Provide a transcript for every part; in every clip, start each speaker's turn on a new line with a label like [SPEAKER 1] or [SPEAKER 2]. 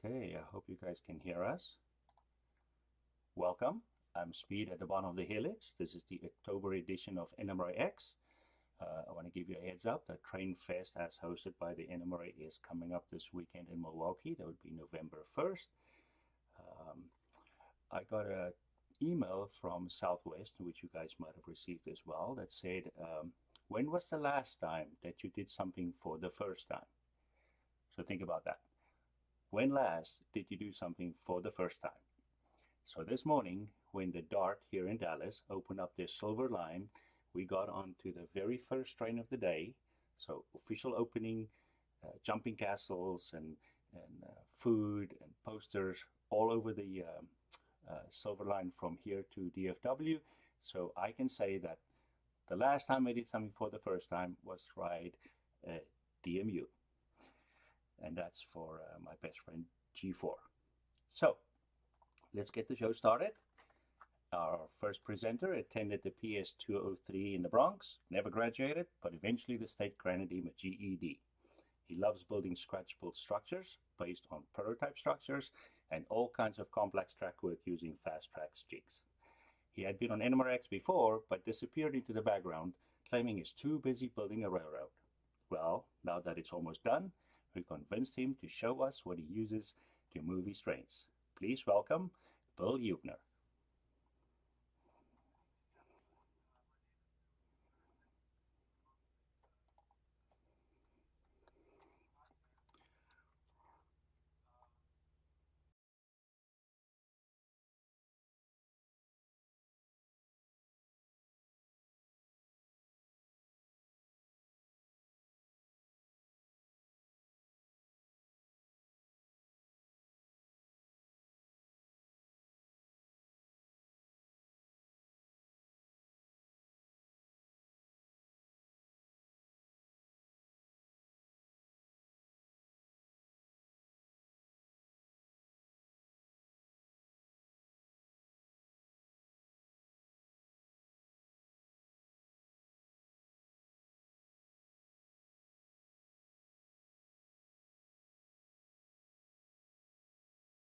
[SPEAKER 1] Okay, I hope you guys can hear us. Welcome. I'm Speed at the bottom of the helix. This is the October edition of NMRAx. I want to give you a heads up that Train Fest, as hosted by the NMRA, is coming up this weekend in Milwaukee. That would be November 1st. I got an email from Southwest, which you guys might have received as well, that said, when was the last time that you did something for the first time? So think about that. When last did you do something for the first time? So this morning, when the Dart here in Dallas opened up their silver line, we got onto the very first train of the day. So official opening, jumping castles and food and posters all over the silver line from here to DFW. So I can say that the last time I did something for the first time was ride DMU. And that's for my best friend G4. So let's get the show started. Our first presenter attended the PS 203 in the Bronx, never graduated, but eventually the state granted him a GED. He loves building scratch-built structures based on prototype structures and all kinds of complex track work using fast tracks jigs. He had been on NMRAx before, but disappeared into the background, claiming he's too busy building a railroad. Well, now that it's almost done, we convinced him to show us what he uses to move his trains. Please welcome Bill Heubner.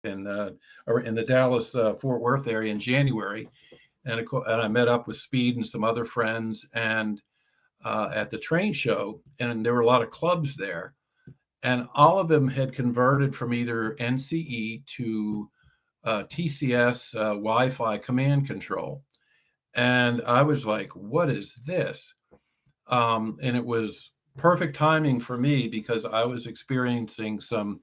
[SPEAKER 2] in the Dallas Fort Worth area in January, and I met up with Speed and some other friends, and at the train show, and there were a lot of clubs there, and all of them had converted from either NCE to TCS Wi-Fi command control, and I was like, "What is this?" And it was perfect timing for me because I was experiencing some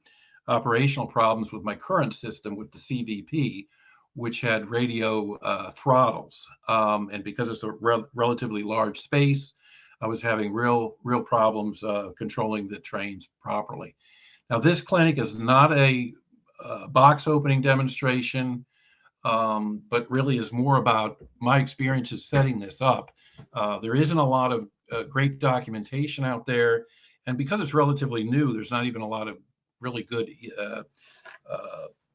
[SPEAKER 2] operational problems with my current system with the CVP, which had radio throttles. And because it's a relatively large space, I was having real problems controlling the trains properly. Now, this clinic is not a box opening demonstration, but really is more about my experiences setting this up. There isn't a lot of great documentation out there. And because it's relatively new, there's not even a lot of really good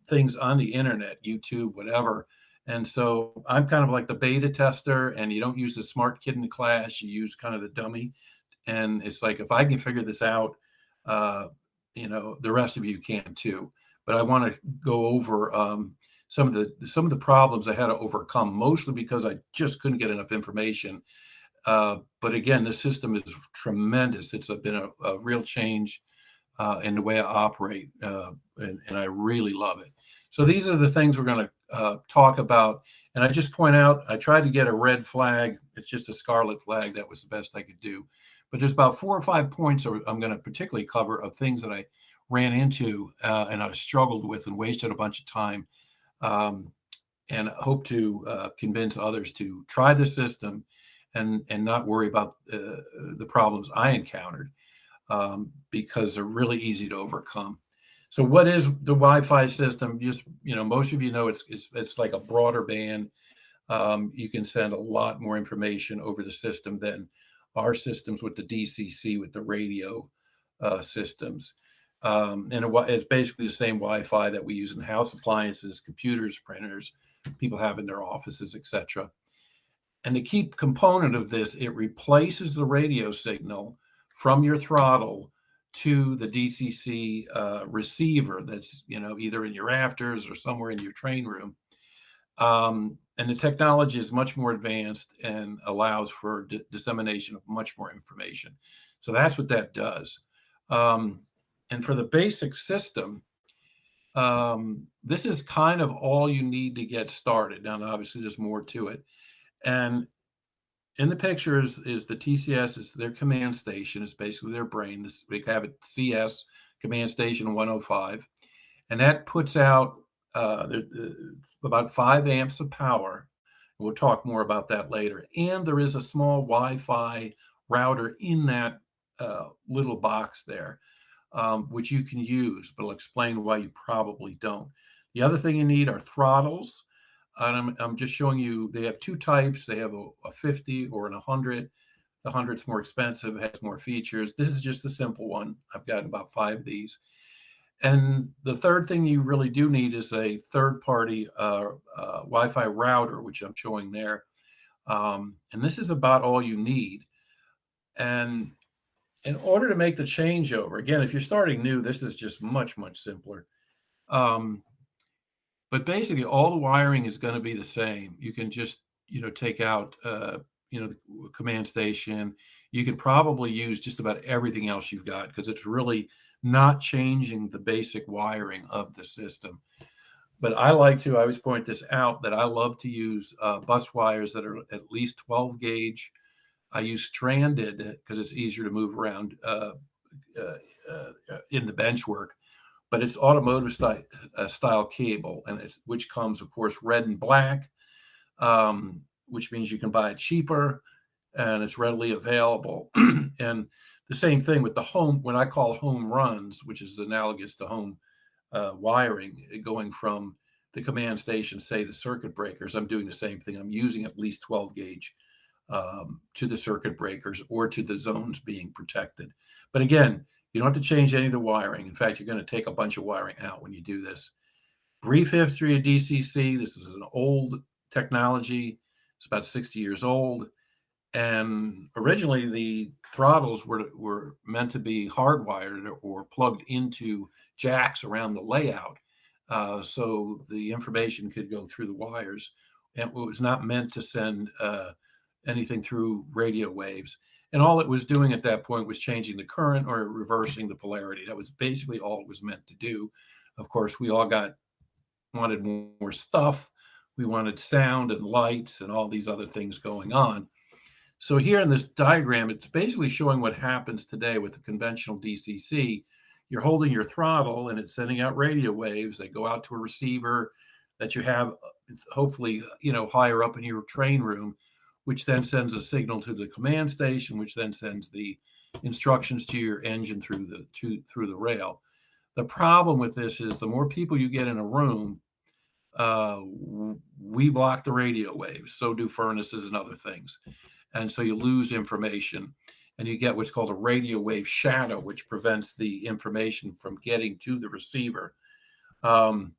[SPEAKER 2] things on the internet, YouTube, whatever. And so I'm kind of like the beta tester, and you don't use the smart kid in the class, you use kind of the dummy. And it's like, if I can figure this out, the rest of you can too. But I want to go over some of the problems I had to overcome, mostly because I just couldn't get enough information. But again, this system is tremendous. It's been a real change in the way I operate, and I really love it. So these are the things we're going to talk about. And I just point out, I tried to get a red flag. It's just a scarlet flag. That was the best I could do. But there's about 4 or 5 points I'm going to particularly cover of things that I ran into and I struggled with and wasted a bunch of time, and hope to convince others to try the system and not worry about the problems I encountered, because they're really easy to overcome. So what is the Wi-Fi system? Just, most of you know it's like a broader band. You can send a lot more information over the system than our systems with the DCC, with the radio systems. And it's basically the same Wi-Fi that we use in house appliances, computers, printers, people have in their offices, etc. And the key component of this, it replaces the radio signal from your throttle to the DCC receiver that's, either in your rafters or somewhere in your train room. And the technology is much more advanced and allows for dissemination of much more information. So that's what that does. And for the basic system, this is kind of all you need to get started. Now, obviously, there's more to it. And in the pictures is the TCS, is their command station. It's basically their brain. They have a CS, command station 105. And that puts out about 5 amps of power. We'll talk more about that later. And there is a small Wi-Fi router in that little box there, which you can use, but I'll explain why you probably don't. The other thing you need are throttles. And I'm just showing you, they have 2 types. They have a 50 or an 100. The 100's more expensive, has more features. This is just a simple one. I've got about 5 of these. And the third thing you really do need is a third-party Wi-Fi router, which I'm showing there. And this is about all you need. And in order to make the changeover, again, if you're starting new, this is just much, much simpler. But basically, all the wiring is going to be the same. You can just, take out, the command station. You can probably use just about everything else you've got because it's really not changing the basic wiring of the system. But I always point this out, that I love to use bus wires that are at least 12 gauge. I use stranded because it's easier to move around in the bench work. But it's automotive style cable, and which comes, of course, red and black, which means you can buy it cheaper, and it's readily available. And the same thing with the home, when I call home runs, which is analogous to home wiring, going from the command station, say, to circuit breakers. I'm doing the same thing. I'm using at least 12 gauge to the circuit breakers or to the zones being protected. But again, you don't have to change any of the wiring. In fact, you're going to take a bunch of wiring out when you do this. Brief history of DCC. This is an old technology. It's about 60 years old. And originally, the throttles were meant to be hardwired or plugged into jacks around the layout, so the information could go through the wires. And it was not meant to send anything through radio waves. And all it was doing at that point was changing the current or reversing the polarity. That was basically all it was meant to do. Of course, we all wanted more stuff. We wanted sound and lights and all these other things going on. So here in this diagram, it's basically showing what happens today with the conventional DCC. You're holding your throttle and it's sending out radio waves. They go out to a receiver that you have, hopefully, higher up in your train room, which then sends a signal to the command station, which then sends the instructions to your engine through the rail. The problem with this is the more people you get in a room, we block the radio waves. So do furnaces and other things. And so you lose information, and you get what's called a radio wave shadow, which prevents the information from getting to the receiver. And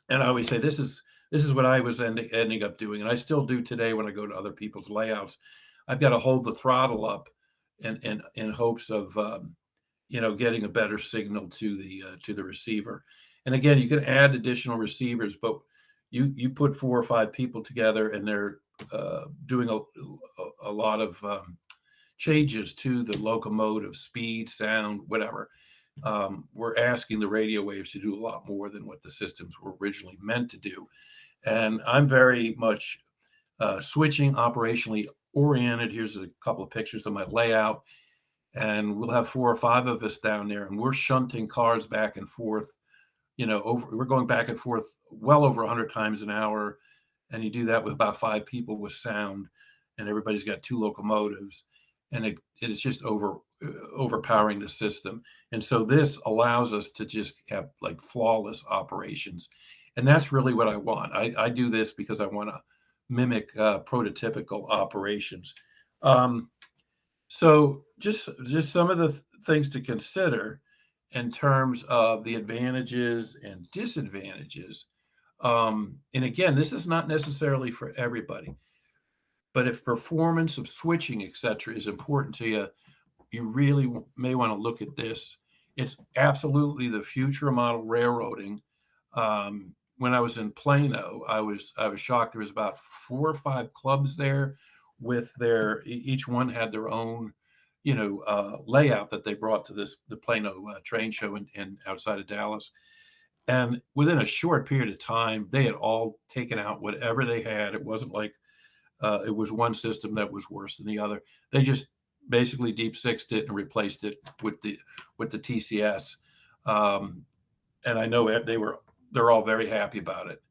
[SPEAKER 2] I always say this is what I was ending up doing, and I still do today when I go to other people's layouts. I've got to hold the throttle up in hopes of getting a better signal to the receiver. And again, you can add additional receivers, but you put 4 or 5 people together, and they're doing a lot of changes to the locomotive speed, sound, whatever. We're asking the radio waves to do a lot more than what the systems were originally meant to do. And I'm very much switching operationally oriented. Here's a couple of pictures of my layout. And we'll have 4 or 5 of us down there, and we're shunting cars back and forth. We're going back and forth well over 100 times an hour. And you do that with about 5 people with sound, and everybody's got 2 locomotives, and it is just overpowering the system. And so this allows us to just have like flawless operations. And that's really what I want. I do this because I want to mimic prototypical operations. So just some of the things to consider in terms of the advantages and disadvantages. And again, this is not necessarily for everybody, but if performance of switching, et cetera, is important to you, you really may want to look at this. It's absolutely the future of model railroading. When I was in Plano, I was shocked. There was about 4 or 5 clubs there, with each one had their own, layout that they brought to the Plano train show in outside of Dallas. And within a short period of time, they had all taken out whatever they had. It wasn't like it was one system that was worse than the other. They just basically deep sixed it and replaced it with the TCS. And I know they're all very happy about it.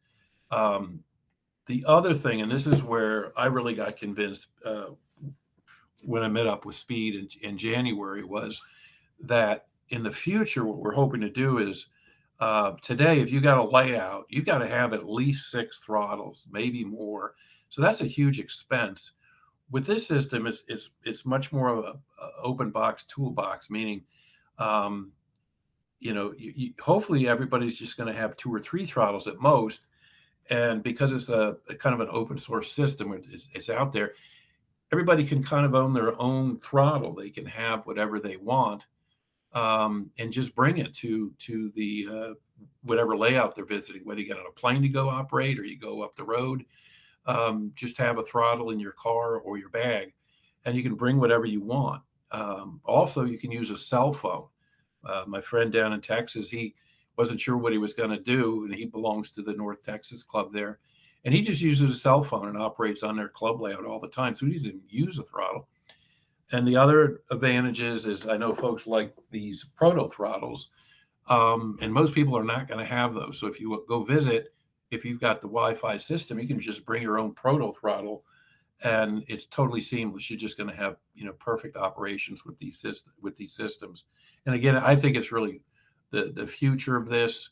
[SPEAKER 2] The other thing, and this is where I really got convinced when I met up with Speed in January, was that in the future, what we're hoping to do is today, if you got a layout, you got to have at least 6 throttles, maybe more. So that's a huge expense. With this system, it's much more of a open box toolbox, meaning, hopefully everybody's just going to have 2 or 3 throttles at most. And because it's a kind of an open source system, it's out there, everybody can kind of own their own throttle. They can have whatever they want, and just bring it to the whatever layout they're visiting, whether you get on a plane to go operate or you go up the road. Just have a throttle in your car or your bag, and you can bring whatever you want. Also, you can use a cell phone. My friend down in Texas, he wasn't sure what he was going to do, and he belongs to the North Texas Club there. And he just uses a cell phone and operates on their club layout all the time. So he doesn't use a throttle. And the other advantages is I know folks like these proto throttles, and most people are not going to have those. So if you go visit, if you've got the Wi-Fi system, you can just bring your own proto throttle, and it's totally seamless. You're just going to have perfect operations with these systems. And again, I think it's really the future of this.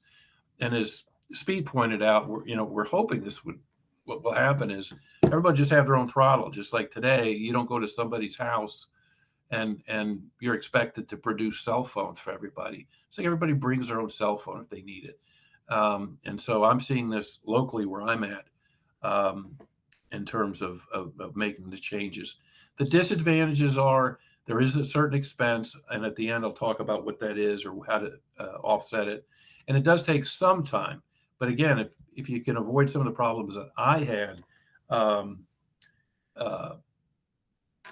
[SPEAKER 2] And as Speed pointed out, we're hoping what will happen is everybody just have their own throttle. Just like today, you don't go to somebody's house and you're expected to produce cell phones for everybody. So everybody brings their own cell phone if they need it. And so I'm seeing this locally where I'm at, in terms of making the changes. The disadvantages are there is a certain expense, and at the end I'll talk about what that is or how to offset it. And it does take some time. But again, if you can avoid some of the problems that I had,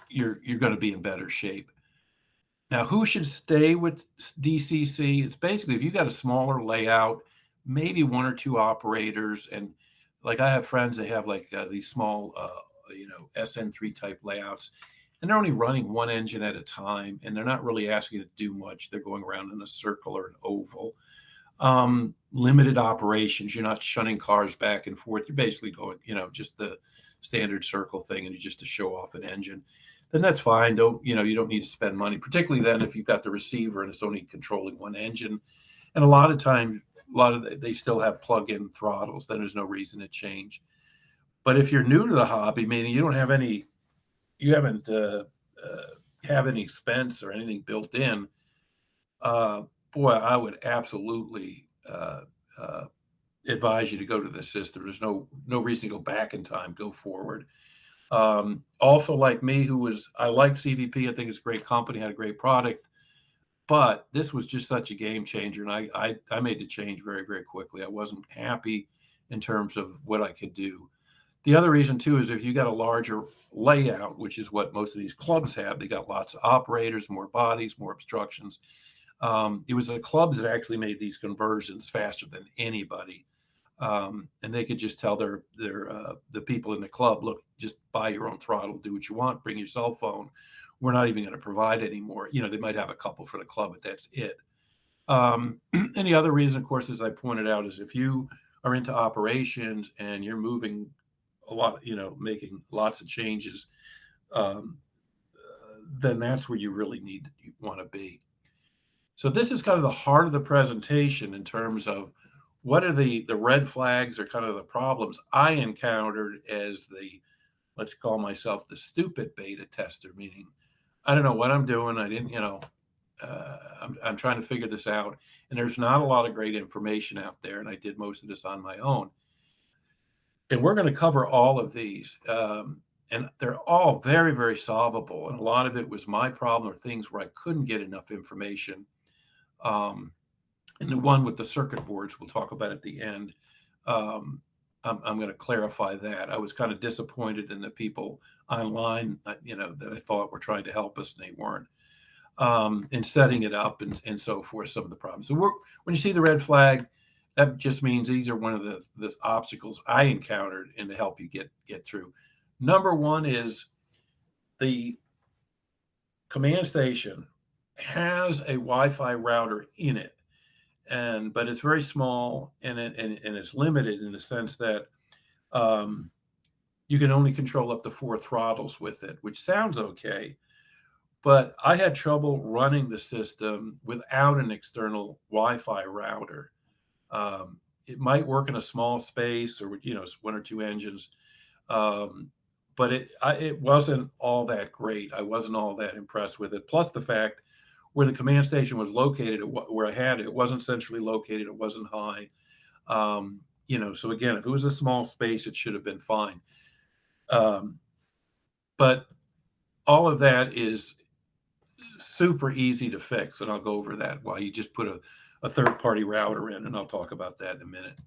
[SPEAKER 2] you're going to be in better shape. Now, who should stay with DCC? It's basically if you got a smaller layout, maybe 1 or 2 operators, and like I have friends that have like these small, SN3 type layouts, and they're only running 1 engine at a time, and they're not really asking you to do much. They're going around in a circle or an oval. Limited operations. You're not shunting cars back and forth. You're basically going, just the standard circle thing, and just to show off an engine. Then that's fine. You don't need to spend money, particularly then if you've got the receiver and it's only controlling 1 engine. And a lot of times, they still have plug-in throttles. Then there's no reason to change. But if you're new to the hobby, meaning you haven't have any expense or anything built in, boy, I would absolutely advise you to go to this system. There's no reason to go back in time. Go forward. Also, like me, I like CVP. I think it's a great company, had a great product. But this was just such a game changer, and I made the change very, very quickly. I wasn't happy in terms of what I could do. The other reason, too, is if you got a larger layout, which is what most of these clubs have, they got lots of operators, more bodies, more obstructions. It was the clubs that actually made these conversions faster than anybody. And they could just tell the people in the club, look, just buy your own throttle, do what you want, bring your cell phone. We're not even going to provide anymore. They might have a couple for the club, but that's it. And the other reason, of course, as I pointed out, is if you are into operations and you're moving a lot, making lots of changes, then that's where you really want to be. So this is kind of the heart of the presentation in terms of what are the red flags or kind of the problems I encountered as let's call myself the stupid beta tester, meaning I don't know what I'm doing. I didn't, I'm trying to figure this out. And there's not a lot of great information out there. And I did most of this on my own. And we're going to cover all of these. and they're all very, very solvable. And a lot of it was my problem or things where I couldn't get enough information. And the one with the circuit boards, we'll talk about at the end. I'm going to clarify that. I was kind of disappointed in the people online, that I thought were trying to help us, and they weren't. In setting it up and so forth, some of the problems. So when you see the red flag, that just means these are one of the obstacles I encountered and to help you get through. Number one is the command station has a Wi-Fi router in it, but it's very small and it's limited in the sense that you can only control up to 4 throttles with it, which sounds okay. But I had trouble running the system without an external Wi-Fi router. It might work in a small space or 1 or 2 engines, but it wasn't all that great. I wasn't all that impressed with it. Plus the fact where the command station was located, where I had it, it wasn't centrally located. It wasn't high. So again, if it was a small space, it should have been fine. But all of that is super easy to fix, and I'll go over that while you just put a third-party router in, and I'll talk about that in a minute.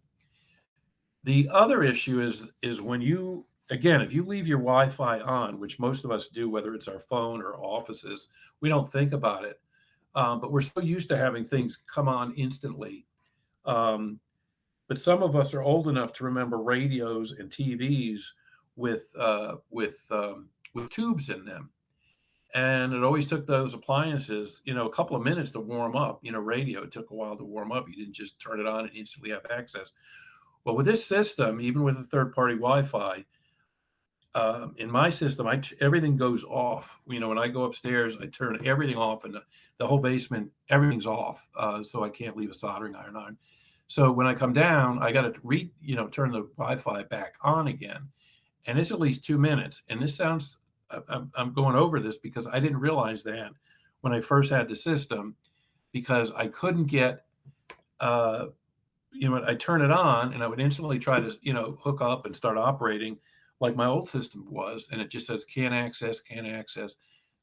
[SPEAKER 2] The other issue is when if you leave your Wi-Fi on, which most of us do, whether it's our phone or offices, we don't think about it. But we're so used to having things come on instantly. But some of us are old enough to remember radios and TVs with tubes in them. And it always took those appliances, a couple of minutes to warm up. Radio, it took a while to warm up. You didn't just turn it on and instantly have access. Well, with this system, even with a third-party Wi-Fi, in my system, everything goes off. When I go upstairs, I turn everything off, and the whole basement, everything's off, so I can't leave a soldering iron on. So when I come down, I got to turn the Wi-Fi back on again, and it's at least 2 minutes. And this sounds, I'm going over this because I didn't realize that when I first had the system, because I couldn't get, I turn it on and I would instantly try to, hook up and start operating like my old system was, and it just says can't access.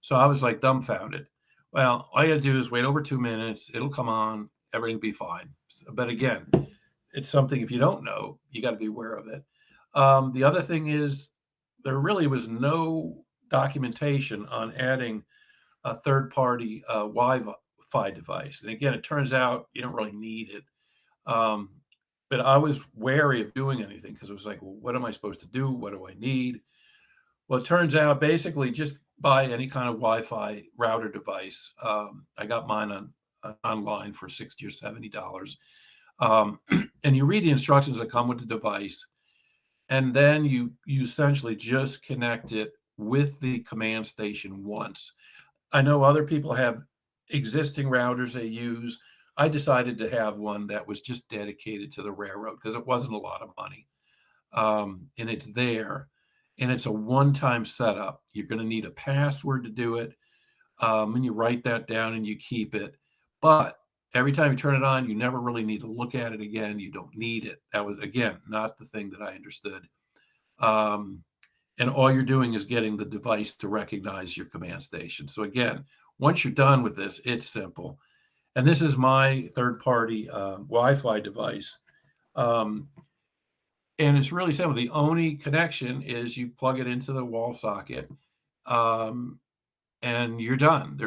[SPEAKER 2] So I was like dumbfounded. Well, all you got to do is wait over 2 minutes. It'll come on. Everything will be fine. But again, it's something, if you don't know, you got to be aware of it. The other thing is there really was no documentation on adding a third-party Wi-Fi device. And again, it turns out you don't really need it. But I was wary of doing anything because it was like, well, what am I supposed to do? What do I need? Well, it turns out basically just buy any kind of Wi-Fi router device. I got mine online for $60 or $70. And you read the instructions that come with the device, and then you essentially just connect it with the command station once. I know other people have existing routers they use. I decided to have one that was just dedicated to the railroad because it wasn't a lot of money. And it's there, and it's a one-time setup. You're going to need a password to do it, and you write that down and you keep it. But every time you turn it on, you never really need to look at it again. You don't need it. That was, again, not the thing that I understood. And all you're doing is getting the device to recognize your command station. So again, once you're done with this, it's simple. And this is my third-party Wi-Fi device. And it's really simple. The only connection is you plug it into the wall socket, and you're done.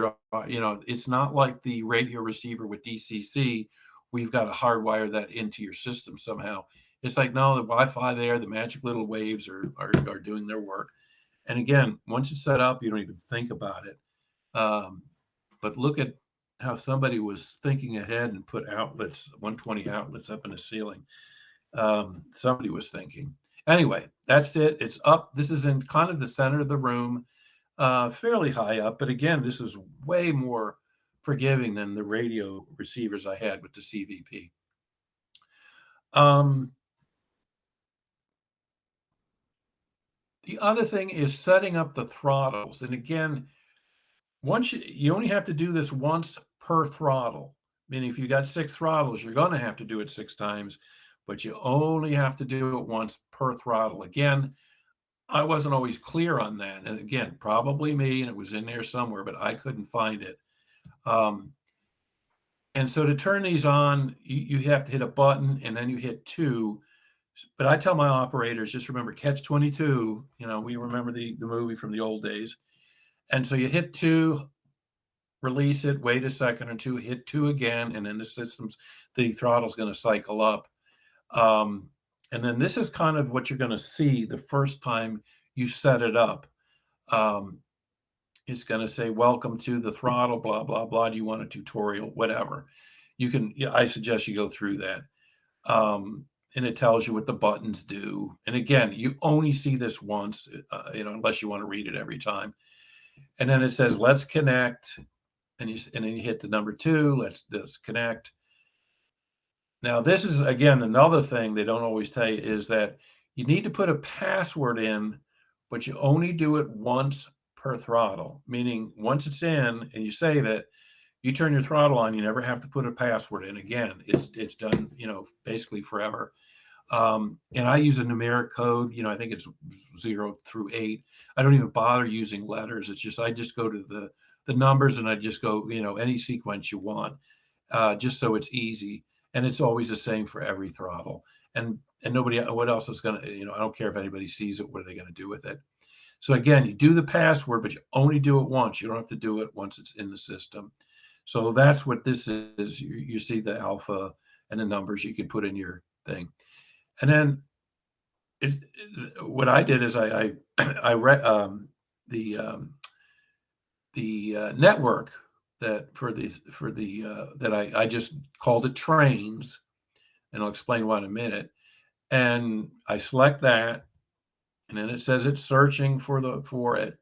[SPEAKER 2] It's not like the radio receiver with DCC where you've got to hardwire that into your system somehow. It's like, no, the Wi-Fi there, the magic little waves are doing their work. And again, once it's set up, you don't even think about it. But look at how somebody was thinking ahead and put 120 outlets up in the ceiling. Somebody was thinking. Anyway, that's it. It's up. This is in kind of the center of the room, fairly high up. But again, this is way more forgiving than the radio receivers I had with the CVP. The other thing is setting up the throttles. And again, once you only have to do this once per throttle. Meaning if you got 6 throttles, you're going to have to do it 6 times, but you only have to do it once per throttle. Again, I wasn't always clear on that. And again, probably me, and it was in there somewhere, but I couldn't find it. And so to turn these on, you have to hit a button and then you hit 2. But I tell my operators, just remember catch 22. You know, we remember the movie from the old days. And so you hit 2, release it, wait a second or two, hit 2 again, and then the throttle's going to cycle up. And then this is kind of what you're going to see the first time you set it up. It's going to say, welcome to the throttle, blah, blah, blah. Do you want a tutorial? Whatever. I suggest you go through that. And it tells you what the buttons do. And again, you only see this once, unless you want to read it every time. And then it says, let's connect. And then you hit the number 2, let's connect. Now, this is, again, another thing they don't always tell you is that you need to put a password in, but you only do it once per throttle, meaning once it's in and you save it, you turn your throttle on, you never have to put a password in again. It's done, basically forever. And I use a numeric code, I think it's 0 through 8. I don't even bother using letters. It's just, I just go to the numbers and I just go, any sequence you want, just so it's easy. And it's always the same for every throttle. And nobody, what else is going to, I don't care if anybody sees it, what are they going to do with it? So again, you do the password, but you only do it once. You don't have to do it once it's in the system. So that's what this is. You see the alpha and the numbers you can put in your thing. And then what I did is I read the network that I just called it trains, and I'll explain why in a minute. And I select that, and then it says it's searching for it,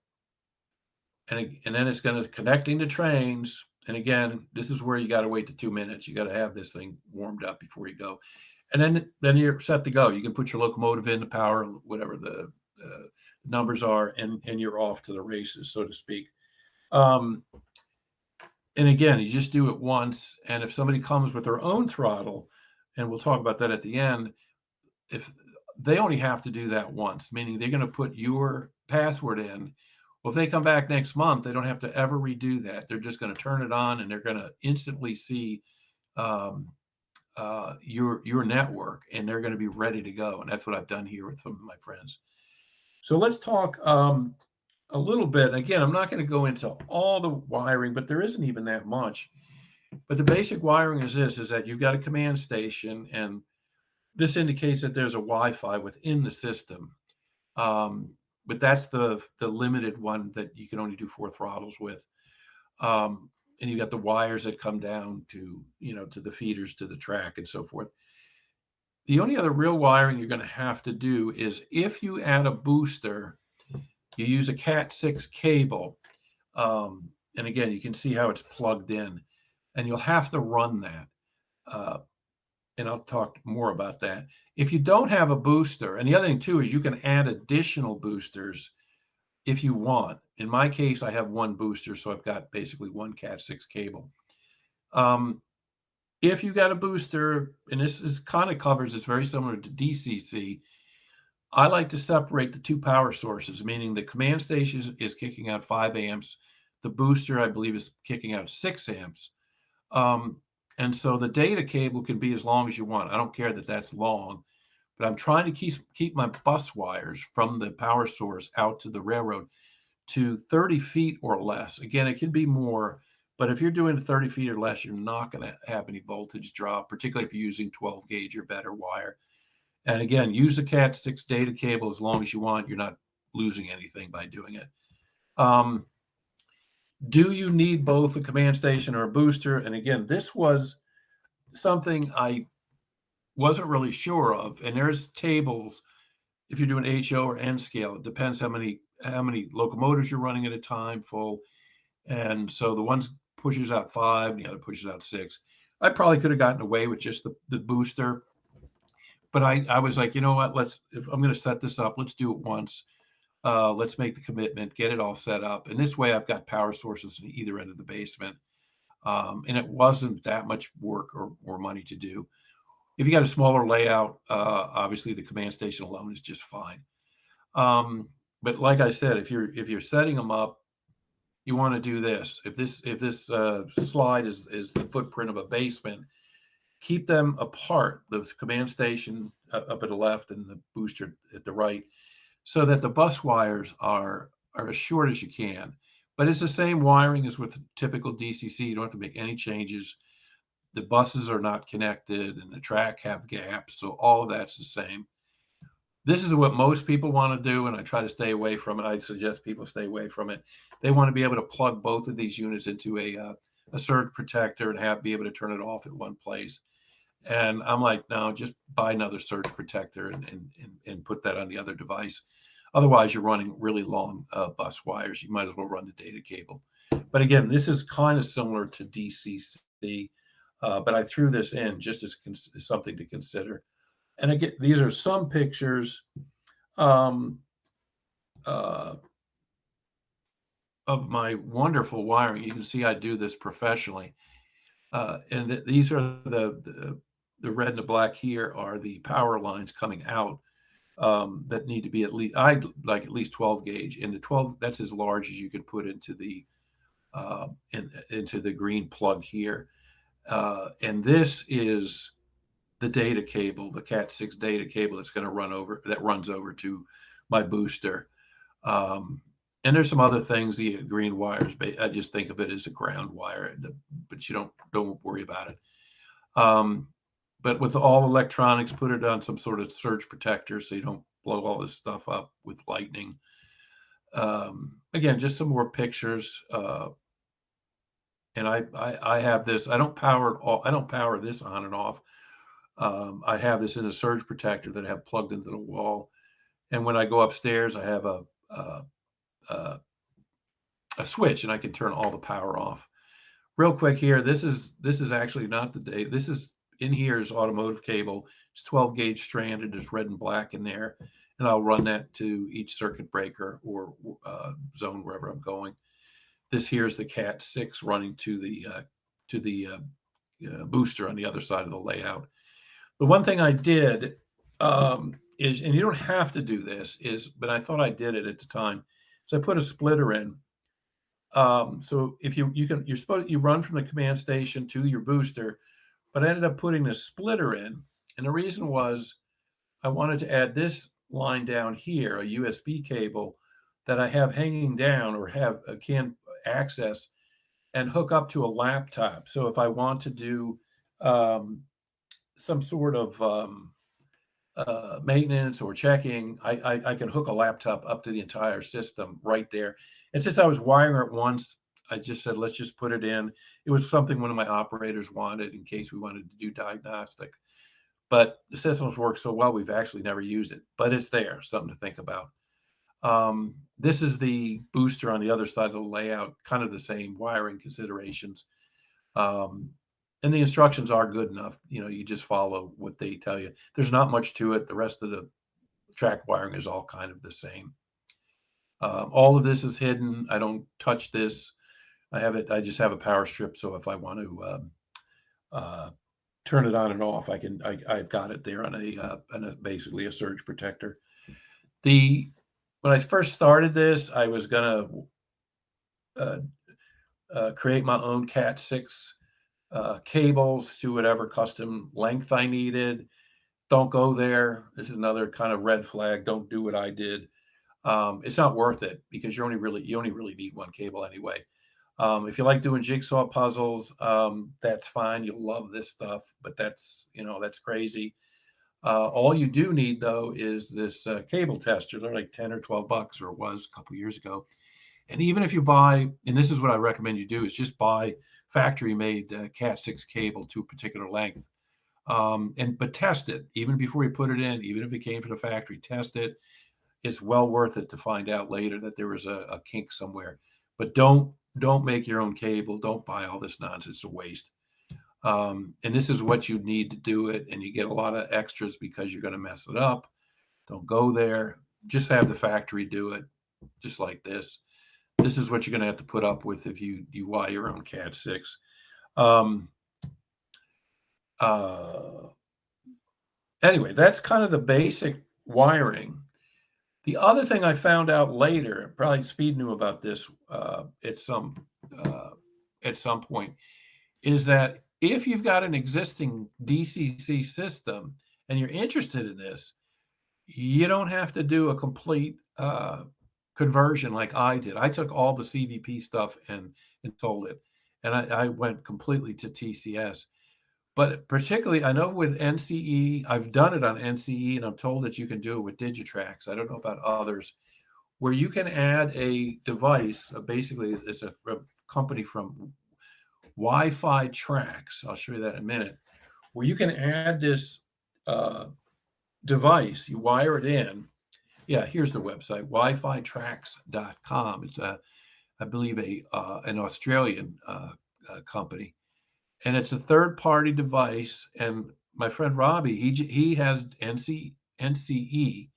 [SPEAKER 2] and then it's going to connecting to trains. And again, this is where you got to wait the 2 minutes. You got to have this thing warmed up before you go, and then you're set to go. You can put your locomotive in, the power, whatever the numbers are, and you're off to the races, so to speak. And again, you just do it once. And if somebody comes with their own throttle, and we'll talk about that at the end, if they only have to do that once, meaning they're going to put your password in. Well, if they come back next month, they don't have to ever redo that. They're just going to turn it on, and they're going to instantly see your network, and they're going to be ready to go. And that's what I've done here with some of my friends. So let's talk a little bit. Again, I'm not going to go into all the wiring, but there isn't even that much. But the basic wiring is that you've got a command station, and this indicates that there's a Wi-Fi within the system. But that's the limited one that you can only do 4 throttles with. And you got the wires that come down to, to the feeders, to the track, and so forth. The only other real wiring you're going to have to do is if you add a booster, you use a Cat6 cable. And again, you can see how it's plugged in, and you'll have to run that. And I'll talk more about that. If you don't have a booster, and the other thing too is you can add additional boosters if you want. In my case, I have 1 booster, so I've got basically 1 Cat6 cable. If you got a booster, and this is kind of covers, it's very similar to DCC, I like to separate the 2 power sources, meaning the command station is kicking out 5 amps. The booster, I believe, is kicking out 6 amps. And so the data cable can be as long as you want. I don't care that that's long, but I'm trying to keep my bus wires from the power source out to the railroad to 30 feet or less. Again, it can be more, but if you're doing 30 feet or less, you're not going to have any voltage drop, particularly if you're using 12 gauge or better wire. And again, use the Cat6 data cable as long as you want. You're not losing anything by doing it. Do you need both a command station or a booster? And again, this was something I wasn't really sure of. And there's tables if you're doing HO or N scale. It depends how many locomotives you're running at a time full. And so the one pushes out 5, the other pushes out 6. I probably could have gotten away with just the booster. But I was like, you know what? If I'm going to set this up, let's do it once. Let's make the commitment, get it all set up. And this way I've got power sources on either end of the basement. And it wasn't that much work or money to do. If you got a smaller layout, obviously the command station alone is just fine. But like I said, if you're setting them up, you want to do this. If this slide is the footprint of a basement, keep them apart. The command station up at the left and the booster at the right, so that the bus wires are as short as you can. But it's the same wiring as with typical DCC. You don't have to make any changes. The buses are not connected, and the track have gaps, so all of that's the same. This is what most people want to do, and I try to stay away from it. I suggest people stay away from it. They want to be able to plug both of these units into a surge protector and be able to turn it off at one place. And I'm like, no, just buy another surge protector and put that on the other device. Otherwise, you're running really long bus wires. You might as well run the data cable. But again, this is kind of similar to DCC, but I threw this in just as something to consider. And again, these are some pictures of my wonderful wiring. You can see I do this professionally. And these are the red and the black here are the power lines coming out that need to be at least, I'd like at least 12 gauge. And the 12, that's as large as you can put into the green plug here. And this is the data cable, the Cat6 data cable that's going to runs over to my booster. And there's some other things, the green wires, I just think of it as a ground wire, but you don't worry about it. But with all electronics, put it on some sort of surge protector so you don't blow all this stuff up with lightning. Again, just some more pictures. And I have this, I don't power this on and off. I have this in a surge protector that I have plugged into the wall. And when I go upstairs, I have a switch and I can turn all the power off. Real quick here, this is actually not the day. This is in here is automotive cable. It's 12 gauge stranded. There's red and black in there. And I'll run that to each circuit breaker or zone wherever I'm going. This here is the Cat6 running to the booster on the other side of the layout. The one thing I did is, and you don't have to do this, but I thought I did it at the time. So I put a splitter in. So if you run from the command station to your booster, but I ended up putting a splitter in. And the reason was I wanted to add this line down here, a USB cable that I have hanging down or can access and hook up to a laptop. So if I want to do some sort of maintenance or checking, I can hook a laptop up to the entire system right there. And since I was wiring it once, I just said, let's just put it in. It was something one of my operators wanted in case we wanted to do diagnostic. But the systems work so well, we've actually never used it. But it's there, something to think about. This is the booster on the other side of the layout, kind of the same wiring considerations. And the instructions are good enough. You just follow what they tell you. There's not much to it. The rest of the track wiring is all kind of the same. All of this is hidden. I don't touch this. I just have a power strip. So if I want to turn it on and off, I've got it there on basically a surge protector. When I first started this, I was going to create my own Cat6 cables to whatever custom length I needed. Don't go there. This is another kind of red flag. Don't do what I did. It's not worth it because you only really need one cable anyway. If you like doing jigsaw puzzles, that's fine. You'll love this stuff, but that's crazy. All you do need though is this cable tester. They're like 10 or 12 bucks, or it was a couple years ago. And even if you buy, and this is what I recommend you do, is just buy factory-made Cat6 cable to a particular length, but test it even before you put it in. Even if it came from the factory, test it. It's well worth it to find out later that there was a kink somewhere. But don't make your own cable. Don't buy all this nonsense. It's a waste. And this is what you need to do it, and you get a lot of extras because you're going to mess it up. Don't go there. Just have the factory do it, just like this. This is what you're going to have to put up with if you wire your own Cat6. Anyway, that's kind of the basic wiring. The other thing I found out later, probably Speed knew about this at some point, is that if you've got an existing DCC system and you're interested in this, you don't have to do a complete conversion like I did. I took all the CVP stuff and sold it, and I went completely to TCS. But particularly, I know with NCE, I've done it on NCE, and I'm told that you can do it with Digitrax. I don't know about others, where you can add a device. Basically, it's a company from Wi-Fi Trax. I'll show you that in a minute, where you can add this device. You wire it in. Yeah, here's the website, wifitrax.com. It's I believe an Australian company, and it's a third-party device. And my friend Robbie, he has NCE,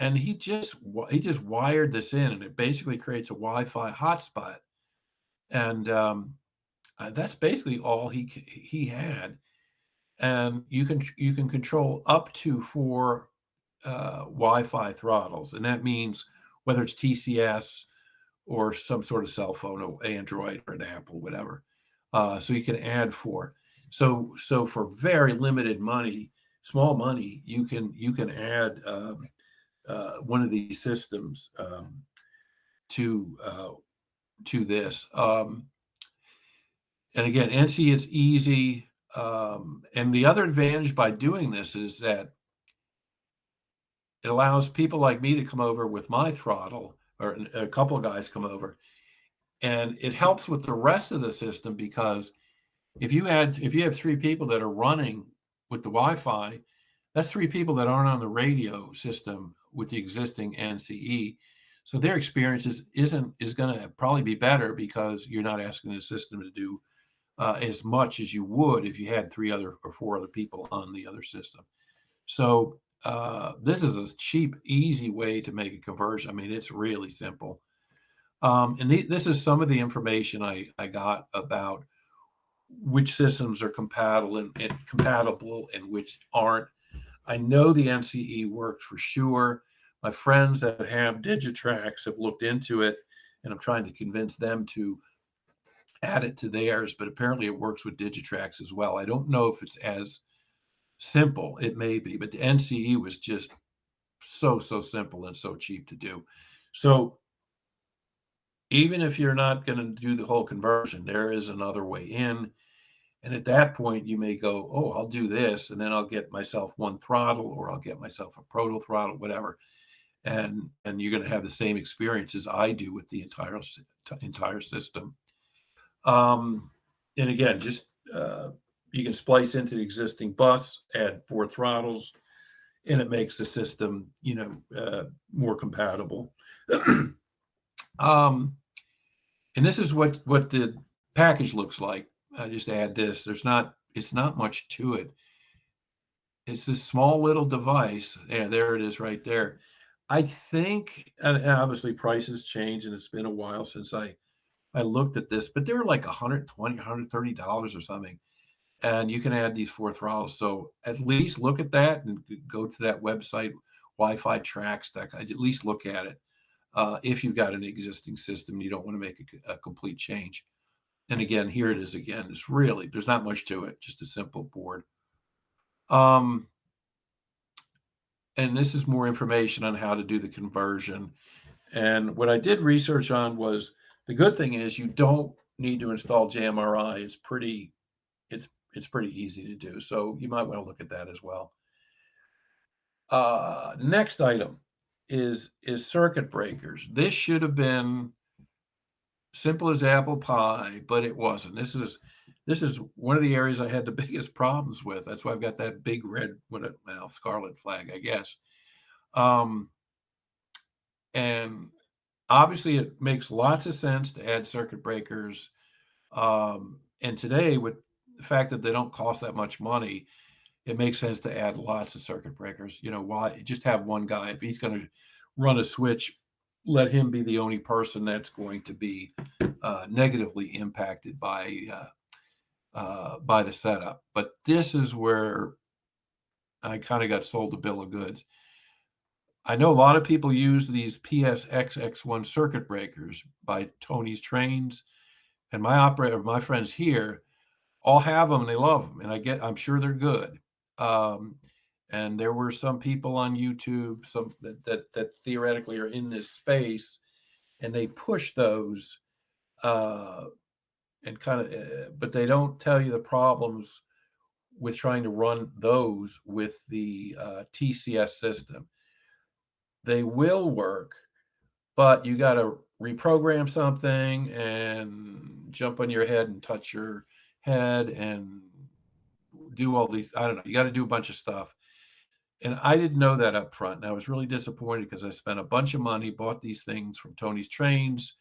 [SPEAKER 2] and he just wired this in, and it basically creates a Wi-Fi hotspot. And that's basically all he had. And you can control up to 4 Wi-Fi throttles, and that means whether it's TCS or some sort of cell phone, or Android or an Apple, whatever. So you can add 4. So for very limited money, small money, you can add one of these systems to this. And again, NC, it's easy. And the other advantage by doing this is that it allows people like me to come over with my throttle, or a couple of guys come over, and it helps with the rest of the system, because if you have 3 people that are running with the Wi-Fi, that's 3 people that aren't on the radio system with the existing NCE. So their experience is going to probably be better, because you're not asking the system to do as much as you would if you had 3 or 4 other people on the other system. So this is a cheap, easy way to make a conversion. I mean, it's really simple. And this is some of the information I got about which systems are compatible and which aren't. I know the NCE works for sure. My friends that have Digitrax have looked into it, and I'm trying to convince them to add it to theirs, but apparently it works with Digitrax as well. I don't know if it's as simple. It may be, but the NCE was just so simple and so cheap to do. So even if you're not going to do the whole conversion, there is another way in. And at that point, you may go, oh, I'll do this, and then I'll get myself one throttle, or I'll get myself a proto throttle, whatever. And you're going to have the same experience as I do with the entire system. And again, just you can splice into the existing bus, add 4 throttles, and it makes the system, more compatible. And this is what the package looks like. I just add this. It's not much to it. It's this small little device. Yeah, there it is right there. I think, and obviously prices change, and it's been a while since I looked at this, but they're like $120, $130 or something. And you can add these 4 throttles. So at least look at that and go to that website, Wi-Fi Trax. At least look at it. If you've got an existing system, you don't want to make a complete change. And again, here it is again. There's not much to it, just a simple board. And this is more information on how to do the conversion. And what I did research on was, the good thing is you don't need to install NMRA. It's pretty easy to do. So you might want to look at that as well. Next item is circuit breakers. This should have been simple as apple pie, but it wasn't. This is one of the areas I had the biggest problems with. That's why I've got that big red, scarlet flag, I guess. And obviously it makes lots of sense to add circuit breakers. And today, with the fact that they don't cost that much money, it makes sense to add lots of circuit breakers. Why just have one guy? If he's going to run a switch, let him be the only person that's going to be negatively impacted by the setup. But this is where I kind of got sold a bill of goods. I know a lot of people use these PSXX1 circuit breakers by Tony's Trains, and my friends here all have them and they love them, and I'm sure they're good. Um, and there were some people on YouTube, some that theoretically are in this space, and they push those, and kind of, but they don't tell you the problems with trying to run those with the TCS system. They will work, but you got to reprogram something and jump on your head and touch your head and do all these. I don't know. You got to do a bunch of stuff. And I didn't know that up front. And I was really disappointed because I spent a bunch of money, bought these things from Tony's Trains,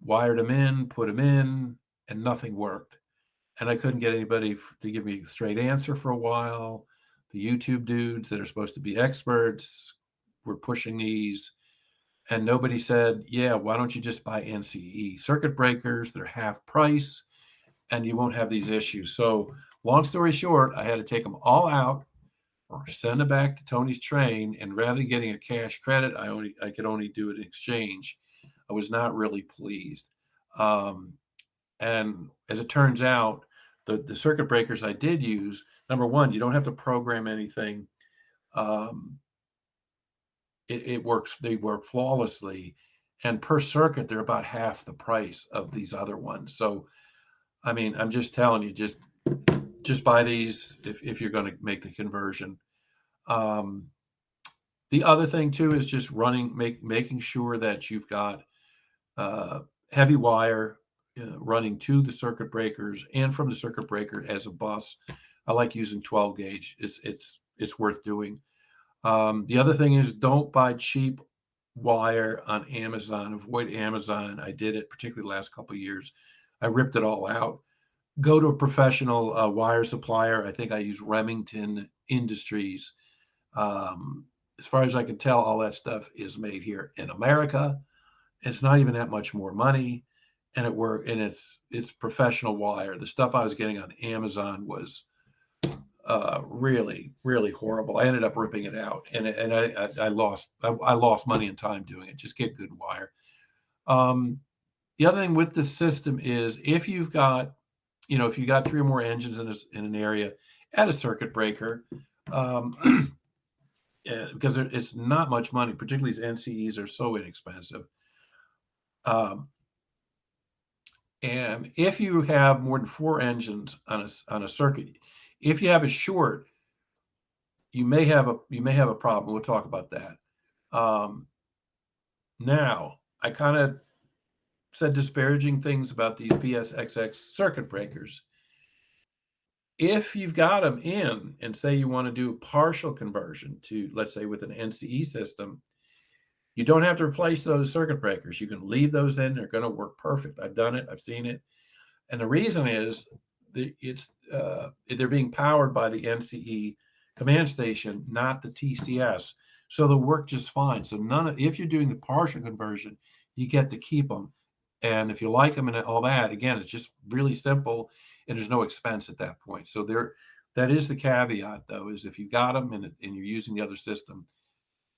[SPEAKER 2] wired them in, put them in, and nothing worked. And I couldn't get anybody to give me a straight answer for a while. The YouTube dudes that are supposed to be experts were pushing these, and nobody said, yeah, why don't you just buy NCE circuit breakers? They're half price and you won't have these issues. So long story short, I had to take them all out or send them back to Tony's Train. And rather than getting a cash credit, I could only do it in exchange. I was not really pleased. And as it turns out, the circuit breakers I did use, number one, you don't have to program anything. It works. They work flawlessly, and per circuit, they're about half the price of these other ones. So, I mean, I'm just telling you, just buy these if you're going to make the conversion. The other thing too is just making sure that you've got heavy wire running to the circuit breakers and from the circuit breaker as a bus. I like using 12 gauge. It's worth doing. The other thing is don't buy cheap wire on Amazon. Avoid Amazon. I did it particularly the last couple of years. I ripped it all out. Go to a professional wire supplier. I think I use Remington Industries. As far as I can tell, all that stuff is made here in America. It's not even that much more money, and it's professional wire. The stuff I was getting on Amazon was really, really horrible. I ended up ripping it out, and I lost money and time doing it. Just get good wire. The other thing with the system is if you've got, if you got 3 or more engines in an area, add a circuit breaker. Because it's not much money, particularly these NCEs are so inexpensive. And if you have more than 4 engines on a circuit, if you have a short, you may have a problem. We'll talk about that. Now, I kind of said disparaging things about these PSXX circuit breakers. If you've got them in and say you want to do a partial conversion to, let's say, with an NCE system, you don't have to replace those circuit breakers. You can leave those in. They're going to work perfect. I've done it. I've seen it. And the reason is they're being powered by the NCE command station, not the TCS. So they'll work just fine. So if you're doing the partial conversion, you get to keep them. And if you like them and all that, again, it's just really simple. And there's no expense at that point. So that is the caveat, though, is if you got them and you're using the other system,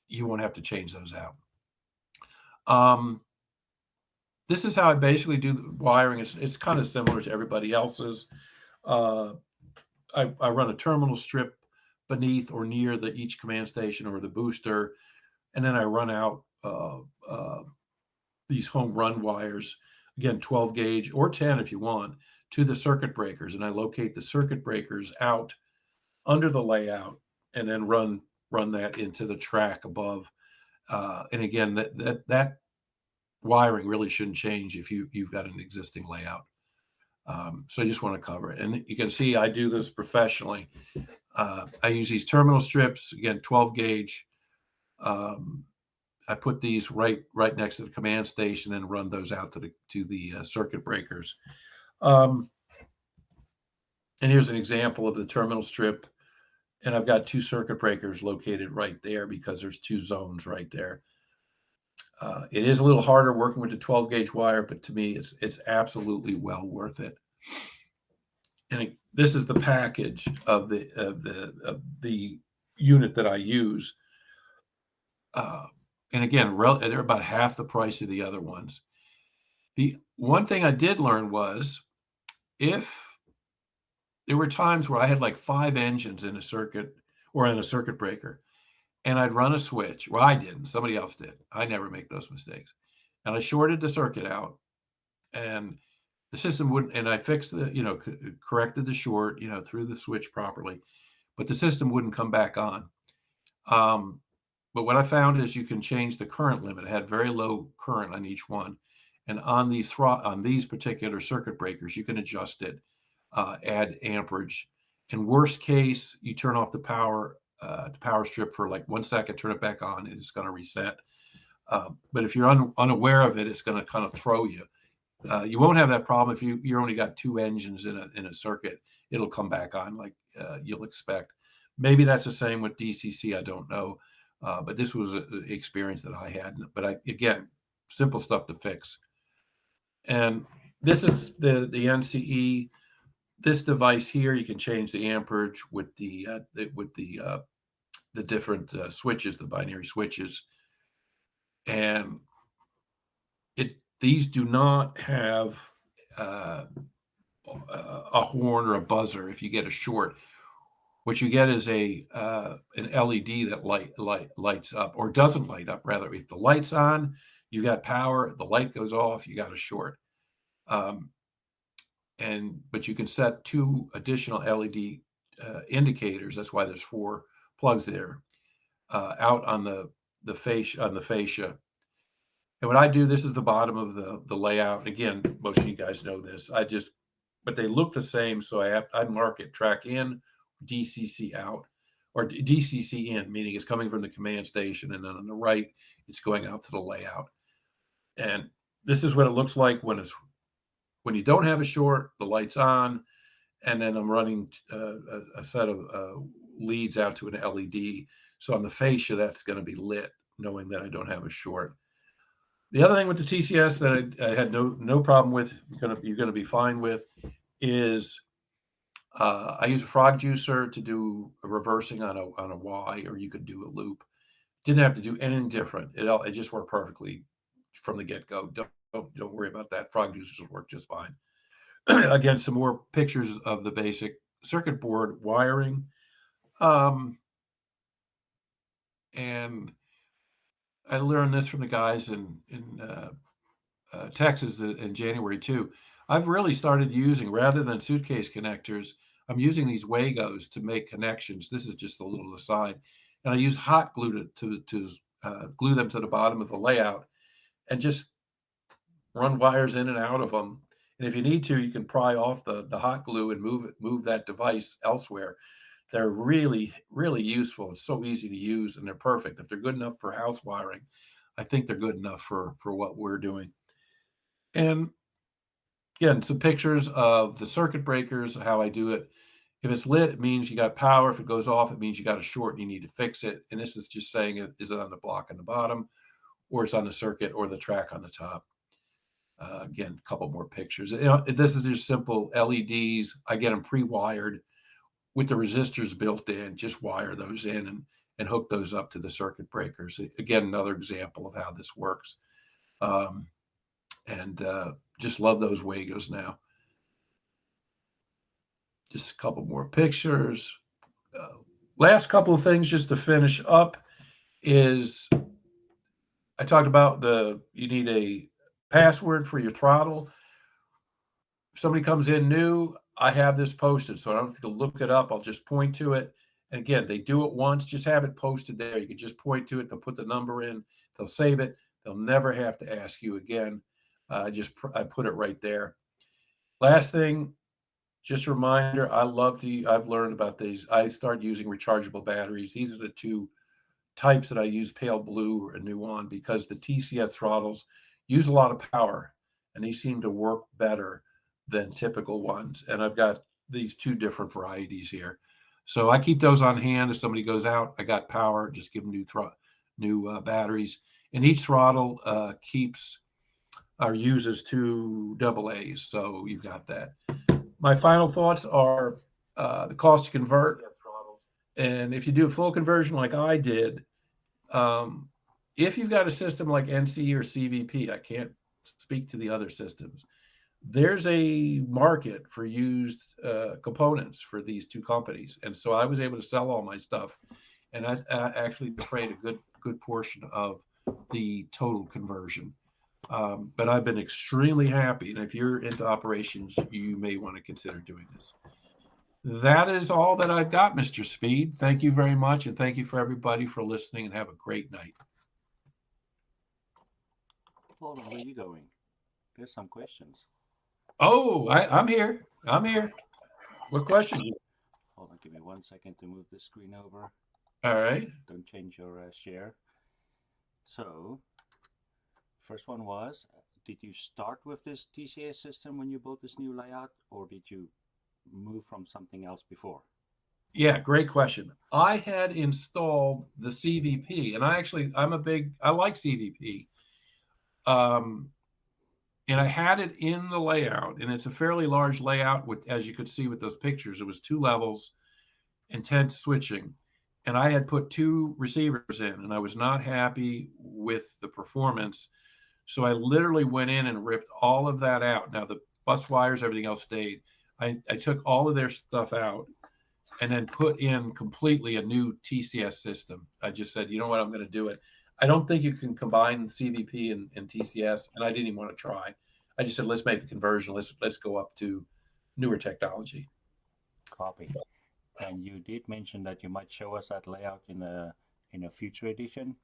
[SPEAKER 2] you won't have to change those out. This is how I basically do the wiring. It's kind of similar to everybody else's. I run a terminal strip beneath or near each command station or the booster, and then I run out these home run wires, again 12 gauge or 10 if you want, to the circuit breakers, and I locate the circuit breakers out under the layout, and then run that into the track above. And again, that wiring really shouldn't change if you've got an existing layout. So I just want to cover it, and you can see I do this professionally. I use these terminal strips, again 12 gauge. I put these right next to the command station and run those out to the circuit breakers. And here's an example of the terminal strip, and I've got 2 circuit breakers located right there because there's 2 zones right there. It is a little harder working with the 12 gauge wire, but to me, it's absolutely well worth it. And this is the package of the unit that I use. And again, they're about half the price of the other ones. The one thing I did learn was if there were times where I had like 5 engines in a circuit or in a circuit breaker, and I'd run a switch. Well, I didn't. Somebody else did. I never make those mistakes. And I shorted the circuit out, and the system wouldn't. And I fixed corrected the short, through the switch properly, but the system wouldn't come back on. But what I found is you can change the current limit. It had very low current on each one, and on these particular circuit breakers, you can adjust it, add amperage. In worst case, you turn off the power strip for like 1 second, turn it back on, and it's going to reset. But if you're unaware of it, it's going to kind of throw you. You won't have that problem if you only got 2 engines in a circuit. It'll come back on like you'll expect. Maybe that's the same with DCC. I don't know. But this was an experience that I had. But again, simple stuff to fix. And this is the NCE. This device here, you can change the amperage with the different switches, the binary switches. And these do not have a horn or a buzzer if you get a short. What you get is an LED that lights up, or doesn't light up, rather. If the light's on, you got power. The light goes off, you got a short. But you can set 2 additional LED indicators. That's why there's 4 plugs there out on the fascia. And what I do, this is the bottom of the layout. Again, most of you guys know this. But they look the same, so I mark it track in, DCC out, or DCC in, meaning it's coming from the command station, and then on the right, it's going out to the layout. And this is what it looks like when you don't have a short, the light's on, and then I'm running a set of leads out to an LED. So on the fascia, that's going to be lit, knowing that I don't have a short. The other thing with the TCS that I had no problem with, you're going to be fine with, is I use a frog juicer to do a reversing on a Y, or you could do a loop. Didn't have to do anything different. It just worked perfectly from the get-go. Don't worry about that. Frog juicers will work just fine. Again, some more pictures of the basic circuit board wiring. And I learned this from the guys in Texas in January too. I've really started using, rather than suitcase connectors, I'm using these Wagos to make connections. This is just a little aside. And I use hot glue to glue them to the bottom of the layout and just run wires in and out of them. And if you need to, you can pry off the hot glue and move that device elsewhere. They're really, really useful. It's so easy to use, and they're perfect. If they're good enough for house wiring, I think they're good enough for what we're doing. And again, some pictures of the circuit breakers, how I do it. If it's lit, it means you got power. If it goes off, it means you got a short and you need to fix it. And this is just saying, is it on the block on the bottom, or it's on the circuit or the track on the top? Again, a couple more pictures. This is just simple LEDs. I get them pre-wired with the resistors built in. Just wire those in and hook those up to the circuit breakers. Again, another example of how this works. Just love those Wagos now. Just a couple more pictures. Last couple of things just to finish up is I talked about you need a password for your throttle. If somebody comes in new, I have this posted, so I don't have to look it up. I'll just point to it. And again, they do it once. Just have it posted there. You can just point to it. They'll put the number in. They'll save it. They'll never have to ask you again. I put it right there. Last thing, just a reminder, I've learned about these. I started using rechargeable batteries. These are the 2 types that I use, pale blue or Nuon, because the TCS throttles use a lot of power, and these seem to work better than typical ones. And I've got these 2 different varieties here. So I keep those on hand. If somebody goes out, I got power, just give them new batteries. And each throttle uses 2 AA's. So you've got that. My final thoughts are the cost to convert. And if you do a full conversion like I did, if you've got a system like NC or CVP, I can't speak to the other systems. There's a market for used components for these two companies, and so I was able to sell all my stuff, and I actually defrayed a good portion of the total conversion. But I've been extremely happy, and if you're into operations, you may want to consider doing this. That is all that I've got, Mr. Speed. Thank you very much, and thank you for everybody for listening, and have a great night.
[SPEAKER 1] Hold on, where are you going? There's some questions.
[SPEAKER 2] Oh, I'm here. I'm here. What question?
[SPEAKER 1] Hold on, give me 1 second to move the screen over.
[SPEAKER 2] All right.
[SPEAKER 1] Don't change your share. So, first one was, did you start with this TCS system when you built this new layout, or did you move from something else before?
[SPEAKER 2] Yeah, great question. I had installed the CVP, and I like CVP. And I had it in the layout, and it's a fairly large layout with, as you could see with those pictures, it was 2 levels, intense switching. And I had put 2 receivers in, and I was not happy with the performance. So I literally went in and ripped all of that out. Now the bus wires, everything else stayed. I took all of their stuff out and then put in completely a new TCS system. I just said, you know what, I'm going to do it. I don't think you can combine CVP and TCS, and I didn't even want to try. I just said, let's make the conversion. Let's go up to newer technology.
[SPEAKER 1] Copy. And you did mention that you might show us that layout in a future edition.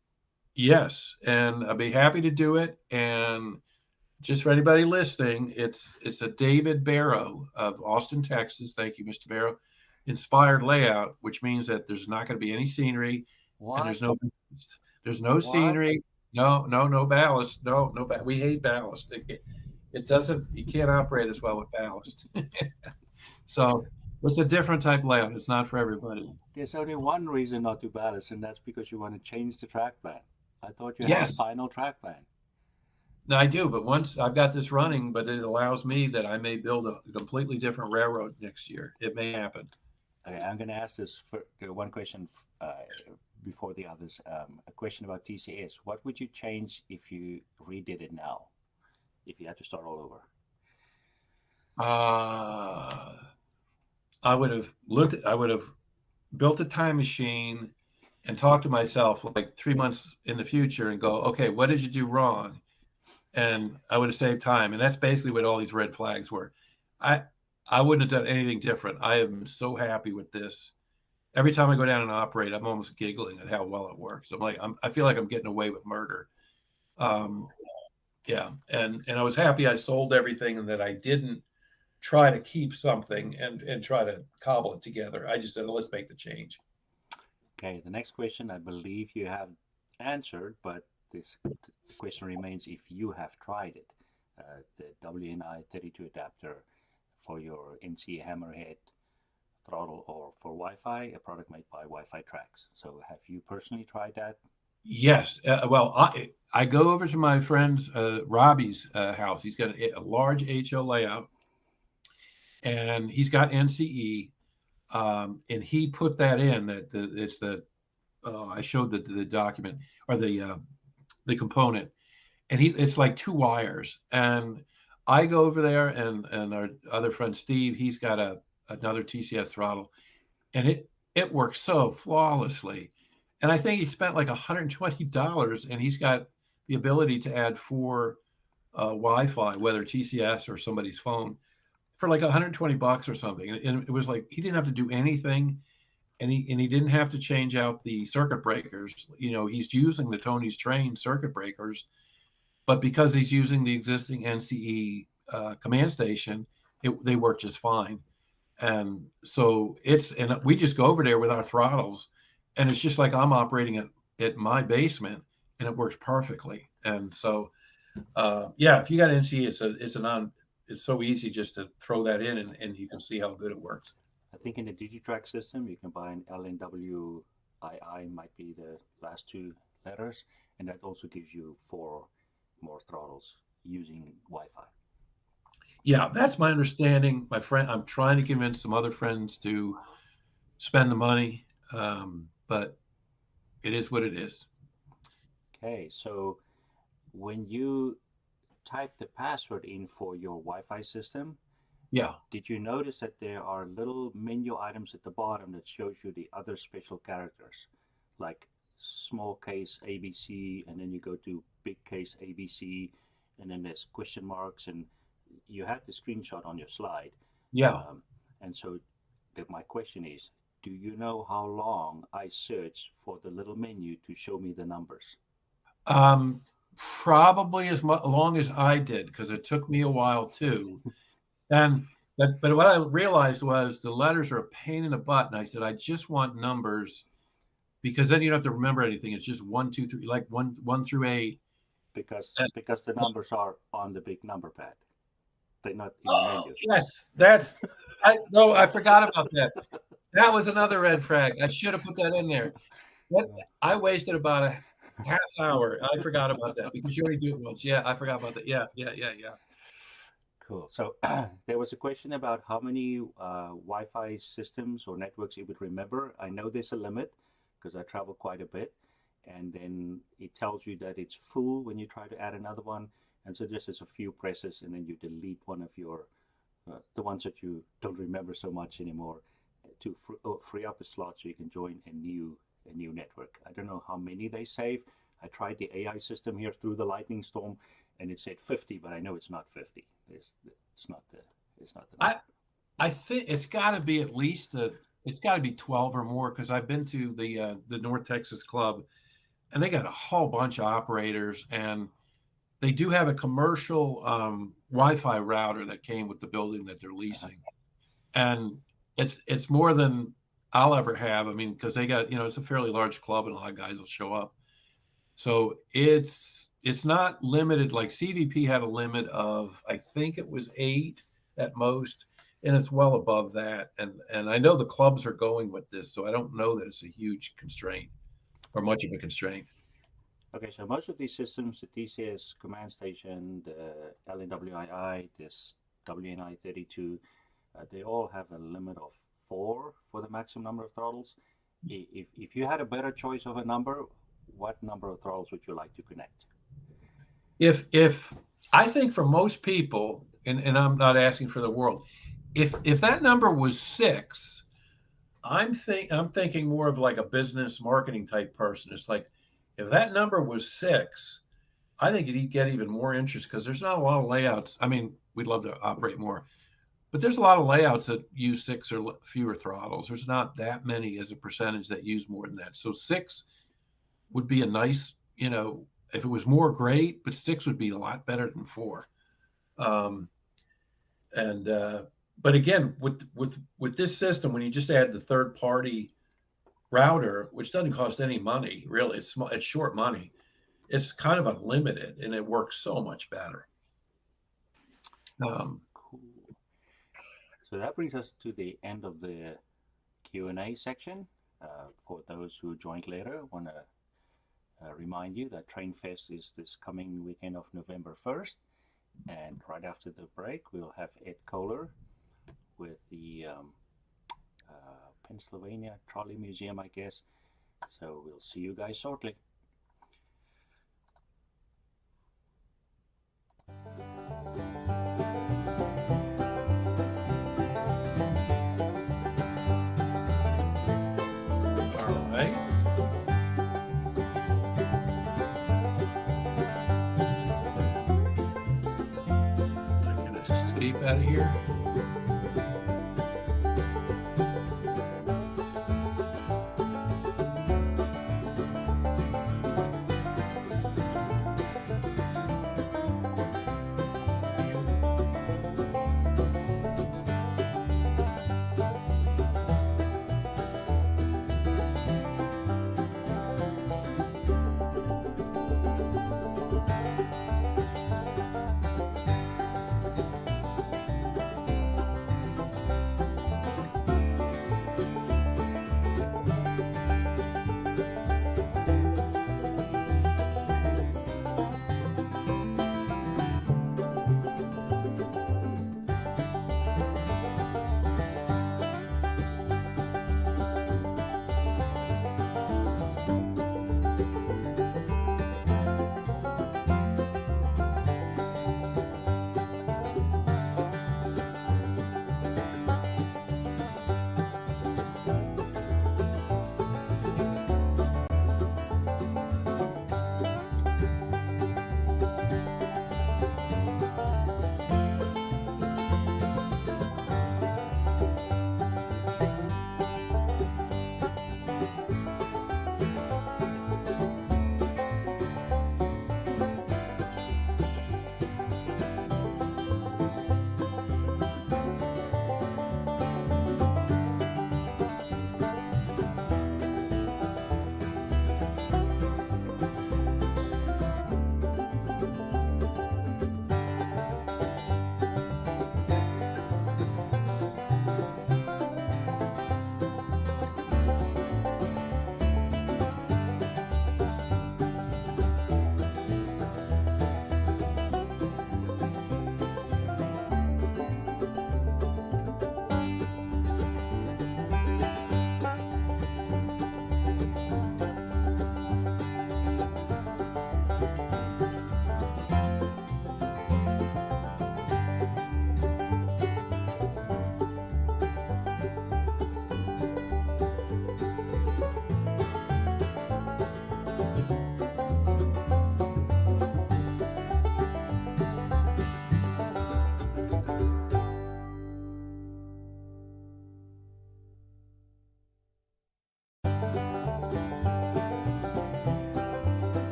[SPEAKER 2] Yes, and I'd be happy to do it. And just for anybody listening, it's a David Barrow of Austin, Texas. Thank you, Mr. Barrow. Inspired layout, which means that there's not going to be any scenery.
[SPEAKER 1] What?
[SPEAKER 2] And there's no scenery. No ballast. No. We hate ballast. It doesn't. You can't operate as well with ballast. So it's a different type layout. It's not for everybody.
[SPEAKER 1] There's only one reason not to ballast, and that's because you want to change the track plan. I thought you had a final track plan.
[SPEAKER 2] No, I do, but once I've got this running, but it allows me that I may build a completely different railroad next year. It may happen.
[SPEAKER 1] Okay, I'm going to ask this for one question before the others. A question about TCS. What would you change if you redid it now? If you had to start all over?
[SPEAKER 2] I would have built a time machine and talked to myself like 3 months in the future and go, okay, what did you do wrong? And I would have saved time. And that's basically what all these red flags were. I wouldn't have done anything different. I am so happy with this. Every time I go down and operate, I'm almost giggling at how well it works. I feel like I'm getting away with murder. Yeah. And I was happy I sold everything and that I didn't try to keep something and try to cobble it together. I just said, let's make the change.
[SPEAKER 1] Okay. The next question, I believe you have answered, but the question remains if you have tried it. The WNI 32 adapter for your NC Hammerhead throttle or for Wi-Fi, a product made by Wi-Fi Tracks. So have you personally tried that?
[SPEAKER 2] Yes. Well, I go over to my friend Robbie's house. He's got a large HO layout, and he's got NCE, and he put that in. I showed the document or the component, and it's like 2 wires. And I go over there, and our other friend Steve, he's got another TCS throttle, and it works so flawlessly. And I think he spent like $120, and he's got the ability to add 4 Wi-Fi, whether TCS or somebody's phone, for like $120 or something. And it was like he didn't have to do anything, and he didn't have to change out the circuit breakers. You know, he's using the Tony's Train circuit breakers, but because he's using the existing NCE command station, they work just fine. And so and we just go over there with our throttles, and it's just like I'm operating at my basement, and it works perfectly. And so, yeah, if you got NCE, it's so easy just to throw that in, and you can see how good it works.
[SPEAKER 1] I think in the DigiTrack system, you can buy an LNWII, might be the last 2 letters, and that also gives you 4 more throttles using Wi-Fi.
[SPEAKER 2] Yeah, that's my understanding. My friend, I'm trying to convince some other friends to spend the money, but it is what it is.
[SPEAKER 1] Okay, so when you type the password in for your Wi-Fi system,
[SPEAKER 2] Yeah.
[SPEAKER 1] did you notice that there are little menu items at the bottom that shows you the other special characters, like small case ABC, and then you go to big case ABC, and then there's question marks, and you had the screenshot on your slide.
[SPEAKER 2] Yeah.
[SPEAKER 1] And so my question is, do you know how long I searched for the little menu to show me the numbers?
[SPEAKER 2] Probably as long as I did, because it took me a while too. And but what I realized was the letters are a pain in the butt. And I said, I just want numbers, because then you don't have to remember anything. It's just 1, 2, 3, like one through 8.
[SPEAKER 1] Because
[SPEAKER 2] And,
[SPEAKER 1] the numbers are on the big number pad. They're not in the menu.
[SPEAKER 2] Yes, I forgot about that. That was another red flag. I should have put that in there. I wasted about a half hour. I forgot about that because you only do it once. Yeah, I forgot about that. Yeah.
[SPEAKER 1] Cool. So there was a question about how many Wi-Fi systems or networks you would remember. I know there's a limit because I travel quite a bit, and then it tells you that it's full when you try to add another one, and so just as a few presses, and then you delete one of your the ones that you don't remember so much anymore to free up a slot so you can join a new network. I don't know how many they save. I tried the AI system here through the lightning storm, and it said 50, but I know it's not 50. It's not the number.
[SPEAKER 2] I think it's got to be at least it's got to be 12 or more, because I've been to the North Texas Club, and they got a whole bunch of operators, and they do have a commercial Wi-Fi router that came with the building that they're leasing, and it's more than I'll ever have. I mean, because they got, it's a fairly large club, and a lot of guys will show up, so it's not limited. Like CVP had a limit of, I think it was 8 at most, and it's well above that. And I know the clubs are going with this, so I don't know that it's a huge constraint or much of a constraint.
[SPEAKER 1] Okay, so most of these systems, the TCS command station, the LNWII, this WNI32, they all have a limit of 4 for the maximum number of throttles. If you had a better choice of a number, what number of throttles would you like to connect?
[SPEAKER 2] If I think for most people, and I'm not asking for the world, if that number was 6, I'm thinking more of like a business marketing type person. It's like, if that number was 6, I think you'd get even more interest, because there's not a lot of layouts. I mean, we'd love to operate more, but there's a lot of layouts that use 6 or fewer throttles. There's not that many as a percentage that use more than that. So 6 would be a nice, if it was more, great, but 6 would be a lot better than 4. But again, with this system, when you just add the third party router, which doesn't cost any money, really, it's short money, it's kind of unlimited, and it works so much better.
[SPEAKER 1] Cool. So that brings us to the end of the Q&A section. For those who joined later, I want to remind you that TrainFest is this coming weekend of November 1st, and right after the break we'll have Ed Koehler with the Pennsylvania Trolley Museum, I guess. So we'll see you guys shortly.
[SPEAKER 2] All right. I'm going to escape out of here.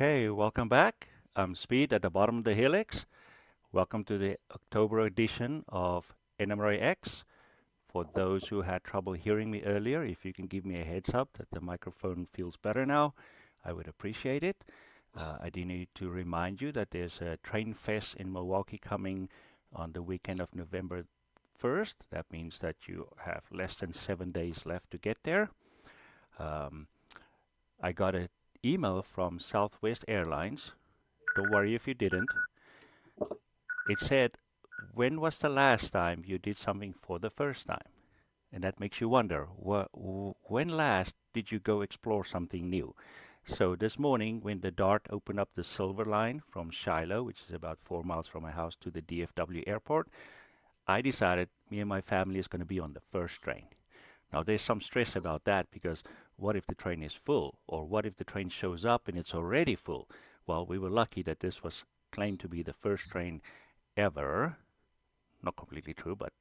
[SPEAKER 1] Okay, welcome back. I'm Speed at the bottom of the helix. Welcome to the October edition of NMRAx. For those who had trouble hearing me earlier, if you can give me a heads up that the microphone feels better now, I would appreciate it. I do need to remind you that there's a Train Fest in Milwaukee coming on the weekend of November 1st. That means that you have less than 7 days left to get there. I got an email from Southwest Airlines. Don't worry if you didn't. It said, when was the last time you did something for the first time? And that makes you wonder, when last did you go explore something new? So this morning, when the DART opened up the Silver Line from Shiloh, which is about 4 miles from my house, to the DFW airport, I decided me and my family is going to be on the first train. Now, there's some stress about that because what if the train is full? Or what if the train shows up and it's already full? Well, we were lucky that this was claimed to be the first train ever. Not completely true, but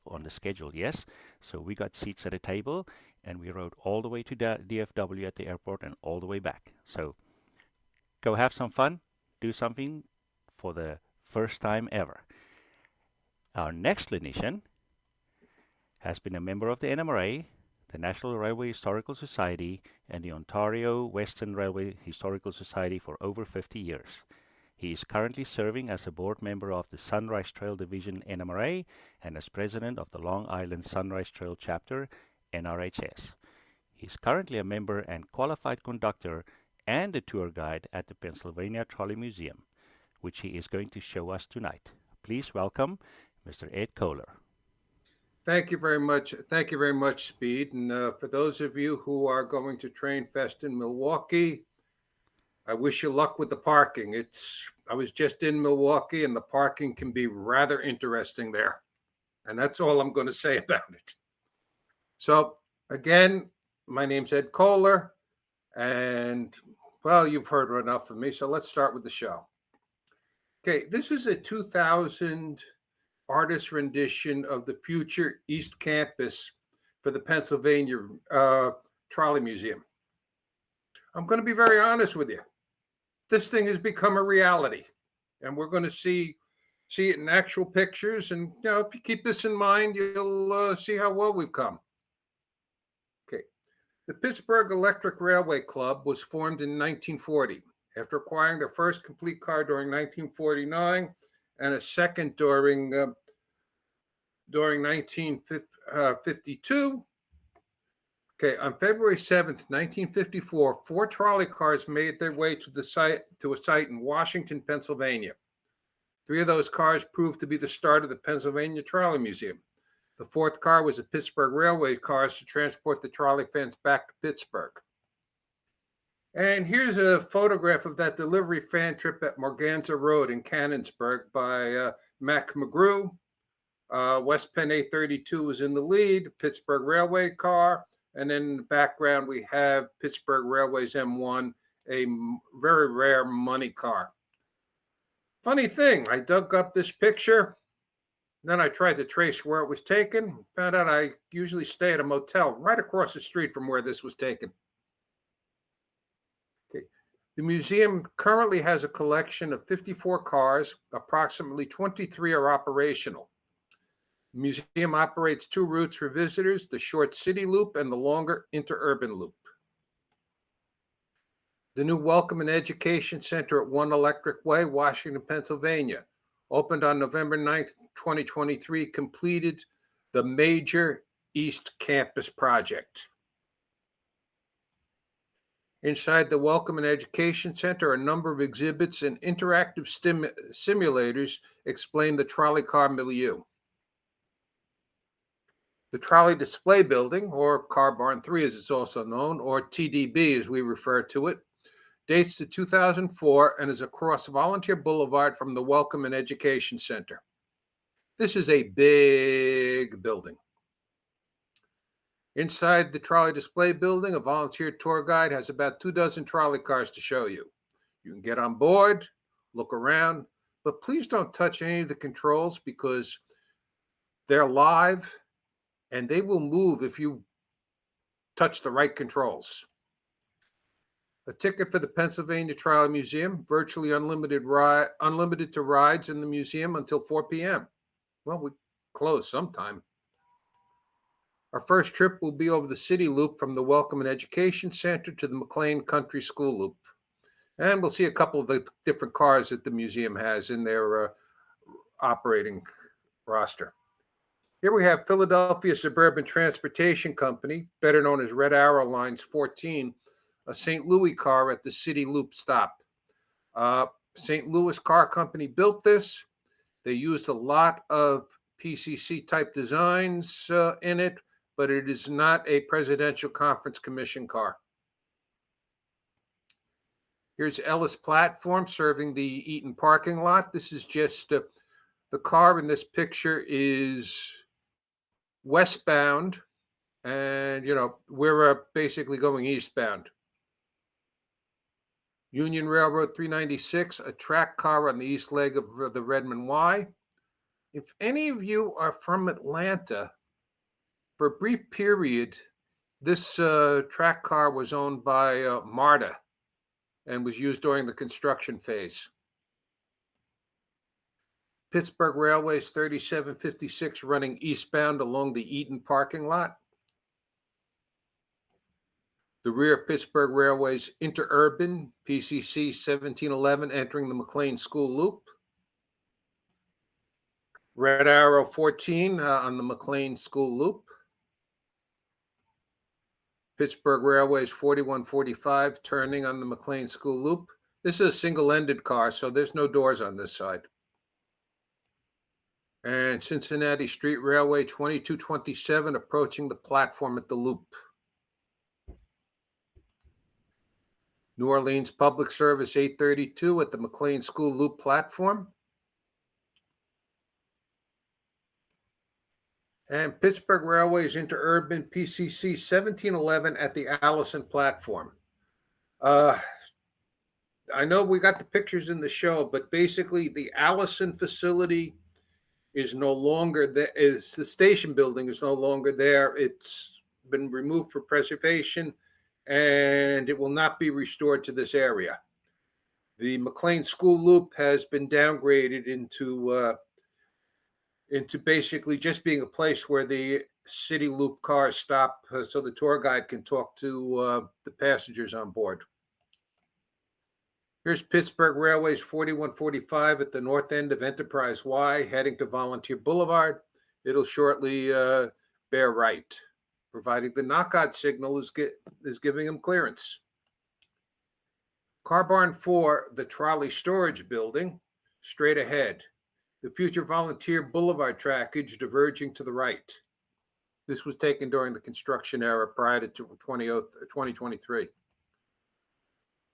[SPEAKER 1] on the schedule, yes. So we got seats at a table and we rode all the way to DFW at the airport and all the way back. So go have some fun, do something for the first time ever. Our next clinician has been a member of the NMRA, the National Railway Historical Society, and the Ontario Western Railway Historical Society for over 50 years. He is currently serving as a board member of the Sunrise Trail Division NMRA and as president of the Long Island Sunrise Trail Chapter NRHS. He is currently a member and qualified conductor and a tour guide at the Pennsylvania Trolley Museum, which he is going to show us tonight. Please welcome Mr. Ed Koehler.
[SPEAKER 3] Thank you very much. Thank you very much, Speed. And for those of you who are going to Train Fest in Milwaukee, I wish you luck with the parking. I was just in Milwaukee and the parking can be rather interesting there. And that's all I'm going to say about it. So again, my name's Ed Koehler and well, you've heard enough of me. So let's start with the show. Okay, this is a 2000 artist rendition of the future East Campus for the Pennsylvania Trolley Museum. I'm going to be very honest with you. This thing has become a reality, and we're going to see it in actual pictures. And if you keep this in mind, you'll see how well we've come. Okay, the Pittsburgh Electric Railway Club was formed in 1940 after acquiring their first complete car during 1949 and a second during 1952. Okay, on February 7th, 1954, 4 trolley cars made their way to a site in Washington, Pennsylvania. 3 of those cars proved to be the start of the Pennsylvania Trolley Museum. The 4th car was a Pittsburgh Railway cars to transport the trolley fans back to Pittsburgh. And here's a photograph of that delivery fan trip at Morganza Road in Canonsburg by Mac McGrew. West Penn 832 was in the lead, Pittsburgh Railway car. And then in the background, we have Pittsburgh Railways M1, a very rare money car. Funny thing, I dug up this picture. Then I tried to trace where it was taken. Found out I usually stay at a motel right across the street from where this was taken. Okay. The museum currently has a collection of 54 cars. Approximately 23 are operational. The museum operates 2 routes for visitors, the short city loop and the longer interurban loop. The new Welcome and Education Center at 1 Electric Way, Washington, Pennsylvania, opened on November 9th, 2023, completed the major East Campus project. Inside the Welcome and Education Center are a number of exhibits and interactive simulators explain the trolley car milieu. The Trolley Display Building, or Car Barn 3 as it's also known, or TDB as we refer to it, dates to 2004 and is across Volunteer Boulevard from the Welcome and Education Center. This is a big building. Inside the Trolley Display Building, a volunteer tour guide has about 24 trolley cars to show you. You can get on board, look around, but please don't touch any of the controls because they're live and they will move if you touch the right controls. A ticket for the Pennsylvania Trolley Museum, virtually unlimited to rides in the museum until 4 p.m. Well, we close sometime. Our first trip will be over the city loop from the Welcome and Education Center to the McLean Country School loop. And we'll see a couple of the different cars that the museum has in their operating roster. Here we have Philadelphia Suburban Transportation Company, better known as Red Arrow Lines 14, a St. Louis car at the City Loop stop. St. Louis Car Company built this. They used a lot of PCC type designs in it, but it is not a Presidential Conference Commission car. Here's Ellis Platform serving the Eaton parking lot. This is just the car in this picture is westbound, and we're basically going eastbound. Union Railroad 396, a track car on the east leg of the Redmond Y. If any of you are from Atlanta, for a brief period, this track car was owned by MARTA and was used during the construction phase. Pittsburgh Railways 3756 running eastbound along the Eaton parking lot. The rear Pittsburgh Railways Interurban PCC 1711 entering the McLean School Loop. Red Arrow 14 on the McLean School Loop. Pittsburgh Railways 4145 turning on the McLean School Loop. This is a single-ended car, so there's no doors on this side. And Cincinnati Street Railway 2227 approaching the platform at the loop. New Orleans Public Service 832 at the McLean School Loop platform. And Pittsburgh Railways Interurban PCC 1711 at the Allison platform. I know we got the pictures in the show, but basically the Allison facility is no longer there. The station building is no longer there. It's been removed for preservation, and it will not be restored to this area. The McLean School Loop has been downgraded into basically just being a place where the city loop cars stop so the tour guide can talk to the passengers on board. Here's Pittsburgh Railways 4145 at the north end of Enterprise Y, heading to Volunteer Boulevard. It'll shortly bear right, providing the knockout signal is giving them clearance. Car Barn 4, the Trolley Storage Building, straight ahead. The future Volunteer Boulevard trackage diverging to the right. This was taken during the construction era prior to 2023.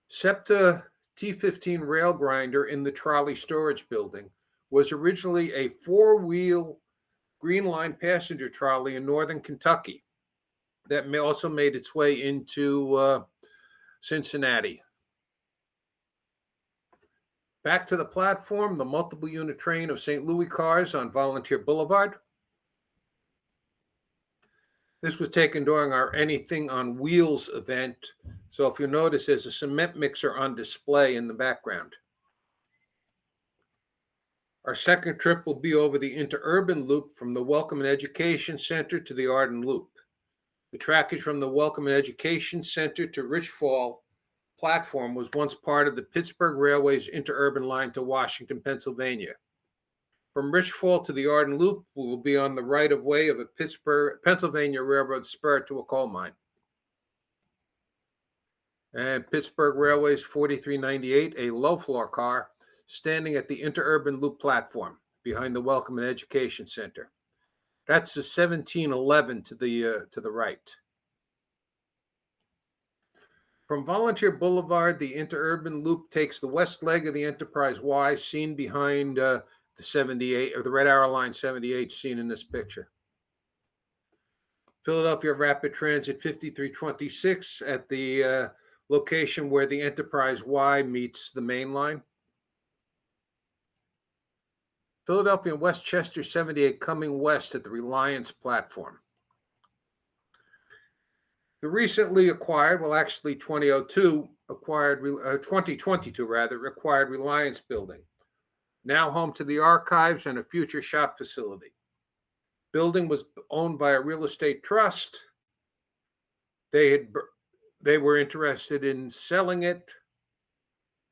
[SPEAKER 3] SEPTA T15 rail grinder in the Trolley Storage Building was originally a four-wheel Green Line passenger trolley in northern Kentucky that also made its way into Cincinnati. Back to the platform, the multiple unit train of St. Louis cars on Volunteer Boulevard. This was taken during our Anything on Wheels event. So if you notice, there's a cement mixer on display in the background. Our second trip will be over the Interurban Loop from the Welcome and Education Center to the Arden Loop. The trackage from the Welcome and Education Center to Rich Fall platform was once part of the Pittsburgh Railways Interurban line to Washington, Pennsylvania. From Rich Fall to the Arden Loop will be on the right-of-way of a Pennsylvania Railroad spur to a coal mine. And Pittsburgh Railways 4398, a low-floor car, standing at the Interurban Loop platform behind the Welcome and Education Center. That's the 1711 to the right. From Volunteer Boulevard, the Interurban Loop takes the west leg of the Enterprise Y, seen behind the 78 or the Red Arrow Line 78, seen in this picture. Philadelphia Rapid Transit 5326 at the location where the Enterprise Y meets the main line. Philadelphia and Westchester 78 coming west at the Reliance platform. The recently acquired, well, actually 2002, 2022 rather, acquired Reliance Building, now home to the archives and a future shop facility. Building was owned by a real estate trust. They were interested in selling it.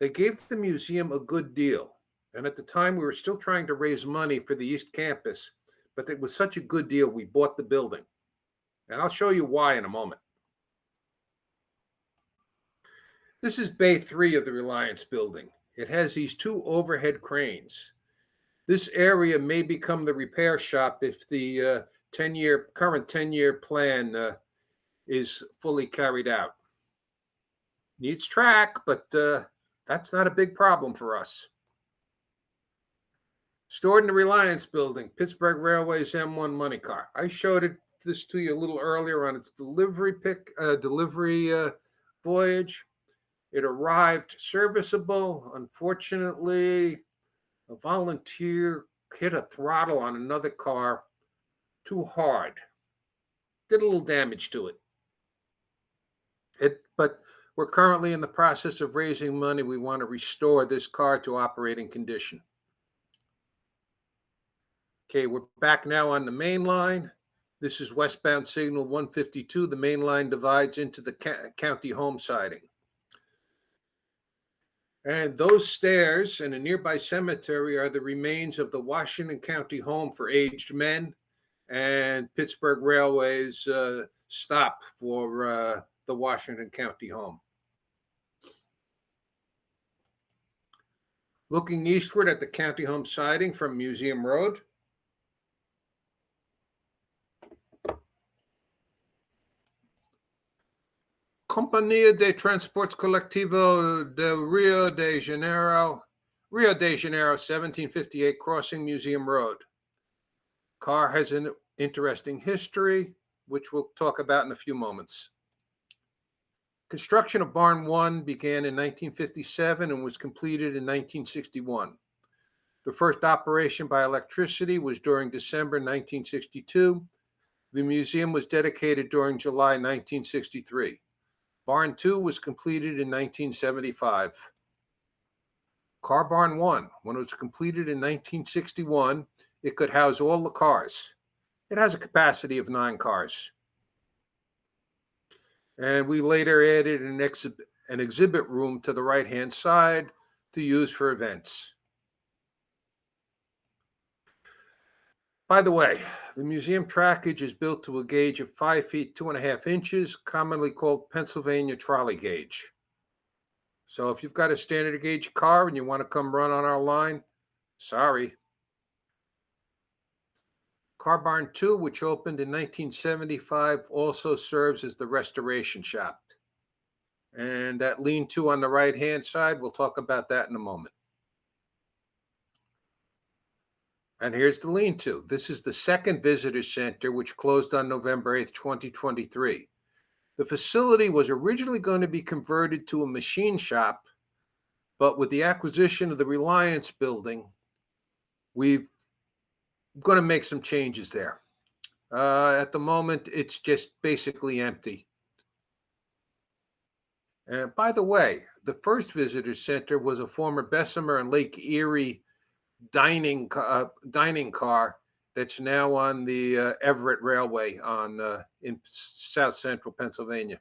[SPEAKER 3] They gave the museum a good deal. And at the time, we were still trying to raise money for the East Campus, but it was such a good deal, we bought the building. And I'll show you why in a moment. This is Bay 3 of the Reliance Building. It has these two overhead cranes. This area may become the repair shop if the current 10-year plan is fully carried out. Needs track, but that's not a big problem for us. Stored in the Reliance Building, Pittsburgh Railway's M1 money car. I showed this to you a little earlier on its delivery voyage. It arrived serviceable. Unfortunately, a volunteer hit a throttle on another car too hard. Did a little damage to it. But we're currently in the process of raising money. We want to restore this car to operating condition. Okay, we're back now on the main line. This is westbound signal 152. The main line divides into the county home siding. And those stairs and a nearby cemetery are the remains of the Washington County Home for Aged Men and Pittsburgh Railway's stop for the Washington County Home. Looking eastward at the county home siding from Museum Road. Companhia de Transportes Coletivo de Rio de Janeiro, 1758, crossing Museum Road. Car has an interesting history, which we'll talk about in a few moments. Construction of Barn 1 began in 1957 and was completed in 1961. The first operation by electricity was during December 1962. The museum was dedicated during July 1963. Barn 2 was completed in 1975. Car Barn 1, when it was completed in 1961, it could house all the cars. It has a capacity of 9 cars. And we later added an exhibit room to the right-hand side to use for events. By the way, the museum trackage is built to a gauge of 5 feet 2.5 inches, commonly called Pennsylvania trolley gauge. So if you've got a standard gauge car and you want to come run on our line, sorry. Car Barn 2, which opened in 1975, also serves as the restoration shop. And that lean-to on the right-hand side, we'll talk about that in a moment. And here's the lean-to. This is the second visitor center, which closed on November 8th, 2023. The facility was originally going to be converted to a machine shop, but with the acquisition of the Reliance Building, we're going to make some changes there. At the moment, it's just basically empty. And by the way, the first visitor center was a former Bessemer and Lake Erie dining car that's now on the Everett Railway in south central Pennsylvania.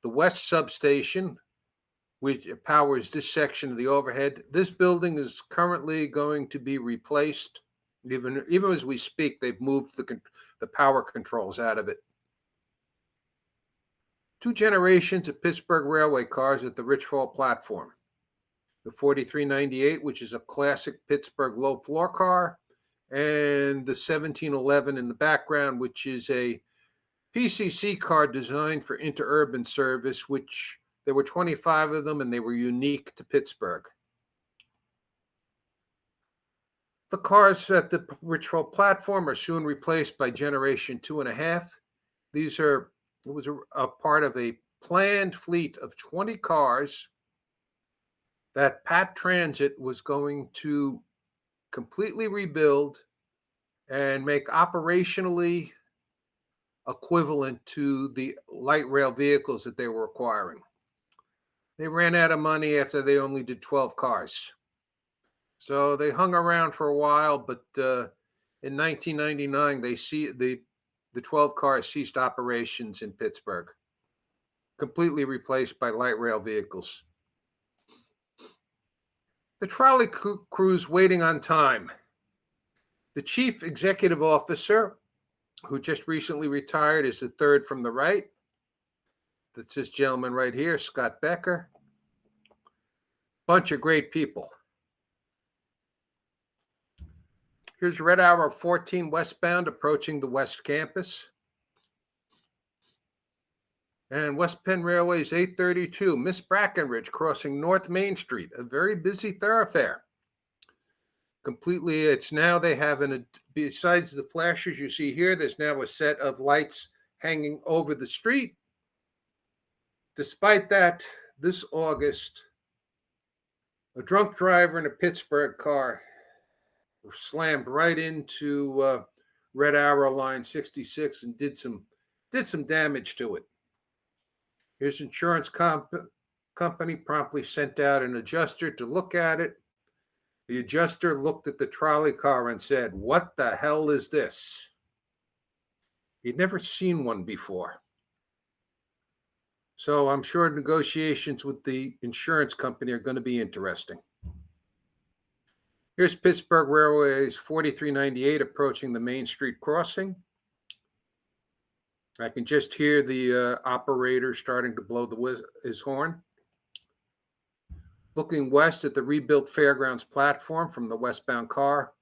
[SPEAKER 3] The West Substation, which powers this section of the overhead, this building is currently going to be replaced. Even as we speak, they've moved the power controls out of it. 2 generations of Pittsburgh Railway cars at the Richfall platform. The 4398, which is a classic Pittsburgh low floor car, and the 1711 in the background, which is a PCC car designed for interurban service, which there were 25 of them and they were unique to Pittsburgh. The cars at the Richfall platform are soon replaced by Generation 2.5. It was a part of a planned fleet of 20 cars that Pat Transit was going to completely rebuild and make operationally equivalent to the light rail vehicles that they were acquiring. They ran out of money after they only did 12 cars. So they hung around for a while, but in 1999, the 12 cars ceased operations in Pittsburgh, completely replaced by light rail vehicles. The trolley crew's waiting on time. The chief executive officer, who just recently retired, is the third from the right. That's this gentleman right here, Scott Becker. Bunch of great people. Here's Red Hour 14 westbound approaching the West Campus. And West Penn Railway's 832, Miss Brackenridge crossing North Main Street, a very busy thoroughfare. Completely, it's now they have, besides the flashes you see here, there's now a set of lights hanging over the street. Despite that, this August, a drunk driver in a Pittsburgh car slammed right into Red Arrow Line 66 and did some damage to it. His insurance company promptly sent out an adjuster to look at it. The adjuster looked at the trolley car and said, "What the hell is this?" He'd never seen one before. So I'm sure negotiations with the insurance company are going to be interesting. Here's Pittsburgh Railway's 4398 approaching the Main Street crossing. I can just hear the operator starting to blow his horn. Looking west at the rebuilt Fairgrounds platform from the westbound car,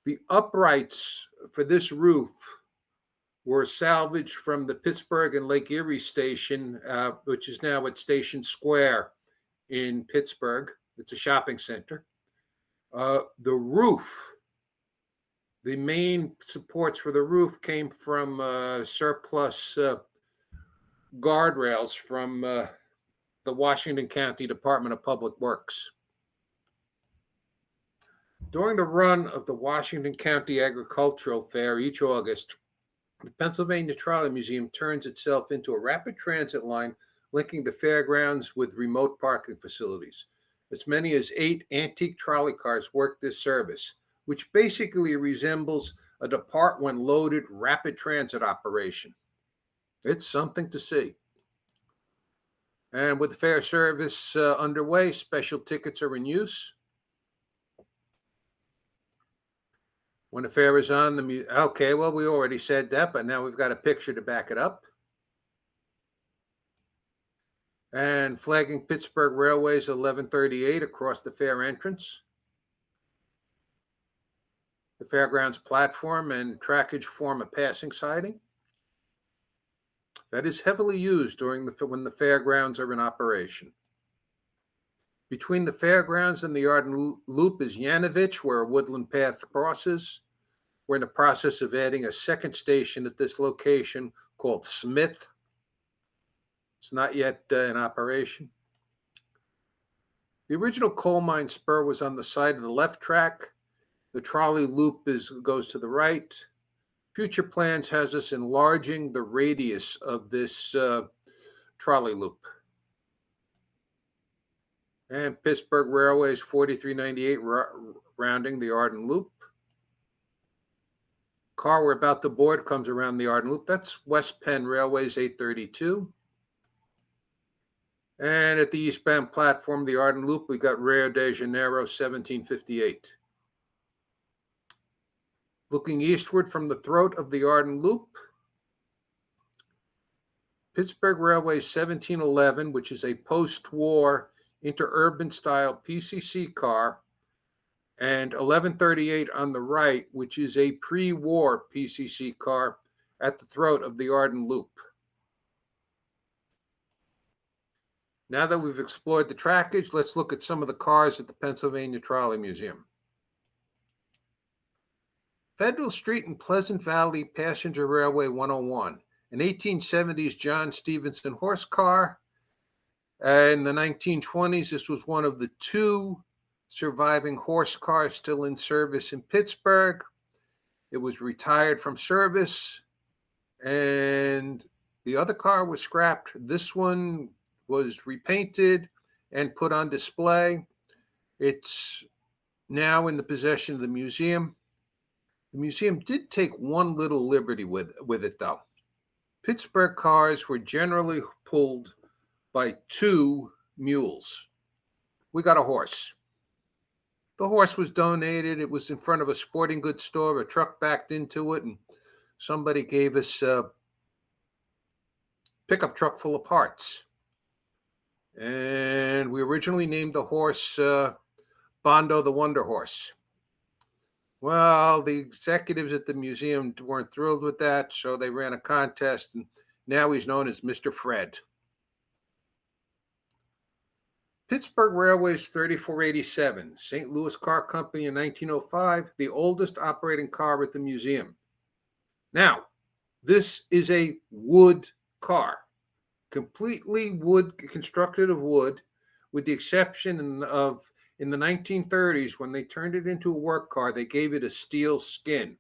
[SPEAKER 3] the uprights for this roof were salvaged from the Pittsburgh and Lake Erie station, which is now at Station Square in Pittsburgh. It's a shopping center. The roof, the main supports for the roof came from surplus guardrails from the Washington County Department of Public Works. During the run of the Washington County Agricultural Fair each August, the Pennsylvania Trolley Museum turns itself into a rapid transit line linking the fairgrounds with remote parking facilities. As many as 8 antique trolley cars work this service, which basically resembles a depart when loaded rapid transit operation. It's something to see. And with the fair service underway, special tickets are in use. When the fair is on, okay, well, we already said that, but now we've got a picture to back it up. And flagging Pittsburgh Railway's 1138 across the fair entrance. The fairgrounds platform and trackage form a passing siding that is heavily used when the fairgrounds are in operation. Between the fairgrounds and the Arden Loop is Yanovich, where a woodland path crosses. We're in the process of adding a second station at this location called Smith. It's not yet in operation. The original coal mine spur was on the side of the left track. The trolley loop goes to the right. Future plans has us enlarging the radius of this trolley loop. And Pittsburgh Railway's 4398 rounding the Arden Loop. Car we're about to board comes around the Arden Loop. That's West Penn Railway's 832. And at the eastbound platform, the Arden Loop, we got Rio de Janeiro 1758. Looking eastward from the throat of the Arden Loop, Pittsburgh Railway 1711, which is a post-war interurban style PCC car, and 1138 on the right, which is a pre-war PCC car at the throat of the Arden Loop. Now that we've explored the trackage, let's look at some of the cars at the Pennsylvania Trolley Museum. Federal Street and Pleasant Valley Passenger Railway 101, an 1870s John Stevenson horse car. In the 1920s, this was one of the 2 surviving horse cars still in service in Pittsburgh. It was retired from service, and the other car was scrapped. This one was repainted and put on display. It's now in the possession of the museum. The museum did take one little liberty with it, though. Pittsburgh cars were generally pulled by two mules. We got a horse. The horse was donated. It was in front of a sporting goods store. A truck backed into it, and somebody gave us a pickup truck full of parts. And we originally named the horse Bondo the Wonder Horse. Well, the executives at the museum weren't thrilled with that, so they ran a contest, and now he's known as Mr. Fred. Pittsburgh Railways 3487, St. Louis Car Company in 1905, the oldest operating car at the museum. Now, this is a wood car, completely wood, constructed of wood, with the exception of in the 1930s, when they turned it into a work car, they gave it a steel skin.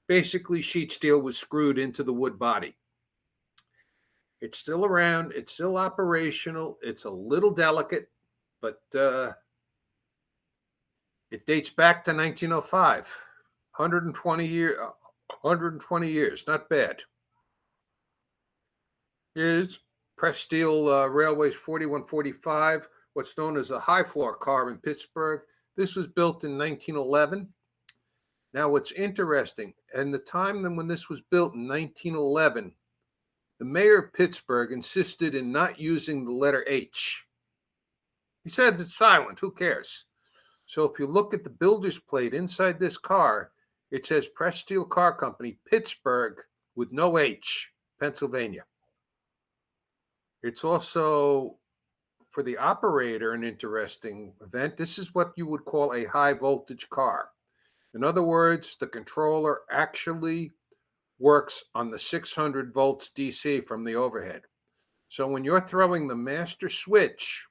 [SPEAKER 3] Basically, sheet steel was screwed into the wood body. It's still around. It's still operational. It's a little delicate, but it dates back to 1905. 120 years, not bad. Here's pressed steel Railways 4145. What's known as a high floor car in Pittsburgh. This was built in 1911. Now, what's interesting, and the time when this was built in 1911, the mayor of Pittsburgh insisted in not using the letter H. He said it's silent, who cares? So if you look at the builder's plate inside this car, it says Pressed Steel Car Company, Pittsburgh, with no H, Pennsylvania. It's also, for the operator, an interesting event. This is what you would call a high voltage car. In other words, the controller actually works on the 600 volts DC from the overhead. So when you're throwing the master switch,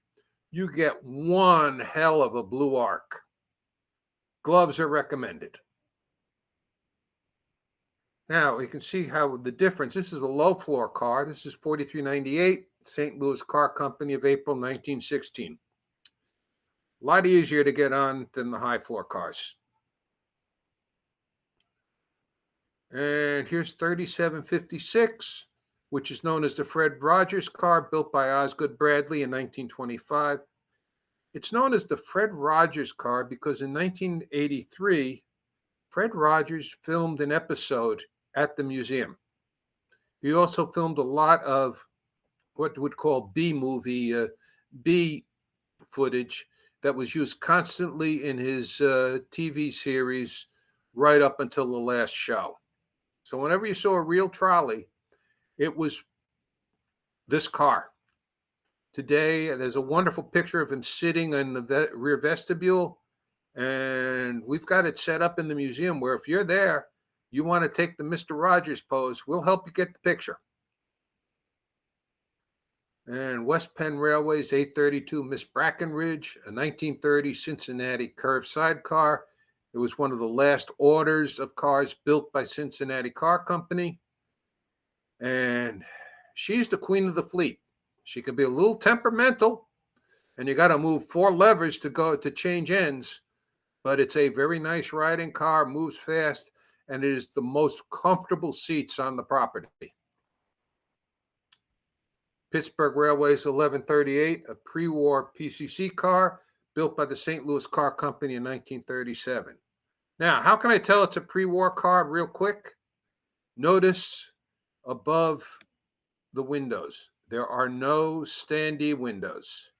[SPEAKER 3] you get one hell of a blue arc. Gloves are recommended. Now you can see how the difference. This is a low floor car. This is 4398. St. Louis Car Company of April 1916. A lot easier to get on than the high floor cars. And here's 3756, which is known as the Fred Rogers car, built by Osgood Bradley in 1925. It's known as the Fred Rogers car because in 1983, Fred Rogers filmed an episode at the museum. He also filmed a lot of what would call B-movie, B footage that was used constantly in his TV series right up until the last show. So whenever you saw a real trolley, it was this car. Today, there's a wonderful picture of him sitting in the rear vestibule, and we've got it set up in the museum where if you're there, you want to take the Mr. Rogers pose, we'll help you get the picture. And West Penn Railways 832 Miss Brackenridge, a 1930 Cincinnati curved sidecar. It was one of the last orders of cars built by Cincinnati Car Company. And she's the queen of the fleet. She can be a little temperamental, and you got to move 4 levers to change ends. But it's a very nice riding car, moves fast, and it is the most comfortable seats on the property. Pittsburgh Railways 1138, a pre-war PCC car built by the St. Louis Car Company in 1937. Now, how can I tell it's a pre-war car real quick? Notice above the windows, there are no standee windows.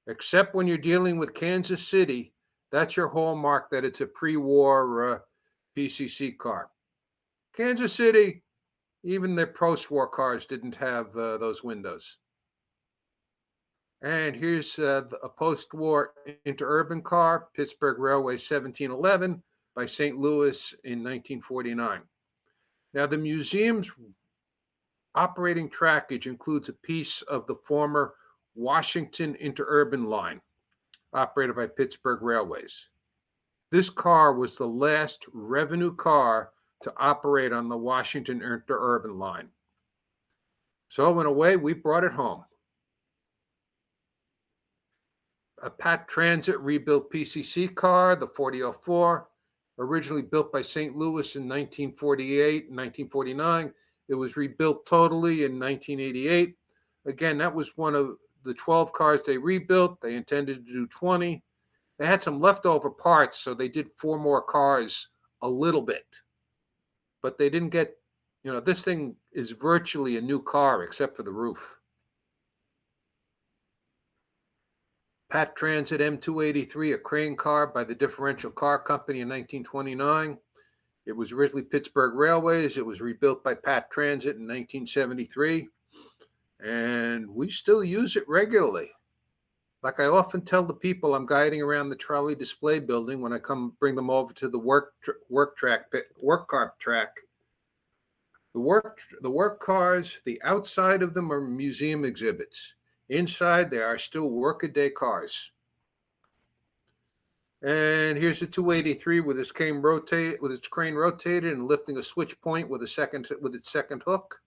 [SPEAKER 3] Except when you're dealing with Kansas City, that's your hallmark that it's a pre-war PCC car. Kansas City, even their post-war cars didn't have those windows. And here's a post-war interurban car, Pittsburgh Railway 1711 by St. Louis in 1949. Now, the museum's operating trackage includes a piece of the former Washington interurban line, operated by Pittsburgh Railways. This car was the last revenue car to operate on the Washington interurban line. So in a way, we brought it home. a Pat Transit rebuilt PCC car, the 4004, originally built by St. Louis in 1948 and 1949. It was rebuilt totally in 1988. Again, that was one of the 12 cars they rebuilt. They intended to do 20. They had some leftover parts, so they did 4 more cars a little bit. But they didn't get, this thing is virtually a new car except for the roof. Pat Transit M283, a crane car by the Differential Car Company in 1929. It was originally Pittsburgh Railways. It was rebuilt by Pat Transit in 1973. And we still use it regularly. Like I often tell the people I'm guiding around the trolley display building when I come bring them over to the work car track. The work cars, the outside of them are museum exhibits. Inside, they are still workaday cars. And here's the 283 with its crane rotated and lifting a switch point with its second hook.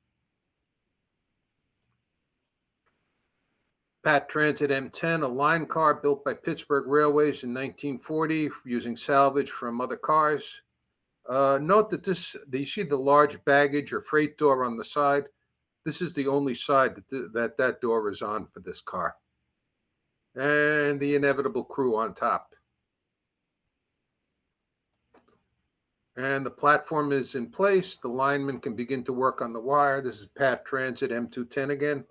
[SPEAKER 3] Pat Transit M10, a line car built by Pittsburgh Railways in 1940 using salvage from other cars. Note that you see the large baggage or freight door on the side. This is the only side that door is on for this car. And the inevitable crew on top. And the platform is in place. The lineman can begin to work on the wire. This is Pat Transit M210 again.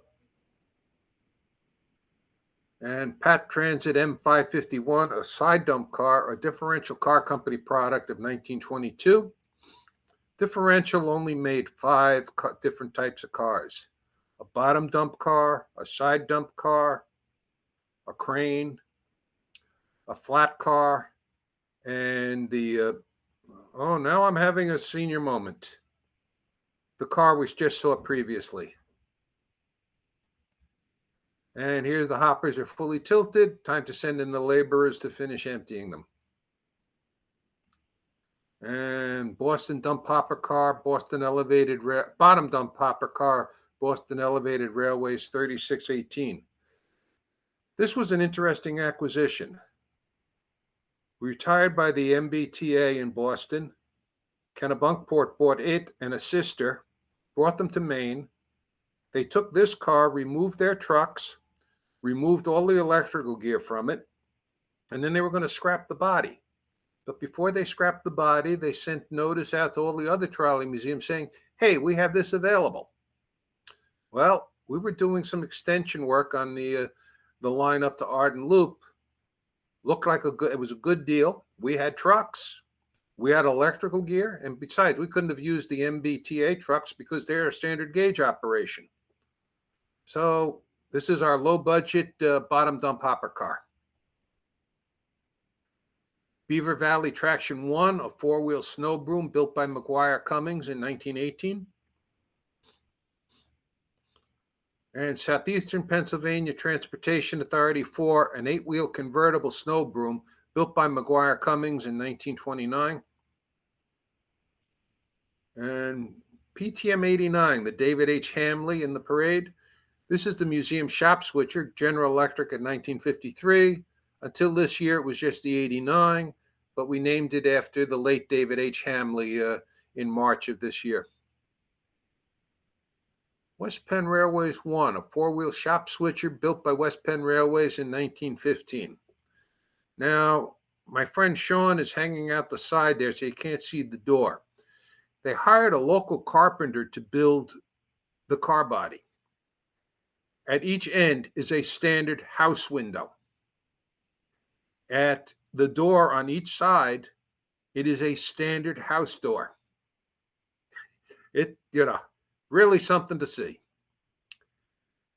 [SPEAKER 3] And Pat Transit M551, a side dump car, a Differential Car Company product of 1922. Differential only made 5 different types of cars. A bottom dump car, a side dump car, a crane, a flat car, and now I'm having a senior moment. The car we just saw previously. And here's the hoppers are fully tilted. Time to send in the laborers to finish emptying them. And Boston dump hopper car, bottom dump hopper car, Boston Elevated Railways 3618. This was an interesting acquisition. Retired by the MBTA in Boston, Kennebunkport bought it and a sister, brought them to Maine. They took this car, removed their trucks, removed all the electrical gear from it, and then they were going to scrap the body. But before they scrapped the body, they sent notice out to all the other trolley museums saying, hey, we have this available. Well, we were doing some extension work on the line up to Arden Loop. Looked like it was a good deal. We had trucks. We had electrical gear. And besides, we couldn't have used the MBTA trucks because they're a standard gauge operation. So this is our low budget bottom dump hopper car. Beaver Valley Traction 1, a 4-wheel snow broom built by McGuire Cummings in 1918. And Southeastern Pennsylvania Transportation Authority 4, an 8-wheel convertible snow broom built by McGuire Cummings in 1929. And PTM 89, the David H. Hamley in the parade. This is the museum shop switcher, General Electric in 1953. Until this year, it was just the 89, but we named it after the late David H. Hamley in March of this year. West Penn Railways 1, a 4-wheel shop switcher built by West Penn Railways in 1915. Now, my friend Sean is hanging out the side there, so you can't see the door. They hired a local carpenter to build the car body. At each end is a standard house window. At the door on each side, it is a standard house door. Really something to see.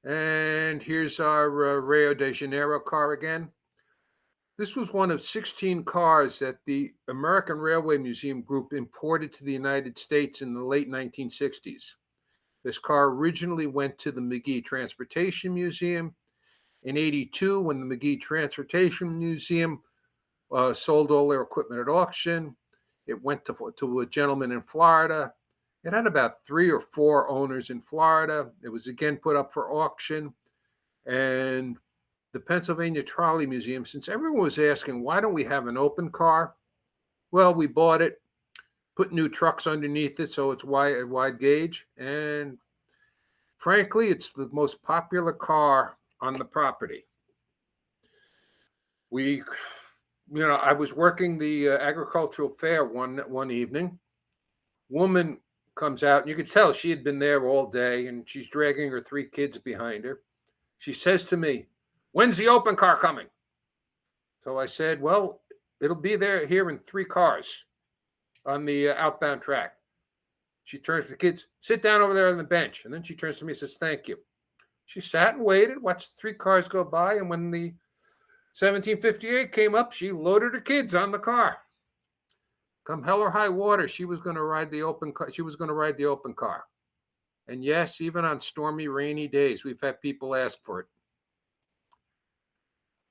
[SPEAKER 3] And here's our Rio de Janeiro car again. This was one of 16 cars that the American Railway Museum Group imported to the United States in the late 1960s. This car originally went to the McGee Transportation Museum. In '82, when the McGee Transportation Museum sold all their equipment at auction, it went to a gentleman in Florida. It had about 3 or 4 owners in Florida. It was again put up for auction. And the Pennsylvania Trolley Museum, since everyone was asking, why don't we have an open car? Well, we bought it, put new trucks underneath it so it's wide gauge, and frankly, it's the most popular car on the property. I was working the agricultural fair one evening. Woman comes out, and you could tell she had been there all day, and she's dragging her 3 kids behind her. She says to me, "When's the open car coming?" So I said, "Well, it'll be here in 3 cars on the outbound track." She turns to the kids, "Sit down over there on the bench." And then she turns to me and says, "Thank you." She sat and waited, watched 3 cars go by, and when the 1758 came up, she loaded her kids on the car. Come hell or high water, she was going to ride the open car. She was going to ride the open car. And yes, even on stormy, rainy days, we've had people ask for it.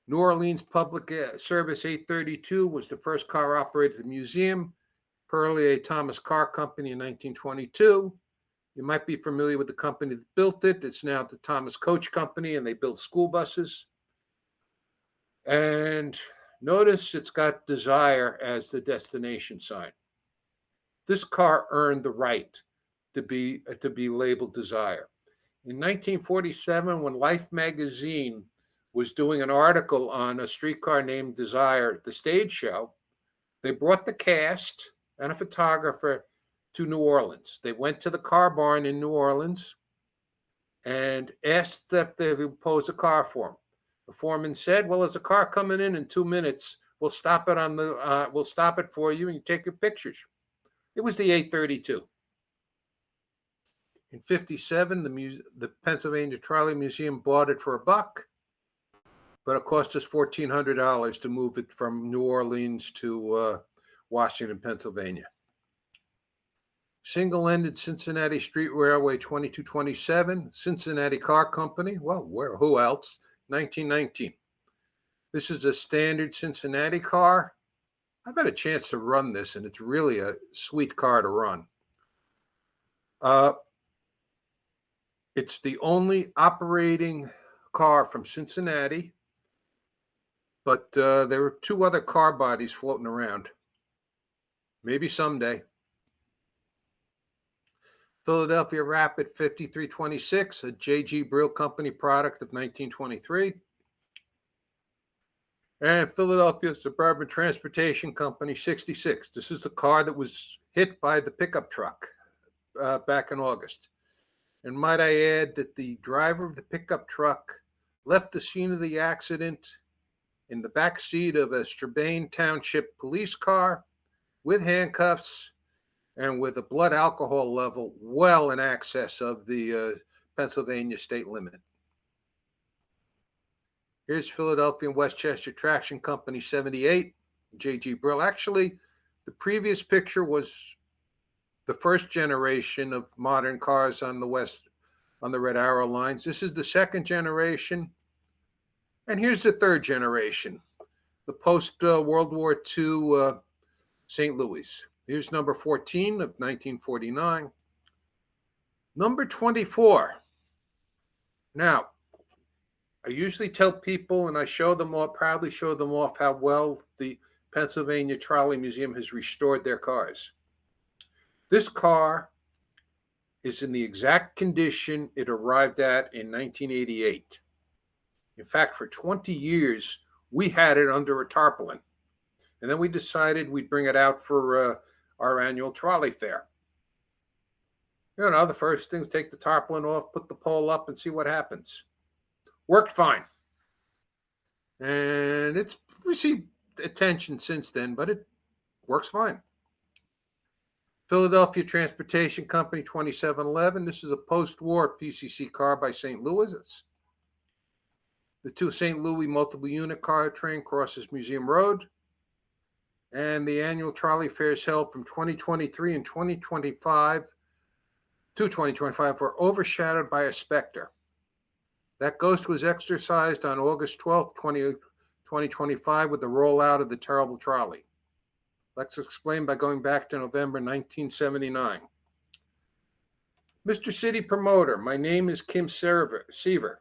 [SPEAKER 3] New Orleans Public Service 832 was the first car operated at the museum. Perlier Thomas Car Company in 1922. You might be familiar with the company that built it. It's now the Thomas Coach Company, and they build school buses. And notice it's got Desire as the destination sign. This car earned the right to be labeled Desire. In 1947, when Life magazine was doing an article on a streetcar named Desire, the stage show, they brought the cast and a photographer to New Orleans. They went to the car barn in New Orleans and asked if they would pose a car for them. The foreman said, "Well, there's a car coming in 2 minutes. We'll stop it for you, and you take your pictures." It was the 832. In 57, the Pennsylvania Trolley Museum bought it for $1, but it cost us $1,400 to move it from New Orleans to Washington, Pennsylvania. Single-ended Cincinnati Street Railway 2227, Cincinnati Car Company. Well, who else? 1919. This is a standard Cincinnati car. I've had a chance to run this, and it's really a sweet car to run. It's the only operating car from Cincinnati, but there were 2 other car bodies floating around. Maybe someday. Philadelphia Rapid 5326, a J.G. Brill Company product of 1923. And Philadelphia Suburban Transportation Company 66. This is the car that was hit by the pickup truck back in August. And might I add that the driver of the pickup truck left the scene of the accident in the back seat of a Strabane Township police car with handcuffs and with a blood alcohol level well in excess of the Pennsylvania state limit. Here's Philadelphia and Westchester Traction Company 78, J.G. Brill. Actually, the previous picture was the first generation of modern cars on the Red Arrow lines. This is the second generation. And here's the third generation, the post-World War II St. Louis. Here's number 14 of 1949. Number 24. Now, I usually tell people, and I proudly show them off how well the Pennsylvania Trolley Museum has restored their cars. This car is in the exact condition it arrived at in 1988. In fact, for 20 years, we had it under a tarpaulin. And then we decided we'd bring it out for our annual trolley fair. The first thing is take the tarpaulin off, put the pole up, and see what happens. Worked fine. And it's received attention since then, but it works fine. Philadelphia Transportation Company 2711. This is a post-war PCC car by St. Louis. The 2 St. Louis multiple unit car train crosses Museum Road. And the annual trolley fairs held from 2023 and 2025 to 2025 were overshadowed by a specter. That ghost was exorcised on August 12th, 2025 with the rollout of the terrible trolley. Let's explain by going back to November 1979. Mr. City Promoter, my name is Kim Seaver.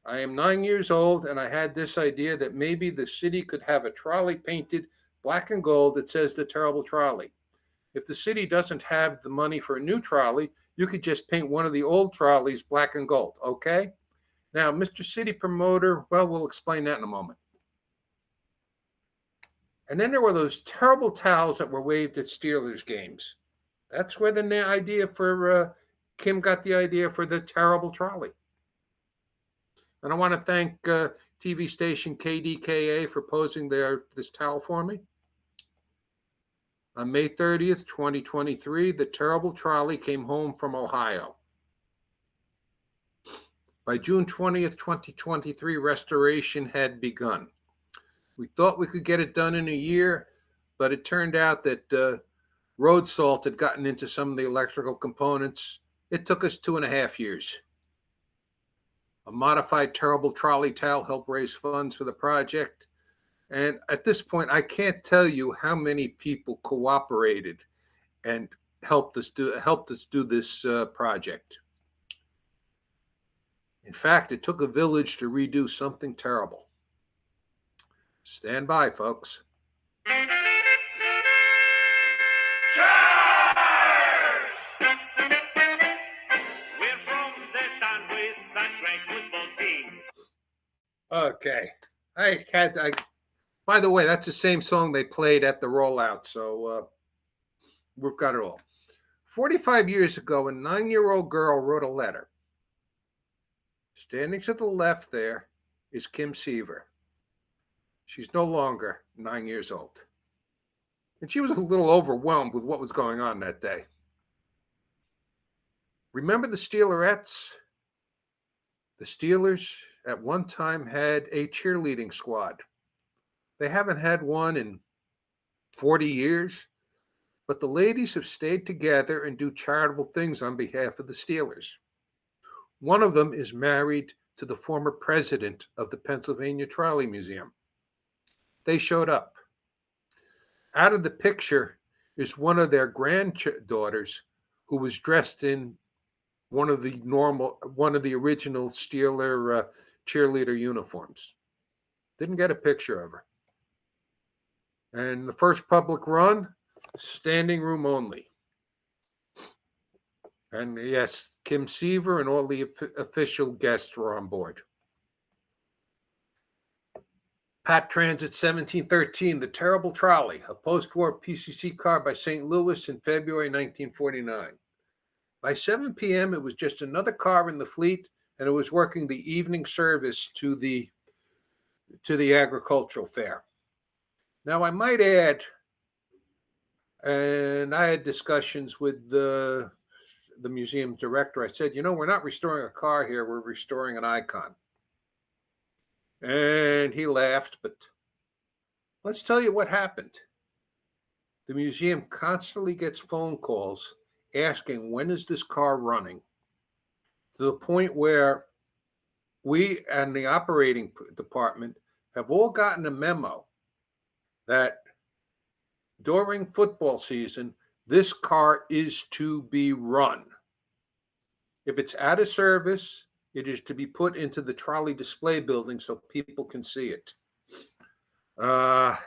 [SPEAKER 3] I am 9 years old, and I had this idea that maybe the city could have a trolley painted black and gold that says the terrible trolley. If the city doesn't have the money for a new trolley, you could just paint one of the old trolleys black and gold, okay? Now, Mr. City Promoter, well, we'll explain that in a moment. And then there were those terrible towels that were waved at Steelers games. That's where the idea for Kim got the idea for the terrible trolley. And I want to thank TV station KDKA for posing this towel for me. On May 30th, 2023, the terrible trolley came home from Ohio. By June 20th, 2023, restoration had begun. We thought we could get it done in a year, but it turned out that road salt had gotten into some of the electrical components. It took us 2.5 years. A modified terrible trolley towel helped raise funds for the project. And at this point, I can't tell you how many people cooperated and helped us do this project. In fact, it took a village to redo something terrible. Stand by, folks.
[SPEAKER 4] We're from the town with that great football team.
[SPEAKER 3] Okay. By the way, that's the same song they played at the rollout, so we've got it all. 45 years ago, a 9-year-old girl wrote a letter. Standing to the left there is Kim Seaver. She's no longer 9 years old. And she was a little overwhelmed with what was going on that day. Remember the Steelerettes? The Steelers at one time had a cheerleading squad. They haven't had one in 40 years, but the ladies have stayed together and do charitable things on behalf of the Steelers. One of them is married to the former president of the Pennsylvania Trolley Museum. They showed up. Out of the picture is one of their granddaughters who was dressed in one of the original Steeler cheerleader uniforms. Didn't get a picture of her. And the first public run, standing room only. And yes, Kim Seaver and all the official guests were on board. Pat Transit 1713, The Terrible Trolley, a post-war PCC car by St. Louis in February 1949. By 7 p.m., it was just another car in the fleet, and it was working the evening service to the agricultural fair. Now, I might add, and I had discussions with the museum director. I said, we're not restoring a car here, we're restoring an icon. And he laughed, but let's tell you what happened. The museum constantly gets phone calls asking, when is this car running? To the point where we and the operating department have all gotten a memo that during football season, this car is to be run. If it's out of service, it is to be put into the trolley display building so people can see it. I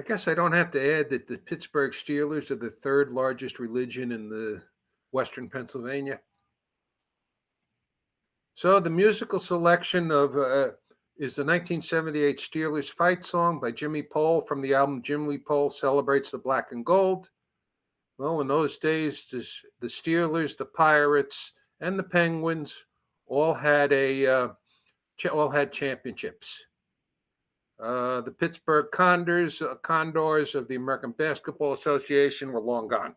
[SPEAKER 3] guess I don't have to add that the Pittsburgh Steelers are the third largest religion in the Western Pennsylvania. So the musical selection is the 1978 Steelers Fight Song by Jimmy Pole from the album Jimmy Pole Celebrates the Black and Gold. Well, in those days, the Steelers, the Pirates, and the Penguins all had championships. The Pittsburgh Condors of the American Basketball Association were long gone.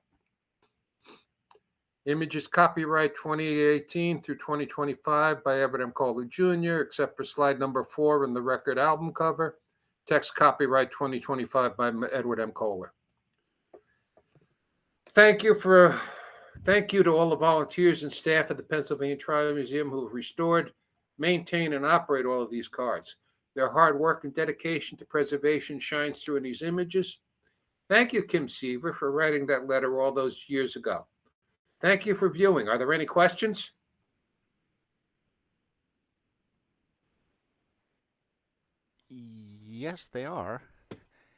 [SPEAKER 3] Images copyright 2018 through 2025 by Edward M. Koehler Jr., except for slide number 4 in the record album cover. Text copyright 2025 by Edward M. Koehler. Thank you to all the volunteers and staff at the Pennsylvania Trolley Museum who have restored, maintain, and operate all of these cars. Their hard work and dedication to preservation shines through in these images. Thank you, Kim Seaver, for writing that letter all those years ago. Thank you for viewing. Are there any questions?
[SPEAKER 1] Yes, they are.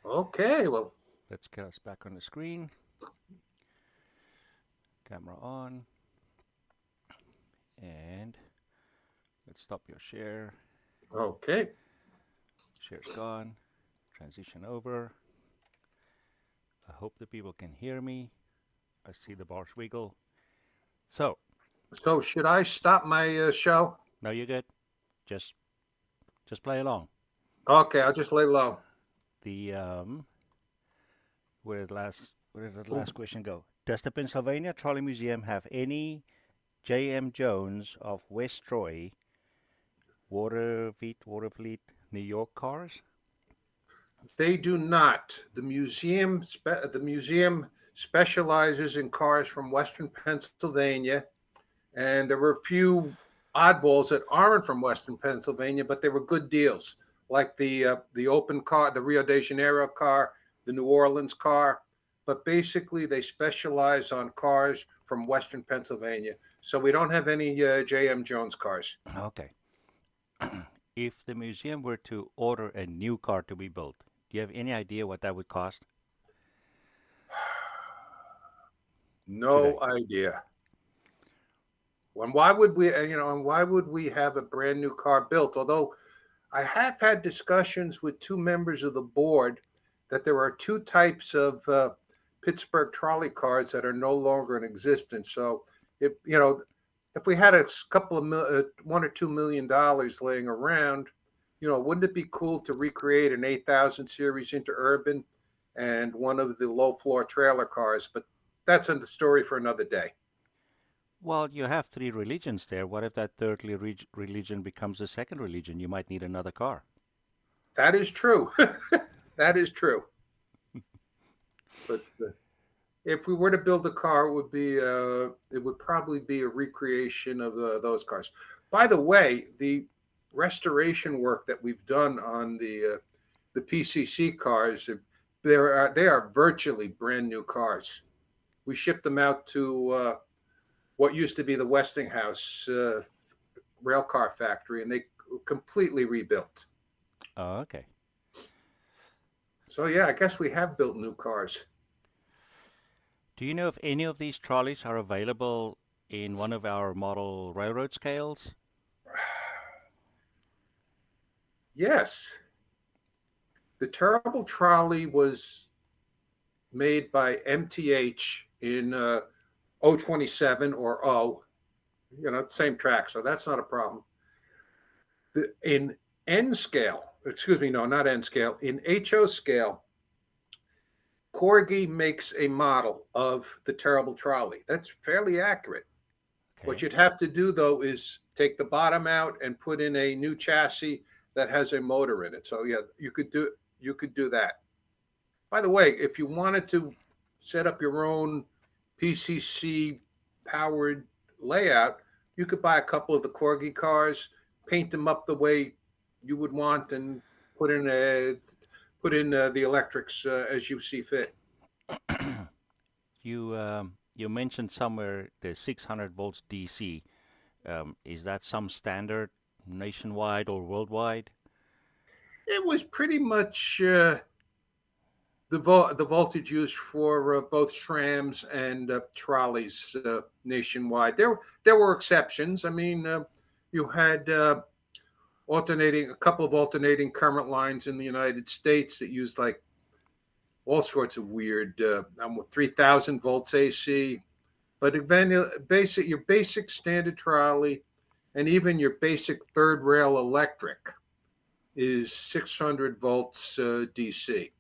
[SPEAKER 3] Okay, well,
[SPEAKER 1] Let's get us back on the screen. Camera on. And let's stop your share.
[SPEAKER 3] okay.
[SPEAKER 1] Share's gone. Transition over. I hope the people can hear me. I see the bars wiggle. So,
[SPEAKER 3] So should I stop my show?
[SPEAKER 1] now you're good. Just play along.
[SPEAKER 3] Okay, I'll just lay low.
[SPEAKER 1] The where did the last question go? Does the Pennsylvania Trolley Museum have any J.M. Jones of West Troy, Waterfleet, New York cars?
[SPEAKER 3] They do not. The museum specializes in cars from Western Pennsylvania, and there were a few oddballs that aren't from Western Pennsylvania, but they were good deals, like the open car, the Rio de Janeiro car, the New Orleans car. But basically, they specialize on cars from Western Pennsylvania. So we don't have any J.M. Jones cars.
[SPEAKER 1] Okay. If the museum were to order a new car to be built, do you have any idea what that would cost?
[SPEAKER 3] No idea. And why would we, and why would we have a brand new car built? Although I have had discussions with two members of the board that there are two types of Pittsburgh trolley cars that are no longer in existence. So if we had a couple of $1 or $2 million laying around, wouldn't it be cool to recreate an 8000 series Interurban and one of the low floor trailer cars? But that's the story for another day.
[SPEAKER 1] Well, you have three religions there. What if that third religion becomes a second religion? You might need another car.
[SPEAKER 3] That is true. That is true. But if we were to build a car, it would probably be a recreation of those cars. By the way, the restoration work that we've done on the PCC cars, they are virtually brand new cars. We shipped them out to what used to be the Westinghouse rail car factory, and they completely rebuilt.
[SPEAKER 1] Oh, okay.
[SPEAKER 3] So yeah, I guess we have built new cars.
[SPEAKER 1] Do you know if any of these trolleys are available in one of our model railroad scales?
[SPEAKER 3] Yes. The Terrible Trolley was made by MTH in 027 or O, same track, so that's not a problem. In N scale, not N scale, in HO scale, Corgi makes a model of the Terrible Trolley. That's fairly accurate.
[SPEAKER 1] Okay.
[SPEAKER 3] What you'd have to do, though, is take the bottom out and put in a new chassis that has a motor in it. So yeah, you could do that. By the way, if you wanted to set up your own PCC powered layout, you could buy a couple of the Corgi cars, paint them up the way you would want, and put in the electrics as you see fit.
[SPEAKER 1] You mentioned somewhere the 600 volts DC. Is that some standard nationwide or worldwide?
[SPEAKER 3] It was pretty much the voltage used for both trams and trolleys nationwide. There were exceptions. I mean, you had a couple of alternating current lines in the United States that used like all sorts of weird 3,000 volts AC. But your basic standard trolley and even your basic third rail electric is 600 volts DC.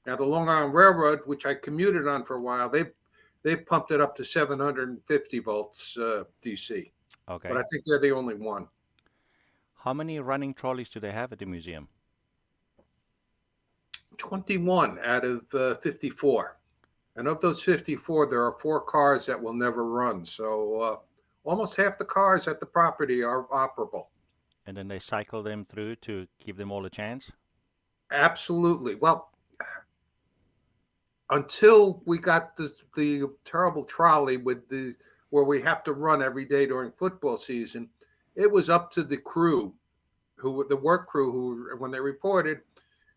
[SPEAKER 3] Now the Long Island Railroad, which I commuted on for a while, they've pumped it up to 750 volts DC.
[SPEAKER 1] Okay.
[SPEAKER 3] But I think they're the only one.
[SPEAKER 1] How many running trolleys do they have at the museum?
[SPEAKER 3] 21 out of 54. And of those 54, there are 4 cars that will never run. So almost half the cars at the property are operable.
[SPEAKER 1] And then they cycle them through to give them all a chance?
[SPEAKER 3] Absolutely. Well, until we got the Terrible Trolley where we have to run every day during football season, it was up to the crew the work crew, who when they reported,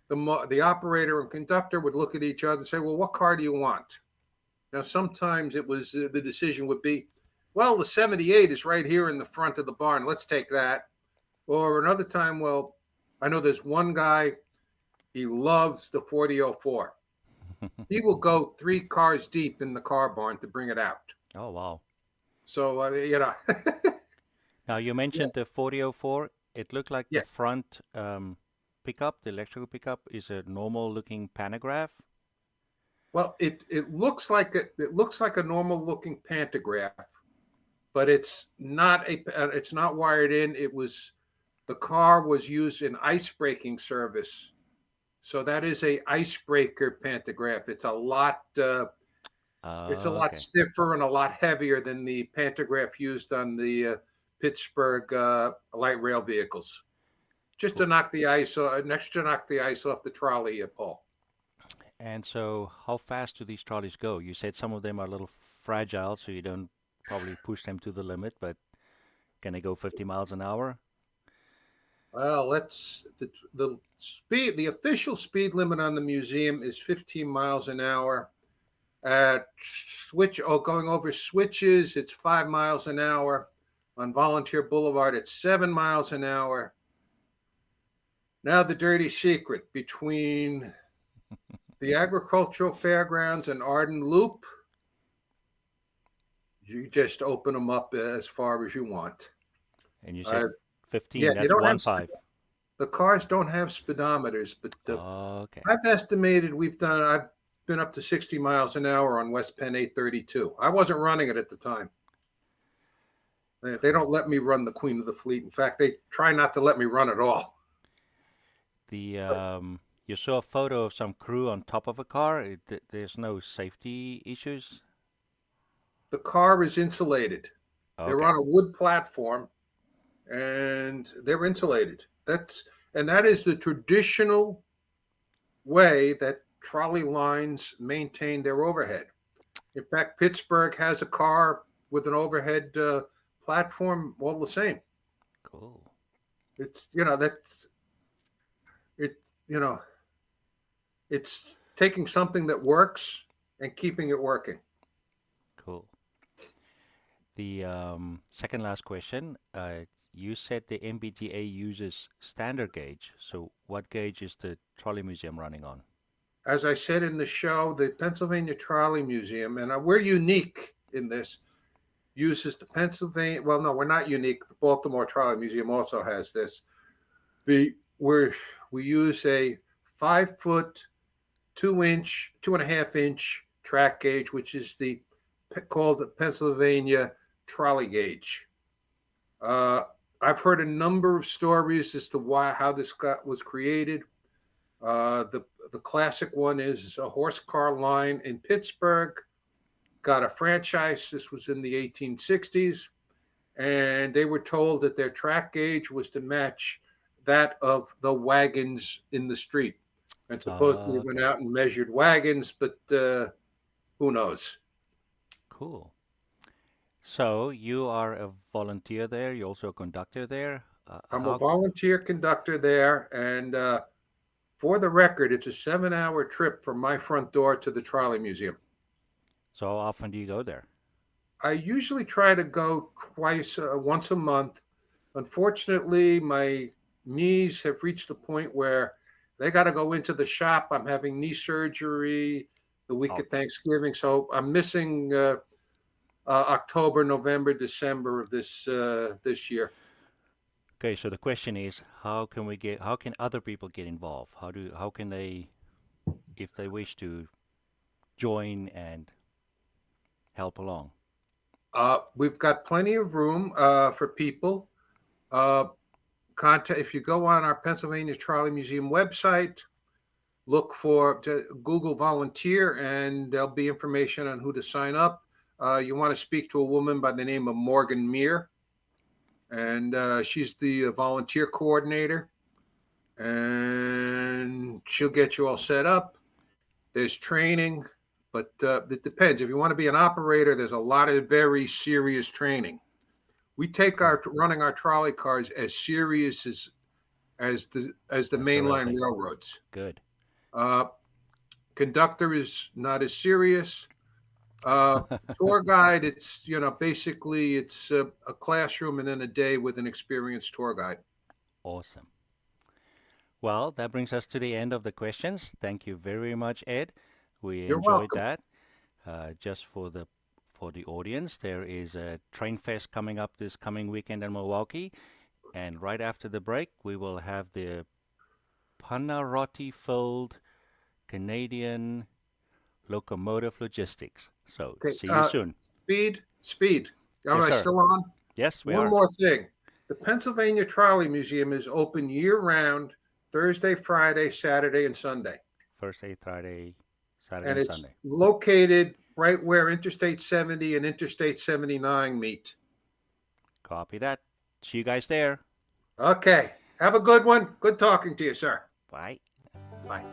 [SPEAKER 3] the operator and conductor would look at each other and say, well, what car do you want? Now, sometimes it was the decision would be, well, the 78 is right here in the front of the barn. Let's take that. Or another time, well, I know there's one guy, he loves the 4004. He will go 3 cars deep in the car barn to bring it out.
[SPEAKER 1] Oh, wow.
[SPEAKER 3] So,
[SPEAKER 1] Now, you mentioned the 4004. It looked like the
[SPEAKER 3] Yes.
[SPEAKER 1] front pickup, the electrical pickup, is a normal-looking pantograph.
[SPEAKER 3] well, it looks like a normal looking pantograph, but it's not wired in. The car was used in ice breaking service. So that is a icebreaker pantograph. It's a lot
[SPEAKER 1] Okay.
[SPEAKER 3] stiffer and a lot heavier than the pantograph used on the Pittsburgh light rail vehicles. Just to knock the ice off the trolley, Paul.
[SPEAKER 1] And so how fast do these trolleys go? You said some of them are a little fragile, so you don't probably push them to the limit, but can they go 50 miles an hour?
[SPEAKER 3] Well, the speed. The official speed limit on the museum is 15 miles an hour. At going over switches, it's 5 miles an hour. On Volunteer Boulevard, it's 7 miles an hour. Now the dirty secret between the Agricultural Fairgrounds and Arden Loop. You just open them up as far as you want.
[SPEAKER 1] And you said 15,
[SPEAKER 3] yeah, you
[SPEAKER 1] that's
[SPEAKER 3] don't have
[SPEAKER 1] 1.5.
[SPEAKER 3] The cars don't have speedometers, but
[SPEAKER 1] Okay.
[SPEAKER 3] I've estimated I've been up to 60 miles an hour on West Penn 832. I wasn't running it at the time. They don't let me run the Queen of the Fleet. In fact, they try not to let me run at all.
[SPEAKER 1] You saw a photo of some crew on top of a car. There's no safety issues.
[SPEAKER 3] The car is insulated.
[SPEAKER 1] Okay.
[SPEAKER 3] They're on a wood platform, and they're insulated. That is the traditional way that trolley lines maintain their overhead. In fact, Pittsburgh has a car with an overhead platform all the same.
[SPEAKER 1] Cool.
[SPEAKER 3] It's taking something that works and keeping it working.
[SPEAKER 1] Cool. The second last question. You said the MBTA uses standard gauge. So what gauge is the Trolley Museum running on?
[SPEAKER 3] As I said in the show, the Pennsylvania Trolley Museum, and we're unique in this, uses the Pennsylvania. Well, no, we're not unique. The Baltimore Trolley Museum also has this. We use a 5-foot, 2-inch, 2.5-inch track gauge, which is called the Pennsylvania Trolley Gauge. I've heard a number of stories as to how this was created. The classic one is a horse car line in Pittsburgh got a franchise. This was in the 1860s, and they were told that their track gauge was to match that of the wagons in the street. And supposedly went out and measured wagons, but who knows?
[SPEAKER 1] Cool. So you are a volunteer there. You're also a conductor there.
[SPEAKER 3] I'm a volunteer conductor there, and for the record, it's a 7-hour trip from my front door to the Trolley Museum.
[SPEAKER 1] So how often do you go there?
[SPEAKER 3] I usually try to go once a month. Unfortunately, my knees have reached a point where they got to go into the shop. I'm having knee surgery the week of Thanksgiving, so I'm missing October, November, December of this year.
[SPEAKER 1] Okay, so the question is, how can other people get involved? How can they, if they wish to join and help along?
[SPEAKER 3] We've got plenty of room for people. If you go on our Pennsylvania Trolley Museum website, Google volunteer, and there'll be information on who to sign up. You want to speak to a woman by the name of Morgan Meir, and she's the volunteer coordinator, and she'll get you all set up. There's training, but it depends. If you want to be an operator, there's a lot of very serious training. We take running our trolley cars as serious as the
[SPEAKER 1] That's
[SPEAKER 3] mainline
[SPEAKER 1] terrific.
[SPEAKER 3] railroads.
[SPEAKER 1] Good.
[SPEAKER 3] Conductor is not as serious. Tour guide, it's basically it's a classroom and then a day with an experienced tour guide.
[SPEAKER 1] Awesome. Well, that brings us to the end of the questions. Thank you very much, Ed. We
[SPEAKER 3] You're
[SPEAKER 1] enjoyed
[SPEAKER 3] welcome.
[SPEAKER 1] that. Just for the audience, there is a Train Fest coming up this coming weekend in Milwaukee, and right after the break, we will have the Panarotti-filled Canadian locomotive logistics. So
[SPEAKER 3] Okay.
[SPEAKER 1] see you soon.
[SPEAKER 3] Speed. Am
[SPEAKER 1] Yes,
[SPEAKER 3] I
[SPEAKER 1] sir.
[SPEAKER 3] still on?
[SPEAKER 1] Yes, we
[SPEAKER 3] One
[SPEAKER 1] are.
[SPEAKER 3] more thing. The Pennsylvania Trolley Museum is open year-round, Thursday, Friday, Saturday, and Sunday.
[SPEAKER 1] Thursday, Friday, Saturday,
[SPEAKER 3] And
[SPEAKER 1] and
[SPEAKER 3] it's
[SPEAKER 1] Sunday.
[SPEAKER 3] located right where Interstate 70 and Interstate 79 meet.
[SPEAKER 1] Copy that. See you guys there.
[SPEAKER 3] Okay. Have a good one. Good talking to you, sir.
[SPEAKER 1] Bye.
[SPEAKER 3] Bye.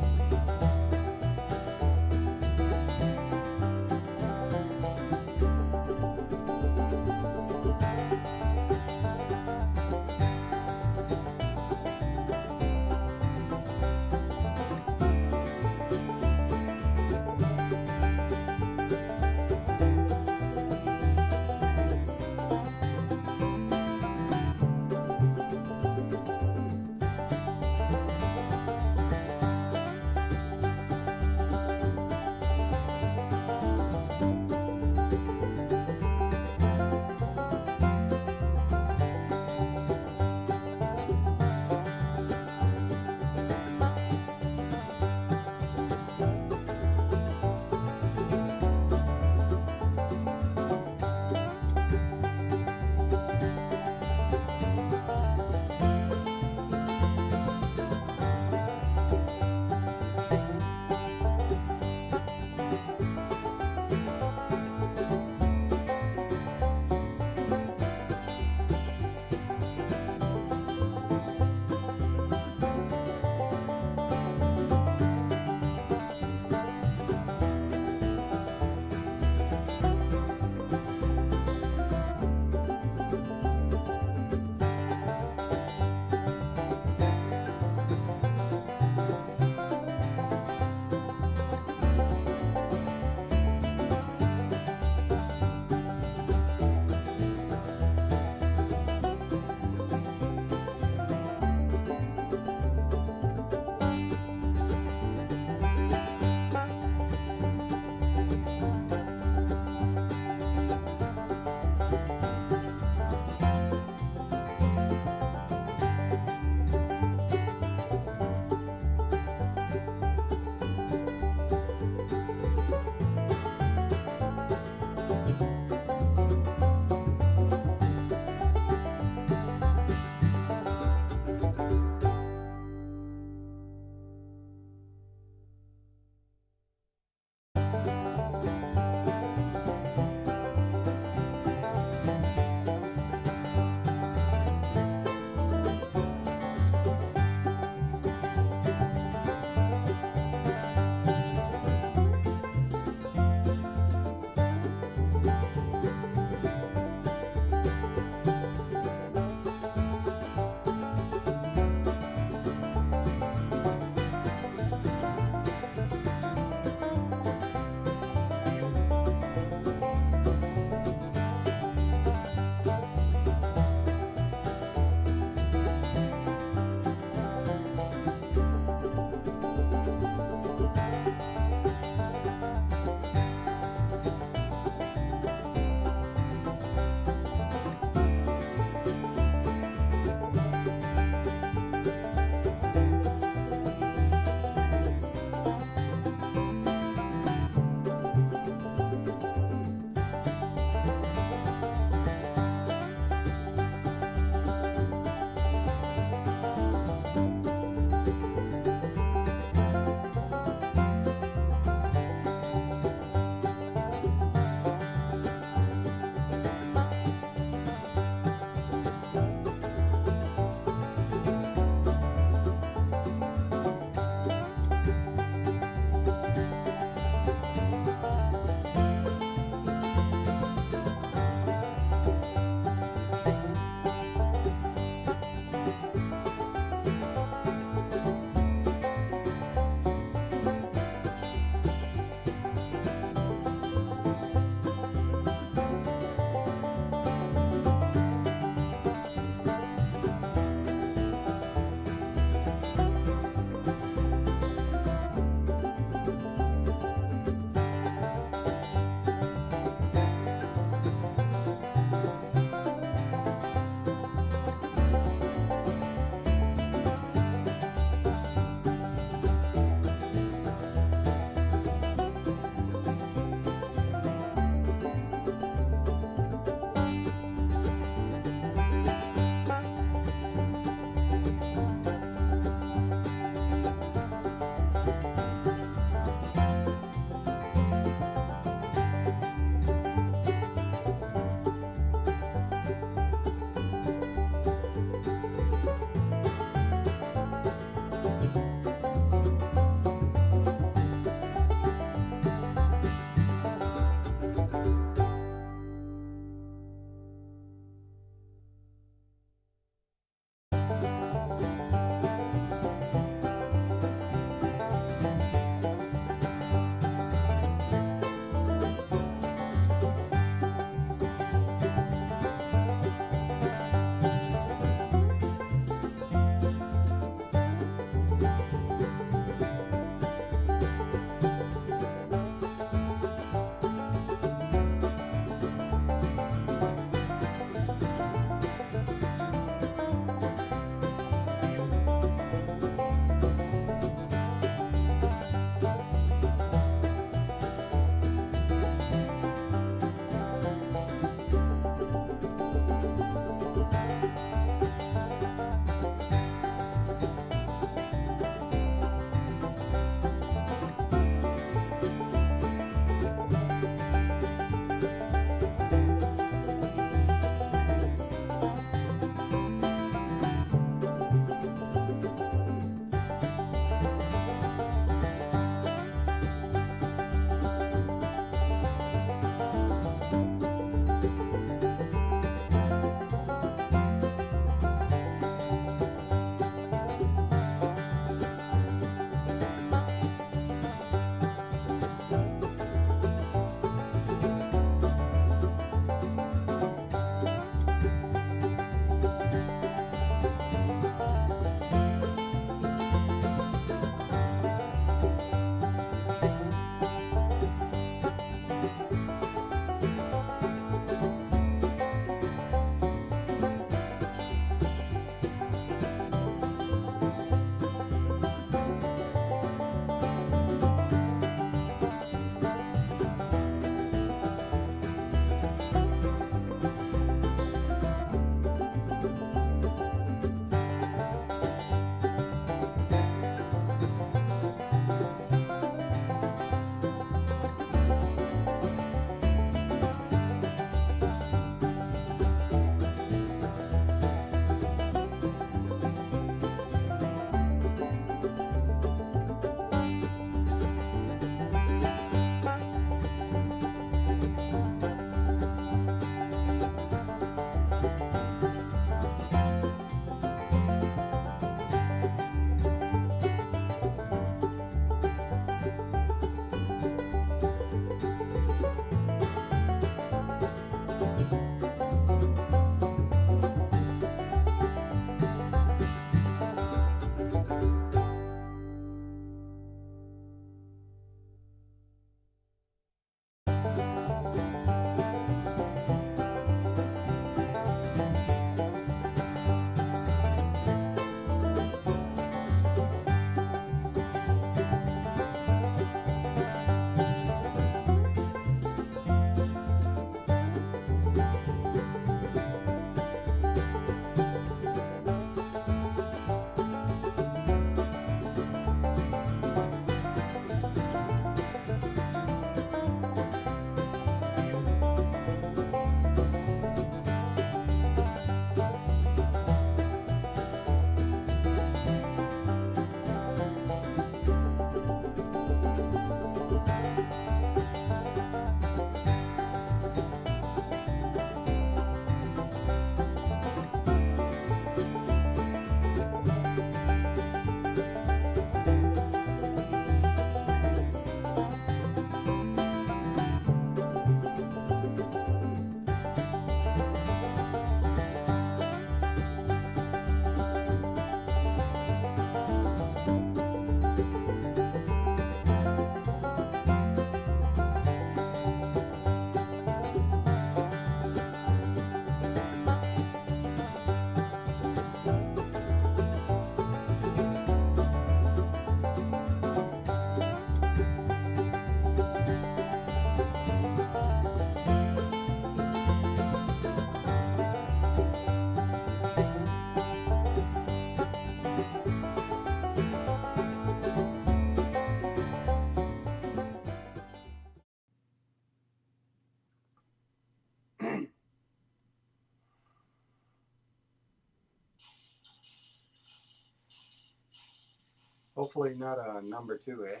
[SPEAKER 5] Hopefully not a number 2, eh?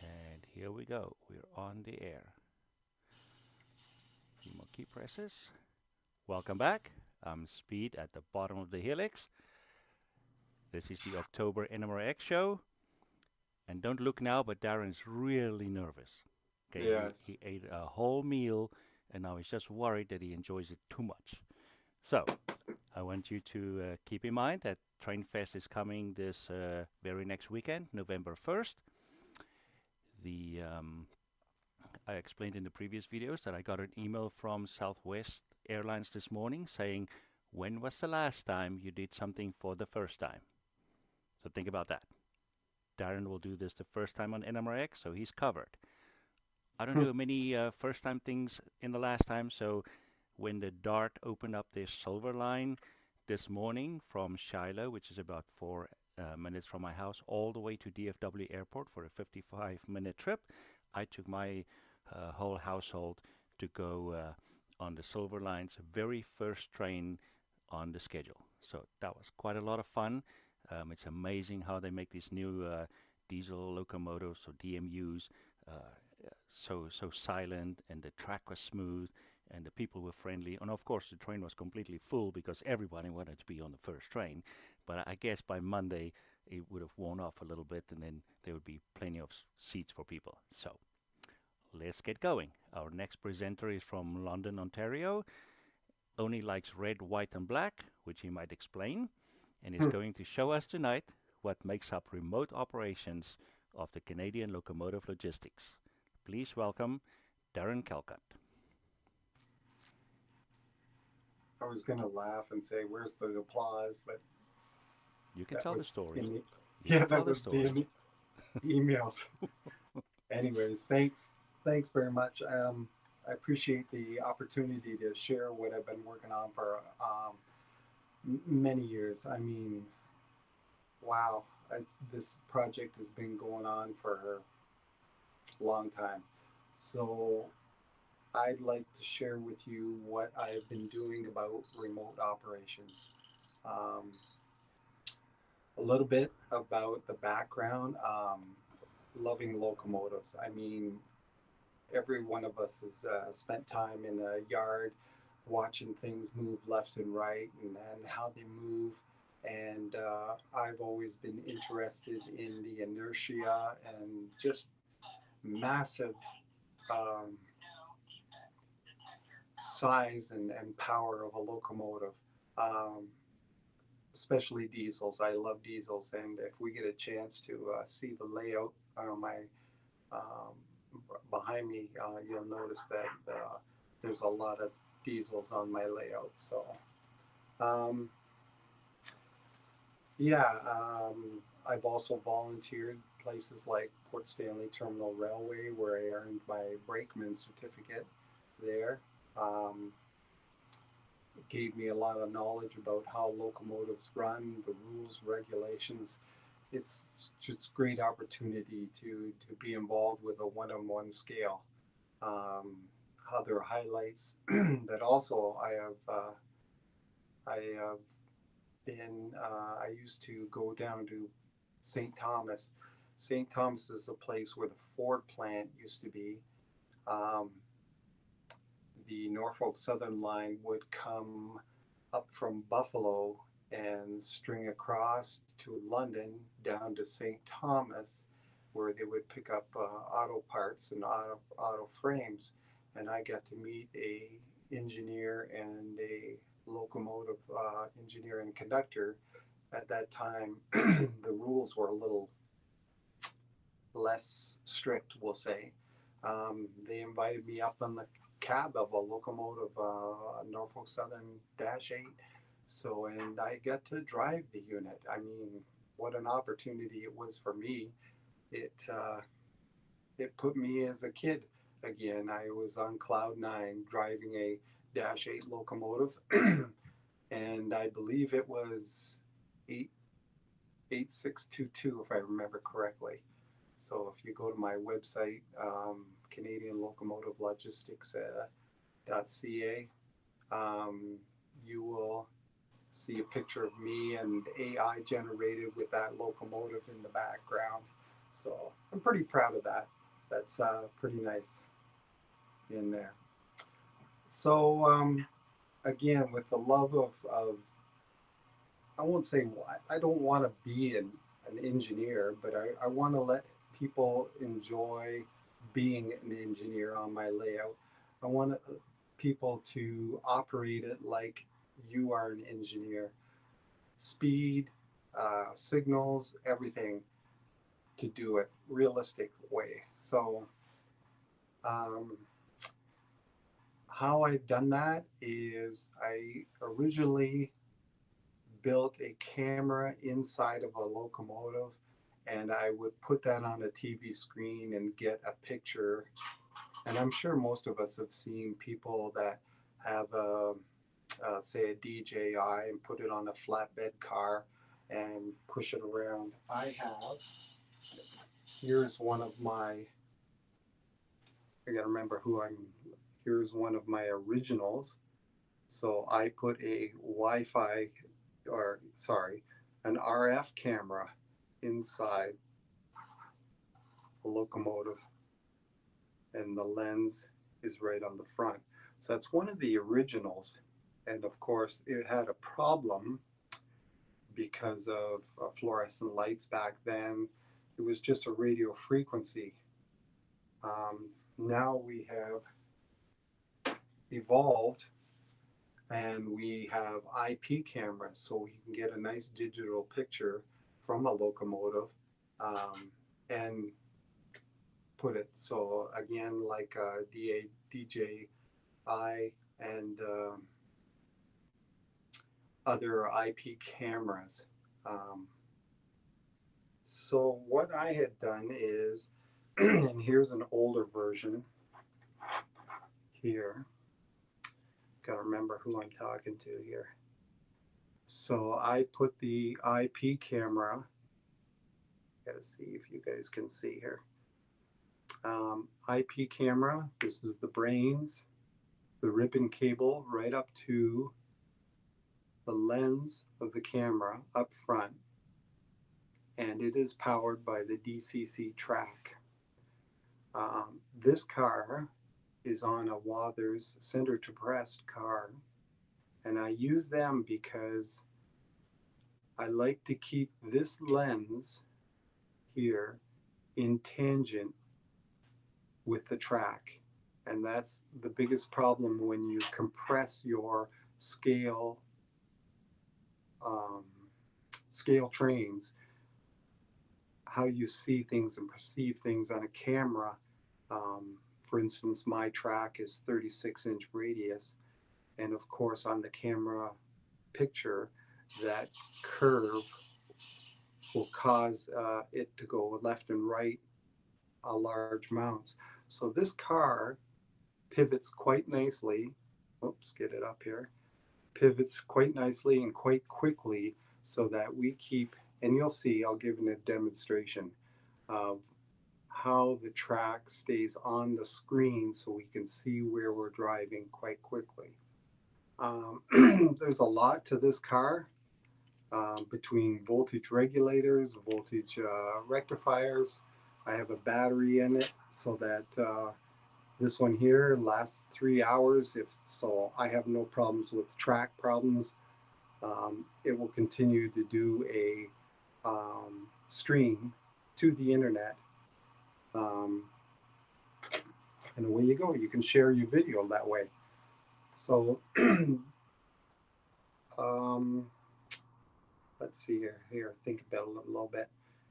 [SPEAKER 1] And here we go. We're on the air. A few more key presses. Welcome back. I'm Speed at the bottom of the helix. This is the October NMRAx show. And don't look now, but Darrin's really nervous. Okay,
[SPEAKER 5] Yeah.
[SPEAKER 1] he ate a whole meal, and now he's just worried that he enjoys it too much. So, I want you to keep in mind that TrainFest is coming this very next weekend, November 1st. I explained in the previous videos that I got an email from Southwest Airlines this morning saying, when was the last time you did something for the first time? So think about that. Darrin will do this the first time on NMRAx, so he's covered. I don't do many first-time things in the last time, so when the DART opened up their silver line this morning from Shiloh, which is about 4 minutes from my house, all the way to DFW Airport for a 55-minute trip, I took my whole household to go on the Silver Line's very first train on the schedule. So that was quite a lot of fun. It's amazing how they make these new diesel locomotives, or DMUs, so silent, and the track was smooth, and the people were friendly. And of course, the train was completely full because everybody wanted to be on the first train. But I guess by Monday, it would have worn off a little bit, and then there would be plenty of seats for people. So let's get going. Our next presenter is from London, Ontario. Only likes red, white, and black, which he might explain, and is going to show us tonight what makes up remote operations of the Canadian Locomotive Logistics. Please welcome Darrin Calcutt.
[SPEAKER 5] I was going to laugh and say, where's the applause? But
[SPEAKER 1] you can tell the story.
[SPEAKER 5] That was the emails. Anyways, thanks very much. I appreciate the opportunity to share what I've been working on for many years. I mean, wow, this project has been going on for a long time. So I'd like to share with you what I've been doing about remote operations. A little bit about the background. Loving locomotives. I mean, every one of us has spent time in a yard watching things move left and right, and how they move. And I've always been interested in the inertia and just massive size and power of a locomotive, especially diesels. I love diesels, and if we get a chance to see the layout behind me, you'll notice that there's a lot of diesels on my layout. So I've also volunteered places like Port Stanley Terminal Railway, where I earned my brakeman certificate there. It gave me a lot of knowledge about how locomotives run, the rules, regulations. It's just great opportunity to be involved with a one-on-one scale. Other highlights that also I used to go down to St. Thomas. St. Thomas is a place where the Ford plant used to be. The Norfolk Southern line would come up from Buffalo and string across to London down to St. Thomas, where they would pick up auto parts and auto frames. And I got to meet a engineer and a locomotive engineer and conductor. At that time, the rules were a little less strict, we'll say. They invited me up on the cab of a locomotive, Norfolk Southern -8. So, and I got to drive the unit. I mean, what an opportunity it was for me. It put me as a kid again. I was on cloud 9 driving a -8 locomotive, and I believe it was 8622, if I remember correctly. So if you go to my website, Canadian Locomotive Logistics .ca, you will see a picture of me and AI generated with that locomotive in the background. So I'm pretty proud of that. That's pretty nice in there. So again, with the love of I won't say I don't want to be an engineer, but I want to let people enjoy being an engineer on my layout. I want people to operate it like you are an engineer. Speed, signals, everything to do it realistic way. So how I've done that is I originally built a camera inside of a locomotive, and I would put that on a TV screen and get a picture. And I'm sure most of us have seen people that have say a DJI and put it on a flatbed car and push it around. Here's one of my, I gotta remember who I'm, here's one of my originals. So I put a Wi-Fi, or sorry, an RF camera inside a locomotive, and the lens is right on the front. So that's one of the originals. And of course, it had a problem because of fluorescent lights back then. It was just a radio frequency. Now we have evolved and we have IP cameras, so we can get a nice digital picture from a locomotive and put it. So again, like DJI and other IP cameras. So what I had done is, and here's an older version here. Got to remember who I'm talking to here. So I put the IP camera. Got to see if you guys can see here. IP camera. This is the brains, the ribbon cable right up to the lens of the camera up front, and it is powered by the DCC track. This car is on a Wathers center to breast car, and I use them because I like to keep this lens here in tangent with the track, and that's the biggest problem when you compress your scale trains, how you see things and perceive things on a camera. For instance, my track is 36-inch radius, and of course on the camera picture, that curve will cause it to go left and right a large amounts. So this car pivots quite nicely. Oops, get it up here. Pivots quite nicely and quite quickly, so that we keep, and you'll see, I'll give you a demonstration of how the track stays on the screen so we can see where we're driving quite quickly. There's a lot to this car, between voltage regulators, voltage rectifiers. I have a battery in it so that this one here lasts 3 hours. So I have no problems with track problems. It will continue to do a stream to the internet. And away you go. You can share your video that way. So let's see here, think about it a little bit.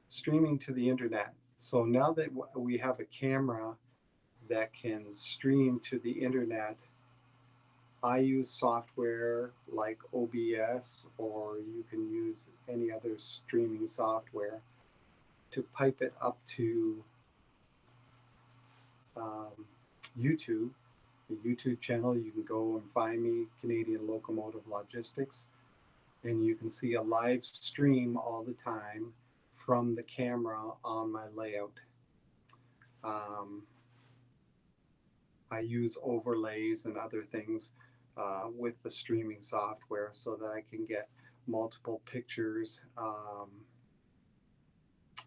[SPEAKER 5] Streaming to the internet. So now that we have a camera that can stream to the internet, I use software like OBS, or you can use any other streaming software to pipe it up to YouTube, the YouTube channel. You can go and find me, Canadian Locomotive Logistics, and you can see a live stream all the time from the camera on my layout. I use overlays and other things with the streaming software so that I can get multiple pictures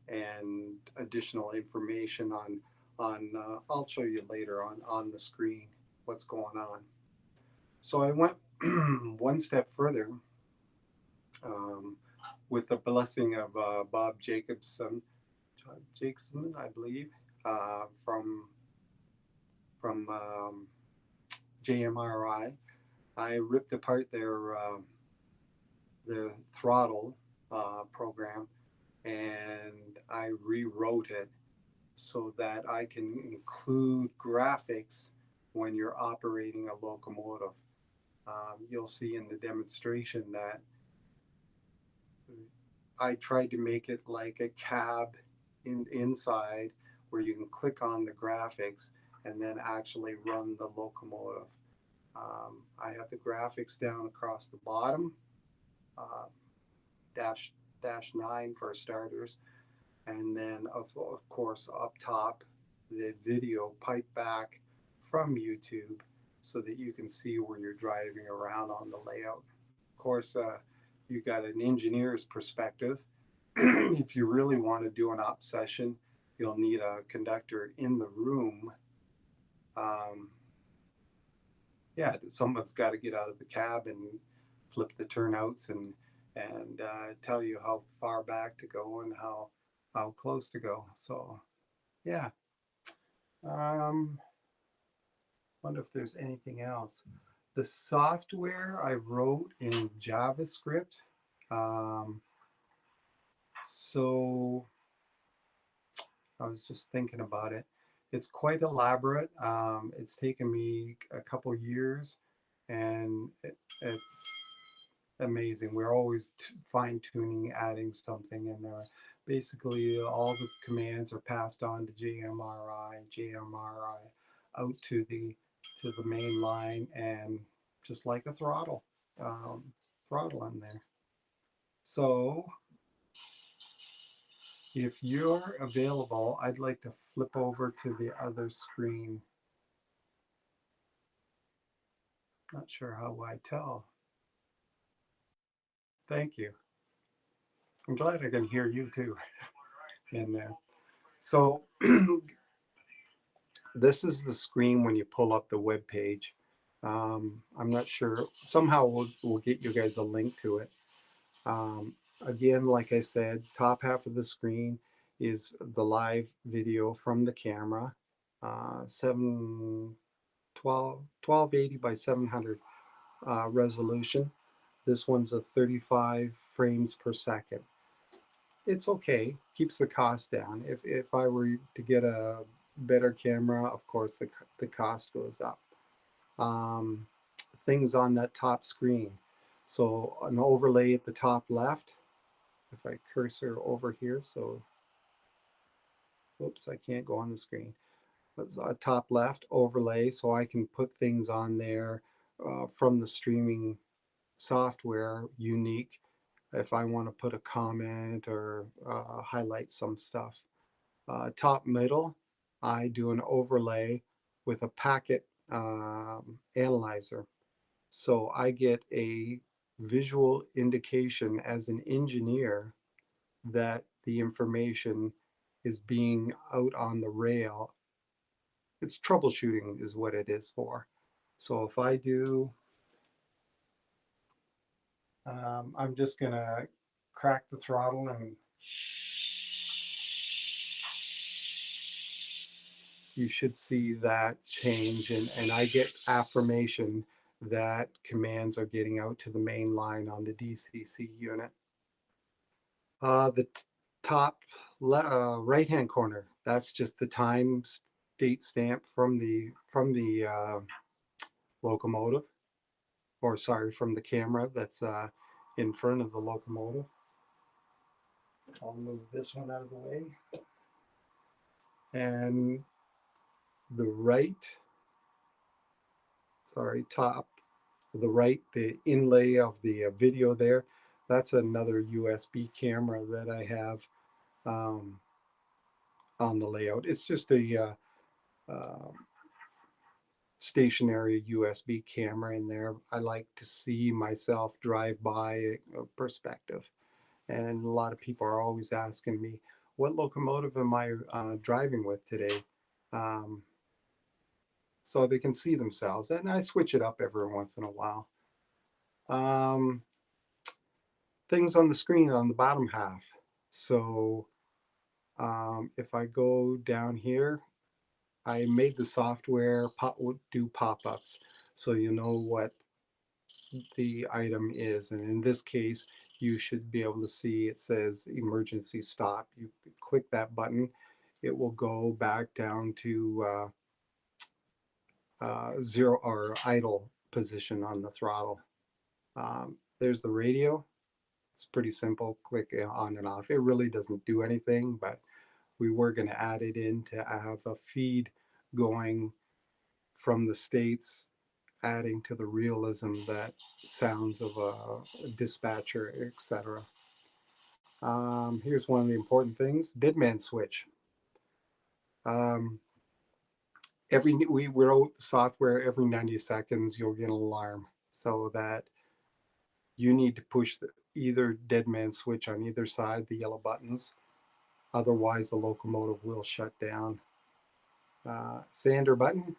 [SPEAKER 5] and additional information on I'll show you later on the screen what's going on. So I went one step further with the blessing of Bob Jacobson, I believe, from JMRI. I ripped apart their throttle program, and I rewrote it so that I can include graphics when you're operating a locomotive. You'll see in the demonstration that I tried to make it like a cab inside where you can click on the graphics and then actually run the locomotive. I have the graphics down across the bottom, dash 9 for starters, and then of course up top the video piped back from YouTube so that you can see where you're driving around on the layout. Of course, you got an engineer's perspective. If you really want to do an op session, you'll need a conductor in the room. Yeah, someone's got to get out of the cab and flip the turnouts and tell you how far back to go and how close to go. So yeah, wonder if there's anything else. The software I wrote in JavaScript. So I was just thinking about it. It's quite elaborate. It's taken me a couple years, and it's amazing. We're always fine-tuning, adding something in there. Basically, all the commands are passed on to JMRI out to the main line, and just like a throttle in there. So if you're available, I'd like to flip over to the other screen. Not sure how I tell. Thank you. I'm glad I can hear you too in there. So this is the screen when you pull up the web page. I'm not sure. Somehow we'll get you guys a link to it. Again, like I said, top half of the screen is the live video from the camera, 1280 by 700 resolution. This one's a 35 frames per second. It's okay, keeps the cost down. If I were to get a better camera, of course the cost goes up. Things on that top screen. So an overlay at the top left. If I cursor over here, so oops, I can't go on the screen. Top left overlay, so I can put things on there from the streaming software, unique, if I want to put a comment or highlight some stuff. Top middle, I do an overlay with a packet analyzer. So I get a visual indication as an engineer that the information is being out on the rail. It's troubleshooting is what it is for. So if I do, I'm just gonna crack the throttle and you should see that change, and I get affirmation that commands are getting out to the main line on the DCC unit. The top right hand corner, that's just the time date stamp from the locomotive, or sorry, from the camera that's in front of the locomotive. I'll move this one out of the way. And the right, sorry, top, the right, the inlay of the video there, that's another USB camera that I have on the layout. It's just a stationary USB camera in there. I like to see myself drive by a perspective. And a lot of people are always asking me, what locomotive am I driving with today? So they can see themselves. And I switch it up every once in a while. Things on the screen on the bottom half. So if I go down here, I made the software do pop-ups so you know what the item is. And in this case, you should be able to see it says emergency stop. You click that button, it will go back down to zero or idle position on the throttle. There's the radio. It's pretty simple, click it on and off. It really doesn't do anything, but we were going to add it in to have a feed going from the States, adding to the realism that sounds of a dispatcher, etc. Here's one of the important things: deadman switch. We wrote the software every 90 seconds. You'll get an alarm so that you need to push either deadman switch on either side, the yellow buttons. Otherwise, the locomotive will shut down. Sander button.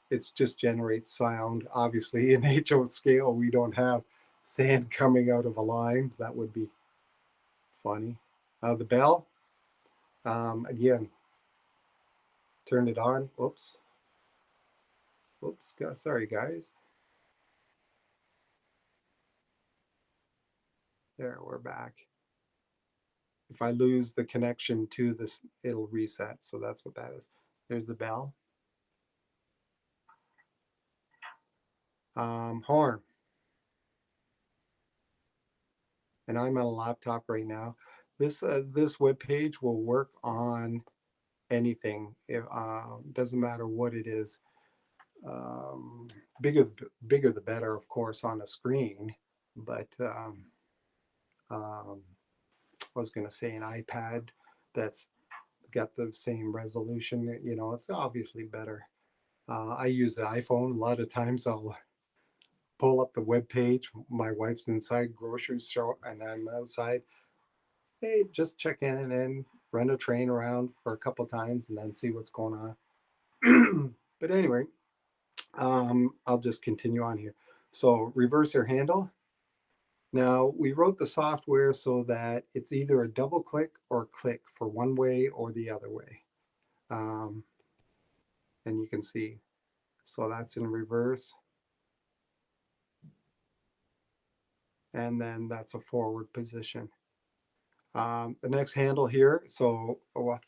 [SPEAKER 5] It just generates sound. Obviously, in HO scale, we don't have sand coming out of a line. That would be funny. The bell, again, turn it on. Oops, sorry guys. There, we're back. If I lose the connection to this, it'll reset. So that's what that is. There's the bell. Horn. And I'm on a laptop right now. This web page will work on anything. It doesn't matter what it is. Bigger the better, of course, on a screen. But I was going to say an iPad that's got the same resolution. You know, it's obviously better. I use the iPhone. A lot of times I'll pull up the web page. My wife's inside grocery store and I'm outside. Hey, just check in and then run a train around for a couple times and then see what's going on. But anyway, I'll just continue on here. So reverser handle. Now we wrote the software so that it's either a double click or click for one way or the other way. And you can see, so that's in reverse. And then that's a forward position. The next handle here, so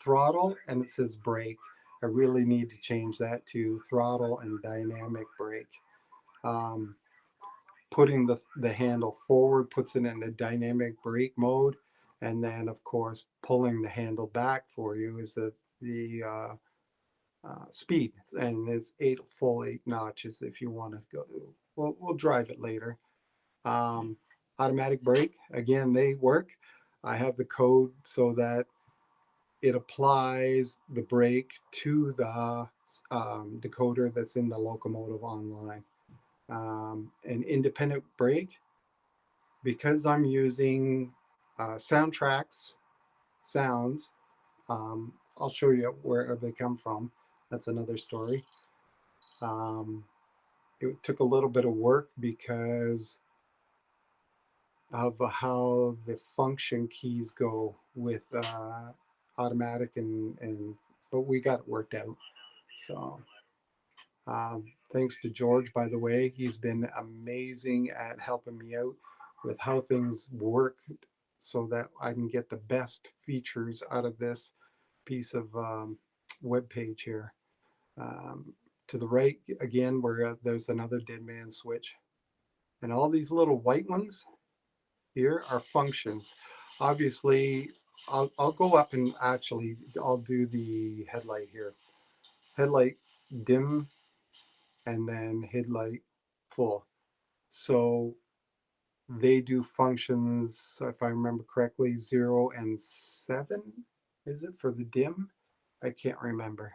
[SPEAKER 5] throttle, and it says brake. I really need to change that to throttle and dynamic brake. Putting the handle forward puts it in the dynamic brake mode, and then of course pulling the handle back for you is the speed, and it's full 8 notches if you want to go. We'll drive it later. Automatic brake, again, they work. I have the code so that it applies the brake to the decoder that's in the locomotive online. An independent brake, because I'm using sounds, I'll show you where they come from. That's another story. It took a little bit of work because of how the function keys go with automatic but we got it worked out. So thanks to George, by the way. He's been amazing at helping me out with how things work so that I can get the best features out of this piece of web page here. To the right, again, where there's another deadman switch. And all these little white ones here are functions. Obviously, I'll go up and actually I'll do the headlight here. Headlight dim and then headlight full. So they do functions, if I remember correctly, 0 and 7, is it for the dim? I can't remember.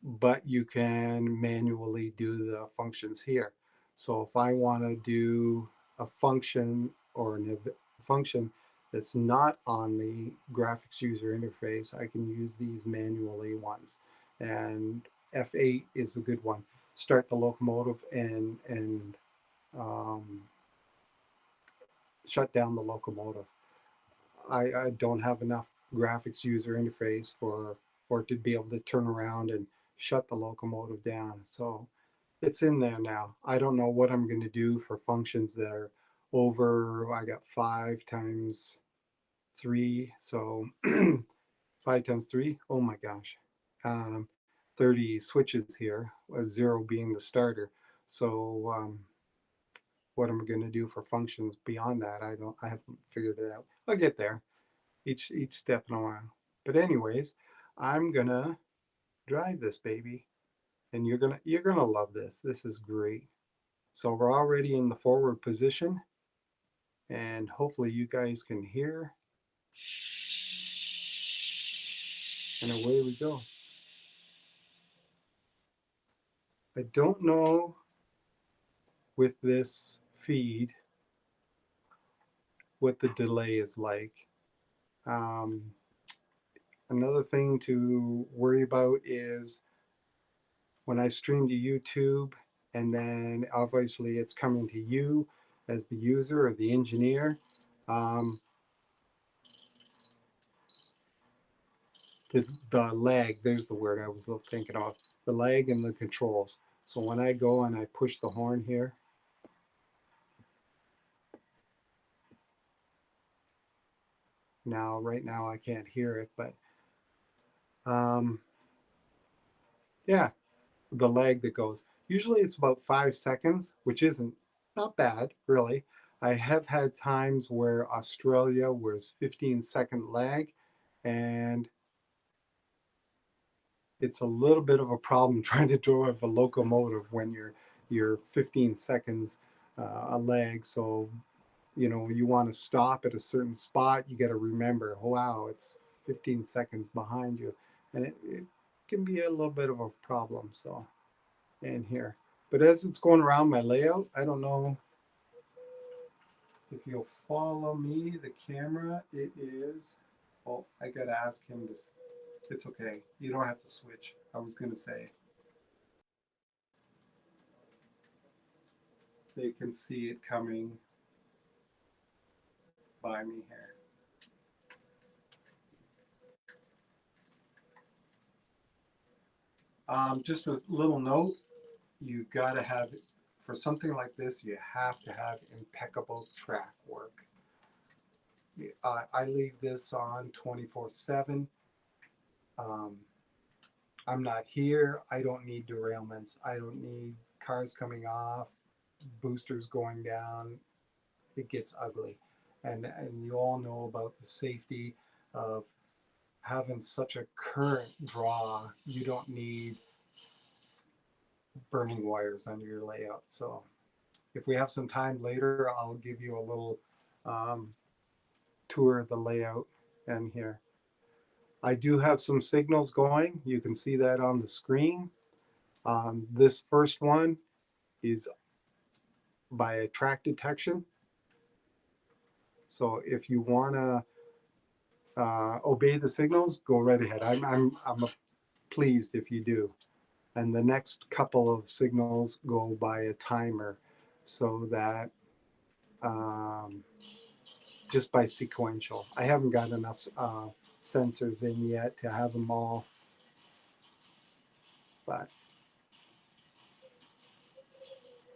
[SPEAKER 5] but you can manually do the functions here. So if I want to do a function or a function that's not on the graphics user interface, I can use these manually ones. And F8 is a good one. Start the locomotive and um, shut down the locomotive. I don't have enough graphics user interface for to be able to turn around and shut the locomotive down. So it's in there now. I don't know what I'm going to do for functions that are over. I got 5 times 3, so 5 times 3. Oh my gosh, 30 switches here. 0 being the starter. So what am I going to do for functions beyond that? I haven't figured it out. I'll get there. Each step in a while. But anyways, I'm gonna drive this baby, and you're gonna love this. This is great. So we're already in the forward position, and hopefully you guys can hear. And away we go. I don't know with this feed what the delay is like. Um, Another thing to worry about is when I stream to YouTube, and then obviously it's coming to you as the user or the engineer. Um, the lag, there's the word I was thinking of, the lag in the controls. So when I go and I push the horn here, right now I can't hear it, but yeah, the lag that goes. Usually it's about 5 seconds, which isn't not bad, really. I have had times where Australia was 15-second lag, and it's a little bit of a problem trying to drive a locomotive when you're 15 seconds a lag. So you want to stop at a certain spot, you got to remember, oh, wow, it's 15 seconds behind you, and it can be a little bit of a problem. So in here, but as it's going around my layout, I don't know if you'll follow me, the camera, it is, oh, I gotta ask him to, it's okay, you don't have to switch. I was gonna say they can see it coming by me here. Just a little note, you gotta have, for something like this, you have to have impeccable track work. I leave this on 24/7. I'm not here. I don't need derailments. I don't need cars coming off, boosters going down. It gets ugly. And you all know about the safety of having such a current draw. You don't need burning wires under your layout. So if we have some time later, I'll give you a little tour of the layout and here. I do have some signals going. You can see that on the screen. This first one is by a track detection. So if you want to obey the signals, go right ahead. I'm pleased if you do. And the next couple of signals go by a timer, so that just by sequential. I haven't got enough sensors in yet to have them all, but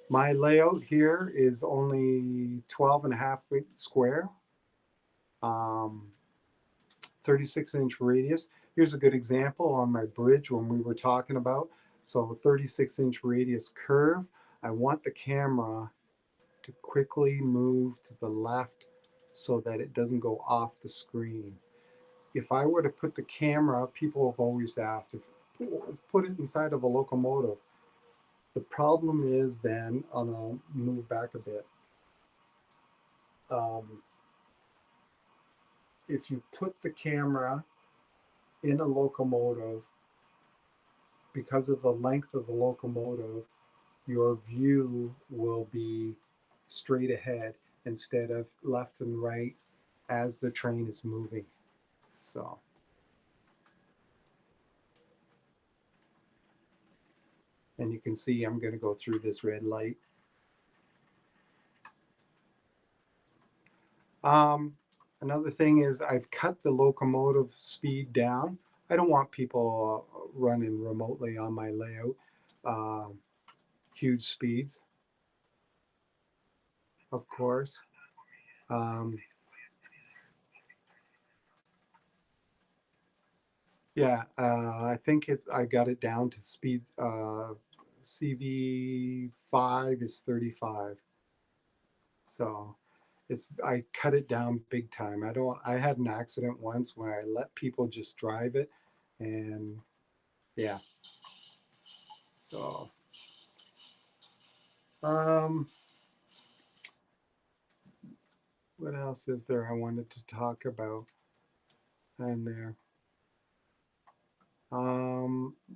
[SPEAKER 5] my layout here is only 12.5 feet square, 36-inch radius. Here's a good example on my bridge when we were talking about. So 36-inch radius curve. I want the camera to quickly move to the left so that it doesn't go off the screen. If I were to put the camera, people have always asked, if put it inside of a locomotive. The problem is then, and I'll move back a bit, if you put the camera in a locomotive, because of the length of the locomotive, your view will be straight ahead instead of left and right as the train is moving. So, and you can see I'm going to go through this red light. Another thing is I've cut the locomotive speed down. I don't want people running remotely on my layout, huge speeds, of course. Yeah, I think I got it down to speed. CV5 is 35. So I cut it down big time. I had an accident once when I let people just drive it, and yeah. So, what else is there I wanted to talk about in there?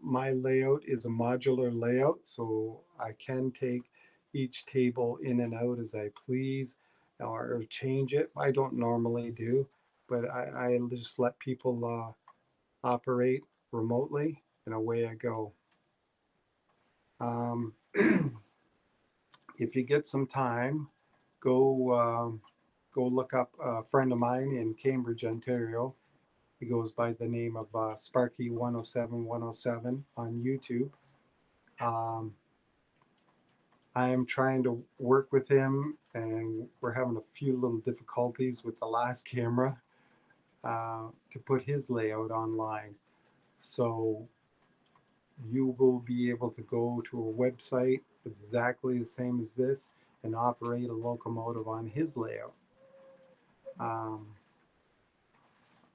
[SPEAKER 5] My layout is a modular layout, so I can take each table in and out as I please or change it. I don't normally do, but I just let people operate remotely, and away I go. If you get some time, go look up a friend of mine in Cambridge, Ontario. He goes by the name of Sparky 107 on YouTube. I am trying to work with him, and we're having a few little difficulties with the last camera to put his layout online. So you will be able to go to a website exactly the same as this and operate a locomotive on his layout.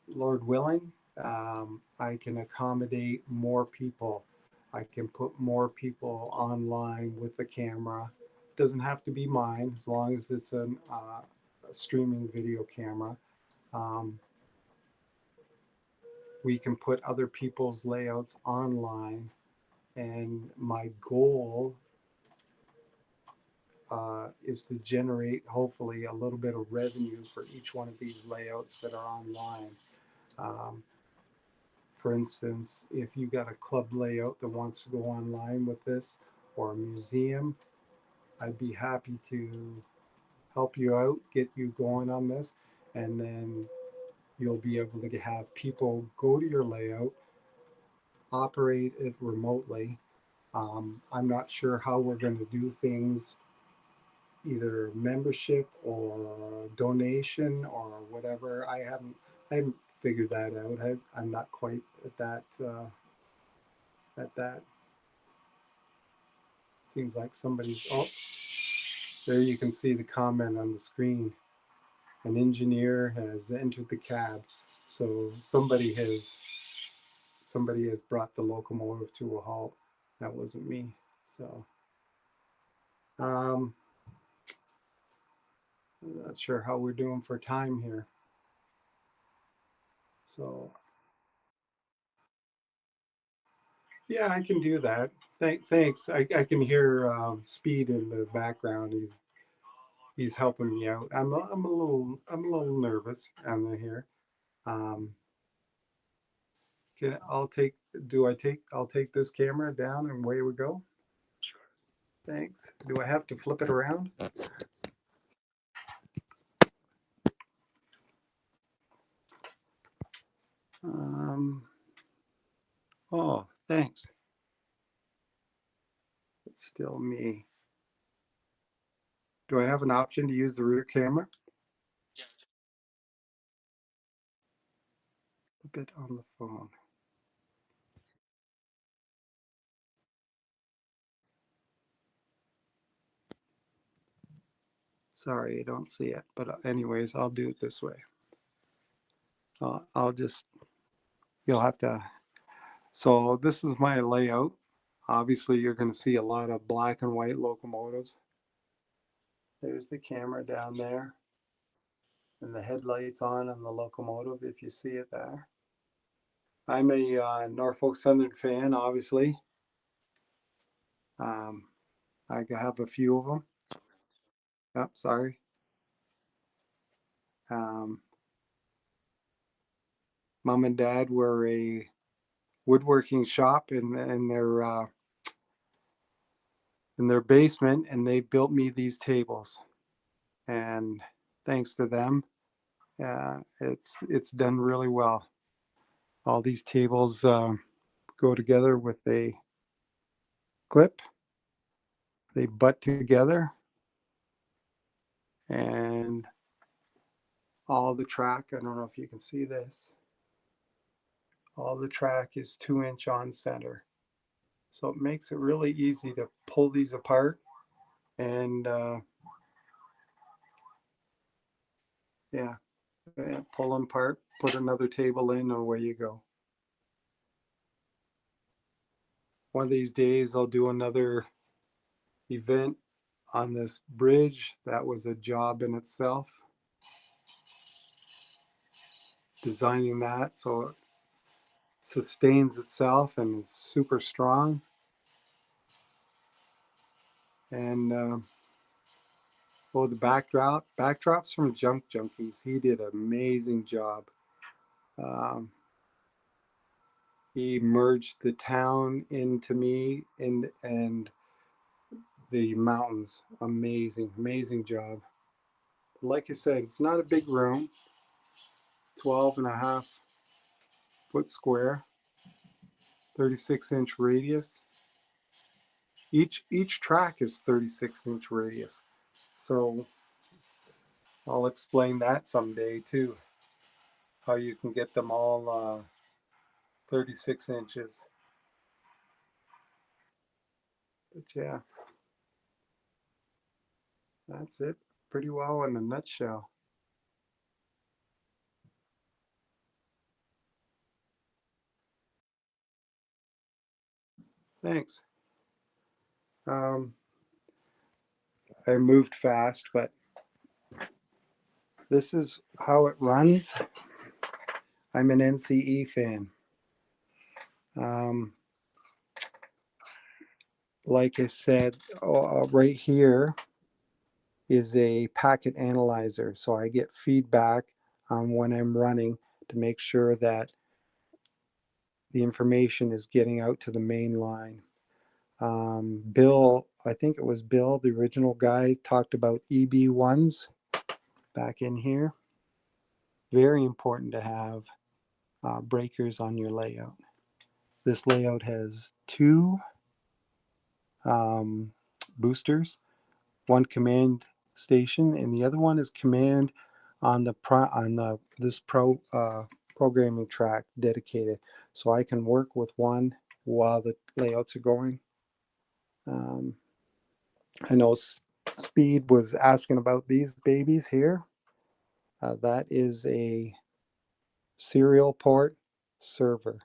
[SPEAKER 5] Lord willing, I can accommodate more people. I can put more people online with the camera. It doesn't have to be mine, as long as it's a streaming video camera. We can put other people's layouts online, and my goal is to generate, hopefully, a little bit of revenue for each one of these layouts that are online. For instance, if you got a club layout that wants to go online with this, or a museum, I'd be happy to help you out, get you going on this, and then you'll be able to have people go to your layout, operate it remotely. I'm not sure how we're going to do things, either membership or donation or whatever. I haven't figured that out. I'm not quite at that. Seems like somebody's, oh, there you can see the comment on the screen. An engineer has entered the cab. So somebody has brought the locomotive to a halt. That wasn't me. So I'm not sure how we're doing for time here. So yeah, I can do that. Thanks. I can hear Speed in the background. He's helping me out. I'm a little nervous on here. I'll take this camera down and away we go. Sure. Thanks. Do I have to flip it around? Oh, thanks. It's still me. Do I have an option to use the rear camera? Yeah. A bit on the phone. Sorry, I don't see it. But anyways, I'll do it this way. You'll have to. So this is my layout. Obviously, you're going to see a lot of black and white locomotives. There's the camera down there. And the headlights on the locomotive, if you see it there. I'm a Norfolk Southern fan, obviously. I have a few of them. Oh, sorry. Mom and Dad were a woodworking shop in their basement, and they built me these tables. And thanks to them, it's done really well. All these tables go together with a clip. They butt together, and all the track, I don't know if you can see this, all the track is 2-inch on center. So it makes it really easy to pull these apart and yeah, pull them apart, put another table in, and away you go. One of these days I'll do another event on this bridge. That was a job in itself, designing that so it sustains itself and it's super strong. And oh, the backdrops from Junk Junkies. He did an amazing job. He merged the town into me and the mountains. Amazing job. Like I said, it's not a big room. 12.5-foot square, 36-inch radius. Each track is 36-inch radius. So I'll explain that someday too. How you can get them all 36 inches. But yeah, that's it pretty well in a nutshell. Thanks. I moved fast, but this is how it runs. I'm an NCE fan. Like I said, right here is a packet analyzer. So I get feedback on when I'm running to make sure that the information is getting out to the main line. Bill, I think it was Bill, the original guy, talked about EB1s back in here. Very important to have breakers on your layout. This layout has 2 boosters, one command station, and the other one is command on this programming track dedicated, so I can work with one while the layouts are going. I know Speed was asking about these babies here. That is a serial port server.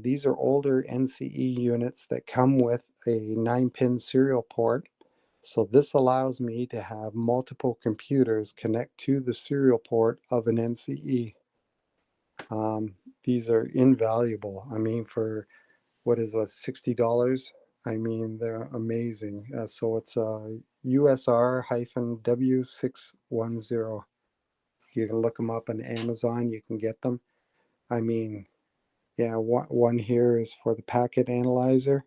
[SPEAKER 5] These are older NCE units that come with a 9-pin serial port. So this allows me to have multiple computers connect to the serial port of an NCE. These are invaluable. I mean, for what $60? I mean, they're amazing. So it's a USR-W610. You can look them up on Amazon. You can get them. I mean, yeah, one here is for the packet analyzer,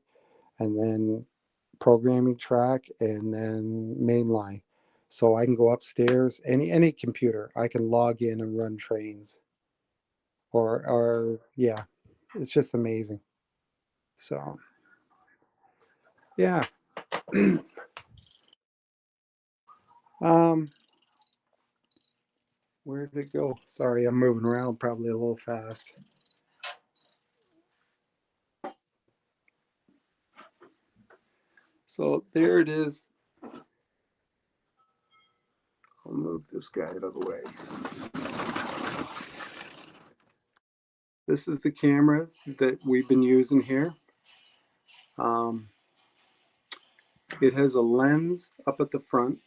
[SPEAKER 5] and then programming track, and then mainline. So I can go upstairs, any computer, I can log in and run trains. Or yeah, it's just amazing. So yeah. Where did it go? Sorry, I'm moving around probably a little fast. So there it is. I'll move this guy out of the way. This is the camera that we've been using here. It has a lens up at the front,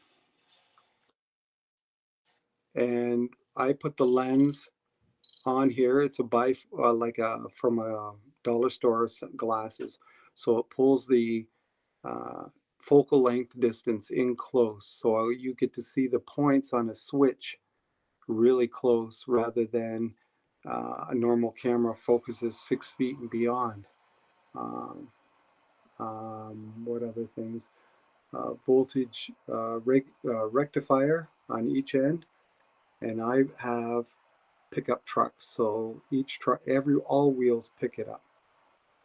[SPEAKER 5] and I put the lens on here. It's a from a dollar store glasses. So it pulls the focal length distance in close. So you get to see the points on a switch really close rather than a normal camera focuses 6 feet and beyond. What other things? Voltage rectifier on each end, and I have pickup trucks, so each truck, all wheels pick it up.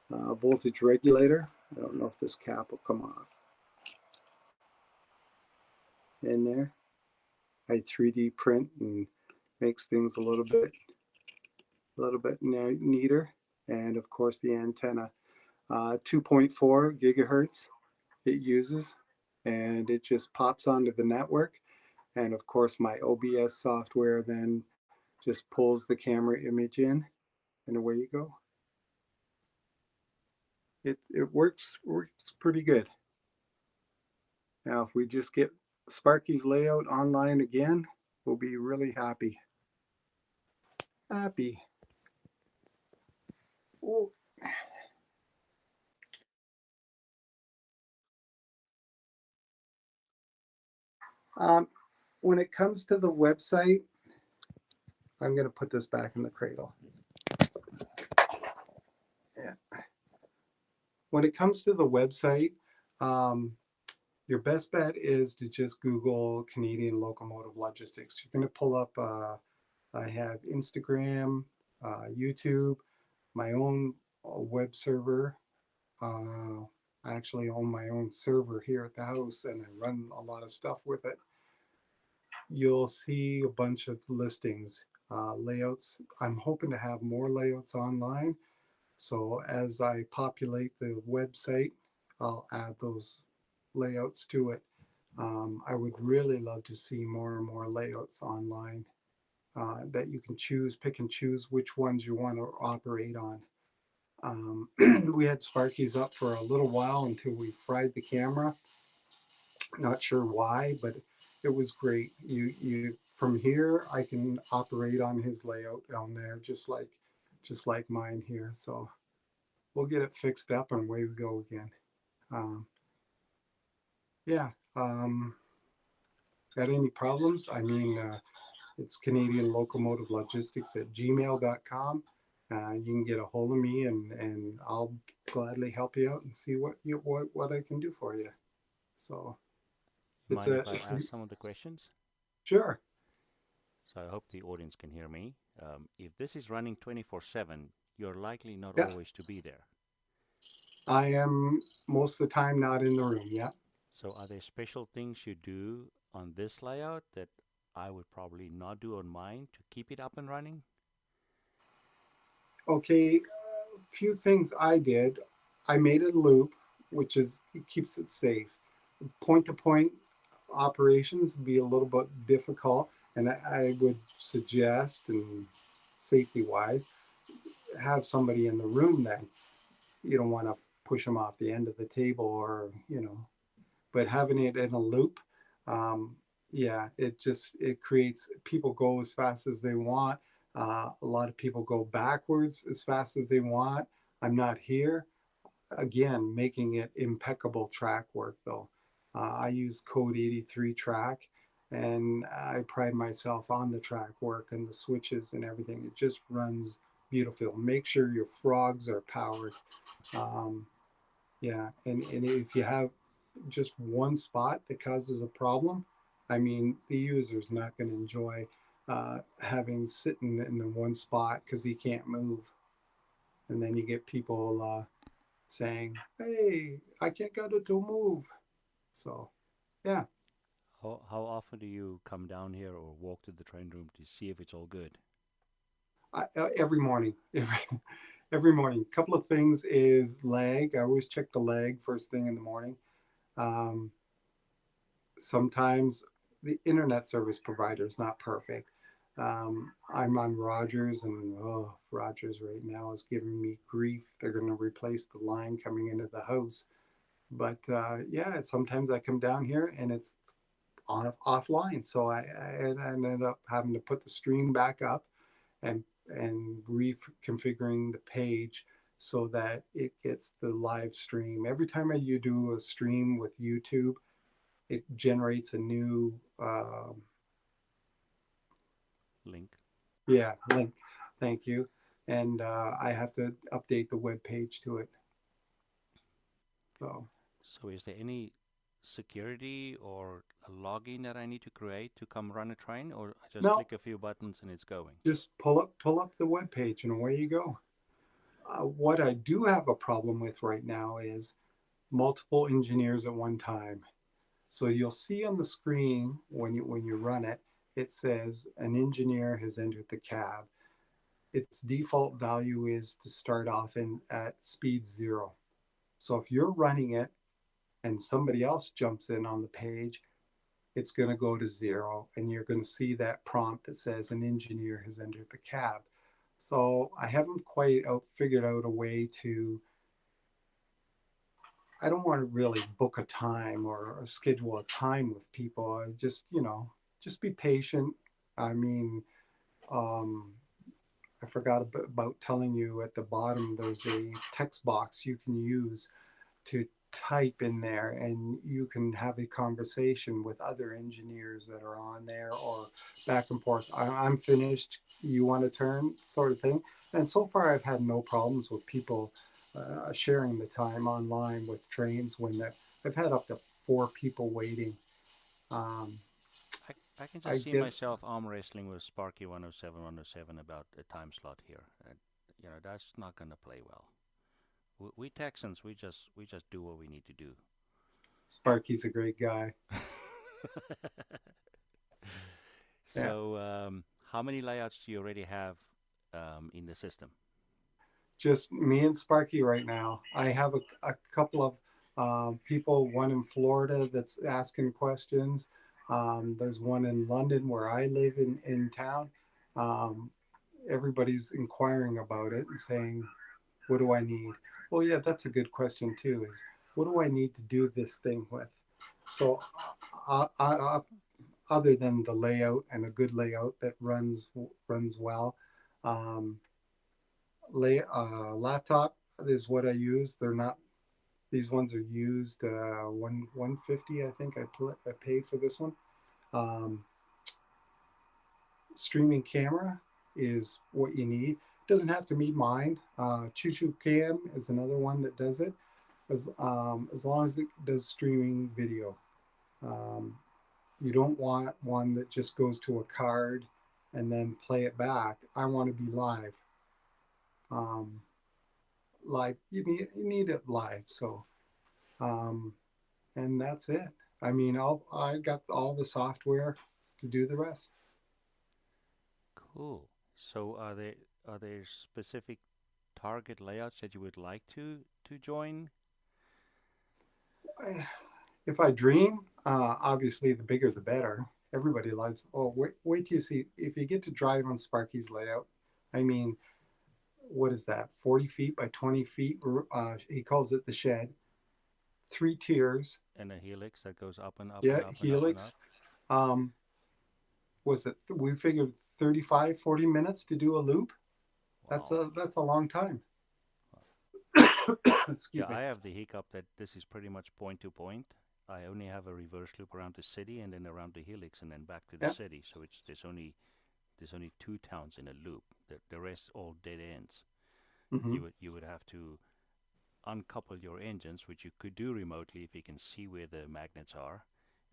[SPEAKER 5] Voltage regulator. I don't know if this cap will come off. In there, I 3D print and makes things a little bit neater. And of course, the antenna, 2.4 gigahertz it uses, and it just pops onto the network. And of course, my OBS software then just pulls the camera image in, and away you go. It works pretty good. Now, if we just get Sparky's layout online again, we'll be really happy. Happy. Oh. When it comes to the website, I'm going to put this back in the cradle. Yeah. When it comes to the website, your best bet is to just Google Canadian Locomotive Logistics. You're going to pull up, I have Instagram, YouTube, my own web server. I actually own my own server here at the house, and I run a lot of stuff with it. You'll see a bunch of listings, layouts. I'm hoping to have more layouts online. So as I populate the website, I'll add those layouts to it. I would really love to see more and more layouts online that you can pick and choose which ones you want to operate on. We had Sparky's up for a little while until we fried the camera. Not sure why, but it was great. You from here, I can operate on his layout down there, just like mine here. So we'll get it fixed up and away we go again. Yeah. Got any problems? I mean, it's Canadian Locomotive Logistics at gmail.com. You can get a hold of me, and I'll gladly help you out and see what I can do for you. So
[SPEAKER 1] Mind if I ask some of the questions?
[SPEAKER 5] Sure.
[SPEAKER 1] So I hope the audience can hear me. If this is running 24/7, you're likely not always to be there.
[SPEAKER 5] I am most of the time not in the room. Yeah.
[SPEAKER 1] So are there special things you do on this layout that I would probably not do on mine to keep it up and running?
[SPEAKER 5] Okay, a few things I did. I made a loop, which keeps it safe. Point-to-point operations would be a little bit difficult, and I would suggest, and safety-wise, have somebody in the room then. You don't want to push them off the end of the table, or but having it in a loop, yeah, it creates, people go as fast as they want. A lot of people go backwards as fast as they want. I'm not here. Again, making it impeccable track work though. I use Code 83 track, and I pride myself on the track work and the switches and everything. It just runs beautiful. Make sure your frogs are powered. Yeah, and if you have just one spot that causes a problem, I mean, the user's not going to enjoy having sitting in the one spot because he can't move. And then you get people saying, hey, I can't get it to move. So, yeah.
[SPEAKER 1] How often do you come down here or walk to the train room to see if it's all good?
[SPEAKER 5] Every morning. Every morning. A couple of things is lag. I always check the lag first thing in the morning. Sometimes the internet service provider is not perfect. I'm on Rogers, and Rogers right now is giving me grief. They're going to replace the line coming into the house. But yeah, sometimes I come down here and it's offline. So I ended up having to put the stream back up and reconfiguring the page so that it gets the live stream. Every time you do a stream with YouTube, it generates a new
[SPEAKER 1] Link.
[SPEAKER 5] link. Thank you. And I have to update the web page to it. So
[SPEAKER 1] So is there any security or a login that I need to create to come run a train, or I just
[SPEAKER 5] no,
[SPEAKER 1] click a few buttons and it's going?
[SPEAKER 5] just pull up the web page and away you go. What I do have a problem with right now is multiple engineers at one time. So you'll see on the screen when you run it, it says an engineer has entered the cab. Its default value is to start off at speed 0. So if you're running it and somebody else jumps in on the page, it's going to go to 0, and you're going to see that prompt that says an engineer has entered the cab. So I haven't quite figured out a way to, I don't want to really book a time or schedule a time with people. I just, just be patient. I mean, I forgot about telling you at the bottom, there's a text box you can use to type in there, and you can have a conversation with other engineers that are on there, or back and forth. I'm finished, you want to turn, sort of thing. And so far I've had no problems with people sharing the time online with trains when I've had up to 4 people waiting.
[SPEAKER 1] I can
[SPEAKER 5] I
[SPEAKER 1] just see
[SPEAKER 5] get
[SPEAKER 1] myself arm wrestling with Sparky 107, 107 about a time slot here. That's not going to play well. We Texans, we just do what we need to do.
[SPEAKER 5] Sparky's a great guy.
[SPEAKER 1] So, how many layouts do you already have in the system?
[SPEAKER 5] Just me and Sparky right now. I have a couple of people, one in Florida that's asking questions. There's one in London where I live in town. Everybody's inquiring about it and saying, what do I need? Well, yeah, that's a good question too, is what do I need to do this thing with? So other than the layout and a good layout that runs well, laptop is what I use. They're not, these ones are used 150, I think I paid for this one. Streaming camera is what you need. Doesn't have to be mine. Choo Choo Cam is another one that does it, as long as it does streaming video. You don't want one that just goes to a card and then play it back. I want to be live. Live, you need it live. So, and that's it. I mean, I got all the software to do the rest.
[SPEAKER 1] Cool. So, are there specific target layouts that you would like to join?
[SPEAKER 5] If I dream, obviously the bigger the better. Everybody loves. Oh, wait till you see if you get to drive on Sparky's layout. I mean, what is that? 40 feet by 20 feet. He calls it the shed. 3 tiers.
[SPEAKER 1] And a helix that goes up and up.
[SPEAKER 5] Yeah,
[SPEAKER 1] and up
[SPEAKER 5] helix.
[SPEAKER 1] and up.
[SPEAKER 5] Was it? We figured 35, 40 minutes to do a loop.
[SPEAKER 1] Wow.
[SPEAKER 5] That's a long time.
[SPEAKER 1] Yeah, I have the hiccup that this is pretty much point to point. I only have a reverse loop around the city and then around the helix and then back to the city. So there's only 2 towns in a loop. The rest all dead ends.
[SPEAKER 5] Mm-hmm.
[SPEAKER 1] You would have to uncouple your engines, which you could do remotely if you can see where the magnets are,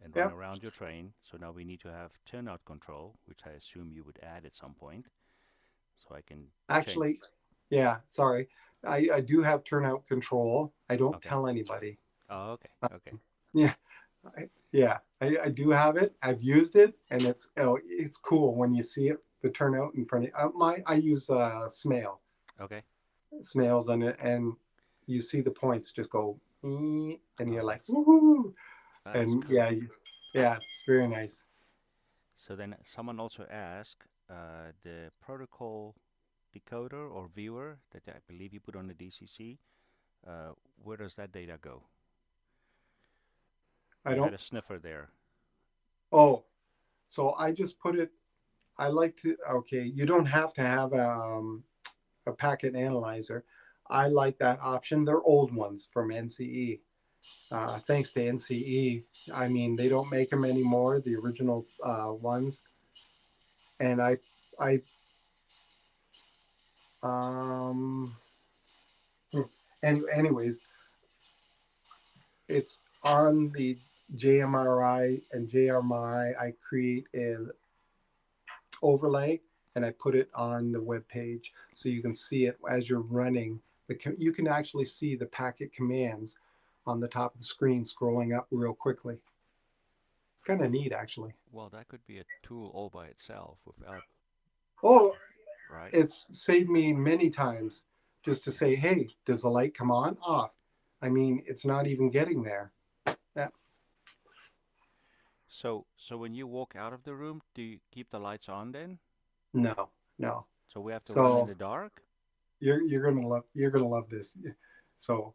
[SPEAKER 1] and run around your train. So now we need to have turnout control, which I assume you would add at some point. So I can
[SPEAKER 5] actually, yeah. Sorry, I do have turnout control. I don't tell anybody.
[SPEAKER 1] Oh, okay. Okay.
[SPEAKER 5] Yeah, I do have it. I've used it, and it's cool when you see it, the turnout in front of I use Smail.
[SPEAKER 1] Okay.
[SPEAKER 5] Smails on it, and you see the points just go, and you're like, woohoo! And cool. Yeah, it's very nice.
[SPEAKER 1] So then someone also asked the protocol decoder or viewer that I believe you put on the DCC. Where does that data go? I had a sniffer there.
[SPEAKER 5] Oh, so I just put it. I like to. Okay, you don't have to have a packet analyzer. I like that option. They're old ones from NCE. Thanks to NCE, I mean they don't make them anymore, the original ones. And I um, anyways, it's on the JMRI and JMRI. I create an overlay and I put it on the web page so you can see it as you're running. You can actually see the packet commands on the top of the screen scrolling up real quickly. It's kind of neat, actually.
[SPEAKER 6] Well, that could be a tool all by itself without,
[SPEAKER 5] Oh,
[SPEAKER 6] right?
[SPEAKER 5] it's saved me many times just to say, hey, does the light come on, off? I mean, it's not even getting there. Yeah.
[SPEAKER 6] So when you walk out of the room, do you keep the lights on then?
[SPEAKER 5] No, no.
[SPEAKER 6] So we have to run in
[SPEAKER 5] So
[SPEAKER 6] the dark?
[SPEAKER 5] you're gonna love this. So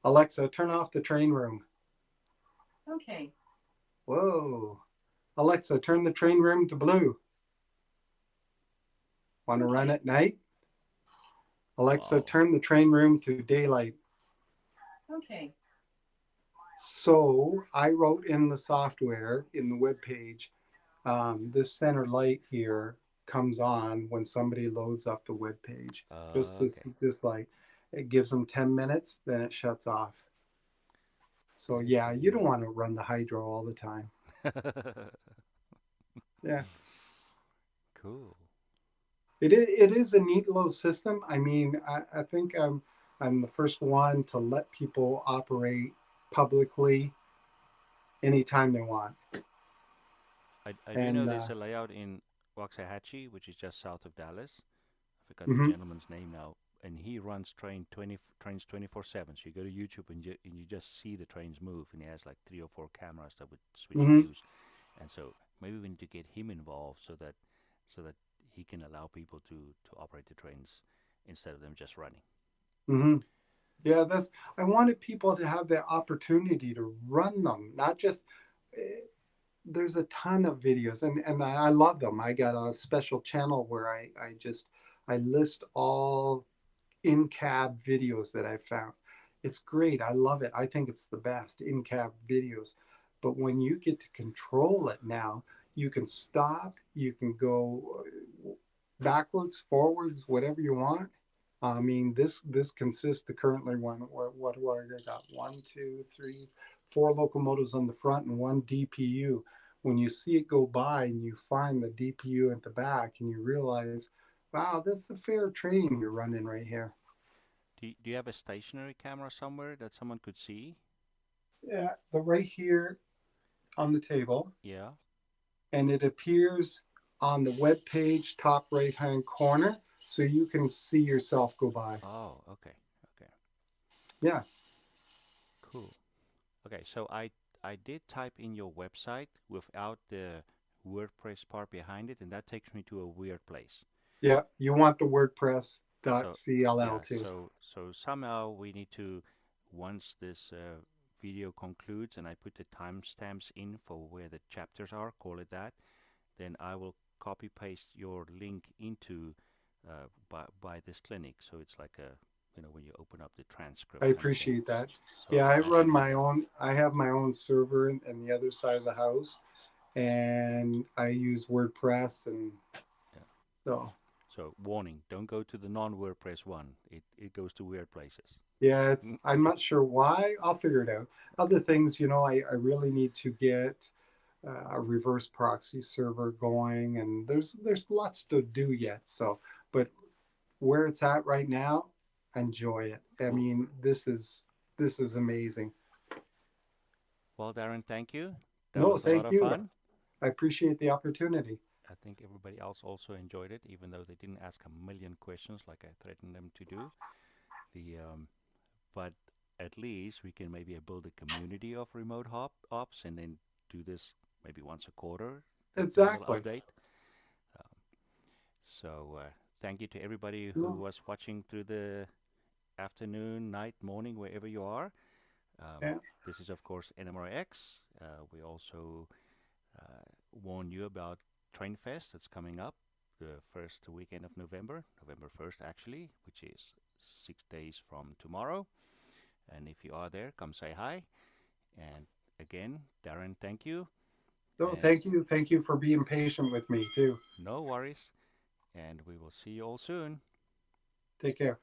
[SPEAKER 5] Alexa, turn off the train room.
[SPEAKER 7] Okay.
[SPEAKER 5] Whoa. Alexa, turn the train room to blue. Want to run at night? Alexa,
[SPEAKER 6] Wow.
[SPEAKER 5] turn the train room to daylight.
[SPEAKER 7] Okay.
[SPEAKER 5] So I wrote in the software in the web page, this center light here comes on when somebody loads up the web page.
[SPEAKER 6] Okay.
[SPEAKER 5] Just like it gives them 10 minutes, then it shuts off. So yeah, you don't want to run the hydro all the time. Yeah.
[SPEAKER 6] Cool.
[SPEAKER 5] It is a neat little system. I mean, I think I'm the first one to let people operate publicly anytime they want.
[SPEAKER 6] I do know
[SPEAKER 5] And
[SPEAKER 6] there's a layout in Waxahachie, which is just south of Dallas. I forgot the
[SPEAKER 5] mhm,
[SPEAKER 6] gentleman's name now, and he runs trains 24/7. So you go to YouTube and you just see the trains move, and he has like 3 or 4 cameras that would switch
[SPEAKER 5] mhm,
[SPEAKER 6] views. And so maybe we need to get him involved so that he can allow people to operate the trains instead of them just running.
[SPEAKER 5] mhm. Yeah, I wanted people to have the opportunity to run them, not just. eh, There's a ton of videos, and I love them. I got a special channel where I list all in cab videos that I found. It's great. I love it. I think it's the best in cab videos. But when you get to control it now, you can stop, you can go backwards, forwards, whatever you want. I mean, this consists the currently one. What do I got? One, two, three, four locomotives on the front and one DPU. When you see it go by and you find the DPU at the back and you realize, wow, that's a fair train you're running right here.
[SPEAKER 6] Do you have a stationary camera somewhere that someone could see?
[SPEAKER 5] Yeah, the right here on the table,
[SPEAKER 6] Yeah.
[SPEAKER 5] and it appears on the web page top right hand corner, so you can see yourself go by.
[SPEAKER 6] Oh, okay. Okay.
[SPEAKER 5] Yeah.
[SPEAKER 6] Cool. Okay, so I did type in your website without the WordPress part behind it, and that takes me to a weird place.
[SPEAKER 5] Yeah, you want the
[SPEAKER 6] So yeah,
[SPEAKER 5] WordPress.cll too.
[SPEAKER 6] so somehow we need to, once this video concludes and I put the timestamps in for where the chapters are, call it that, then I will copy paste your link into by this clinic. So it's like a, when you open up the transcript
[SPEAKER 5] I
[SPEAKER 6] kind of thing.
[SPEAKER 5] appreciate that.
[SPEAKER 6] So
[SPEAKER 5] Yeah, I
[SPEAKER 6] that
[SPEAKER 5] run
[SPEAKER 6] would be
[SPEAKER 5] my own. I have my own server in the other side of the house, and I use WordPress, and
[SPEAKER 6] yeah.
[SPEAKER 5] so
[SPEAKER 6] So warning, don't go to the non-WordPress one. It goes to weird places.
[SPEAKER 5] yeah, I'm not sure why. I'll figure it out. Other things, I really need to get a reverse proxy server going, and there's lots to do yet. So, but where it's at right now, enjoy it. I
[SPEAKER 6] Cool.
[SPEAKER 5] mean, this is amazing.
[SPEAKER 6] Well, Darrin, thank you. That
[SPEAKER 5] No,
[SPEAKER 6] was a lot
[SPEAKER 5] thank
[SPEAKER 6] of
[SPEAKER 5] you.
[SPEAKER 6] fun.
[SPEAKER 5] I appreciate the opportunity.
[SPEAKER 6] I think everybody else also enjoyed it, even though they didn't ask a million questions like I threatened them to do. But at least we can maybe build a community of remote ops and then do this maybe once a quarter. Do a little
[SPEAKER 5] Exactly.
[SPEAKER 6] update. Um, so thank you to everybody who
[SPEAKER 5] No,
[SPEAKER 6] was watching through the afternoon, night, morning, wherever you are.
[SPEAKER 5] yeah.
[SPEAKER 6] This is of course NMRAx. We also warn you about TrainFest that's coming up the first weekend of November, November 1st actually, which is 6 days from tomorrow. And if you are there, come say hi. And again, Darrin, thank you.
[SPEAKER 5] So
[SPEAKER 6] And
[SPEAKER 5] thank you. Thank you for being patient with me too.
[SPEAKER 6] no worries. And we will see you all soon.
[SPEAKER 5] Take care.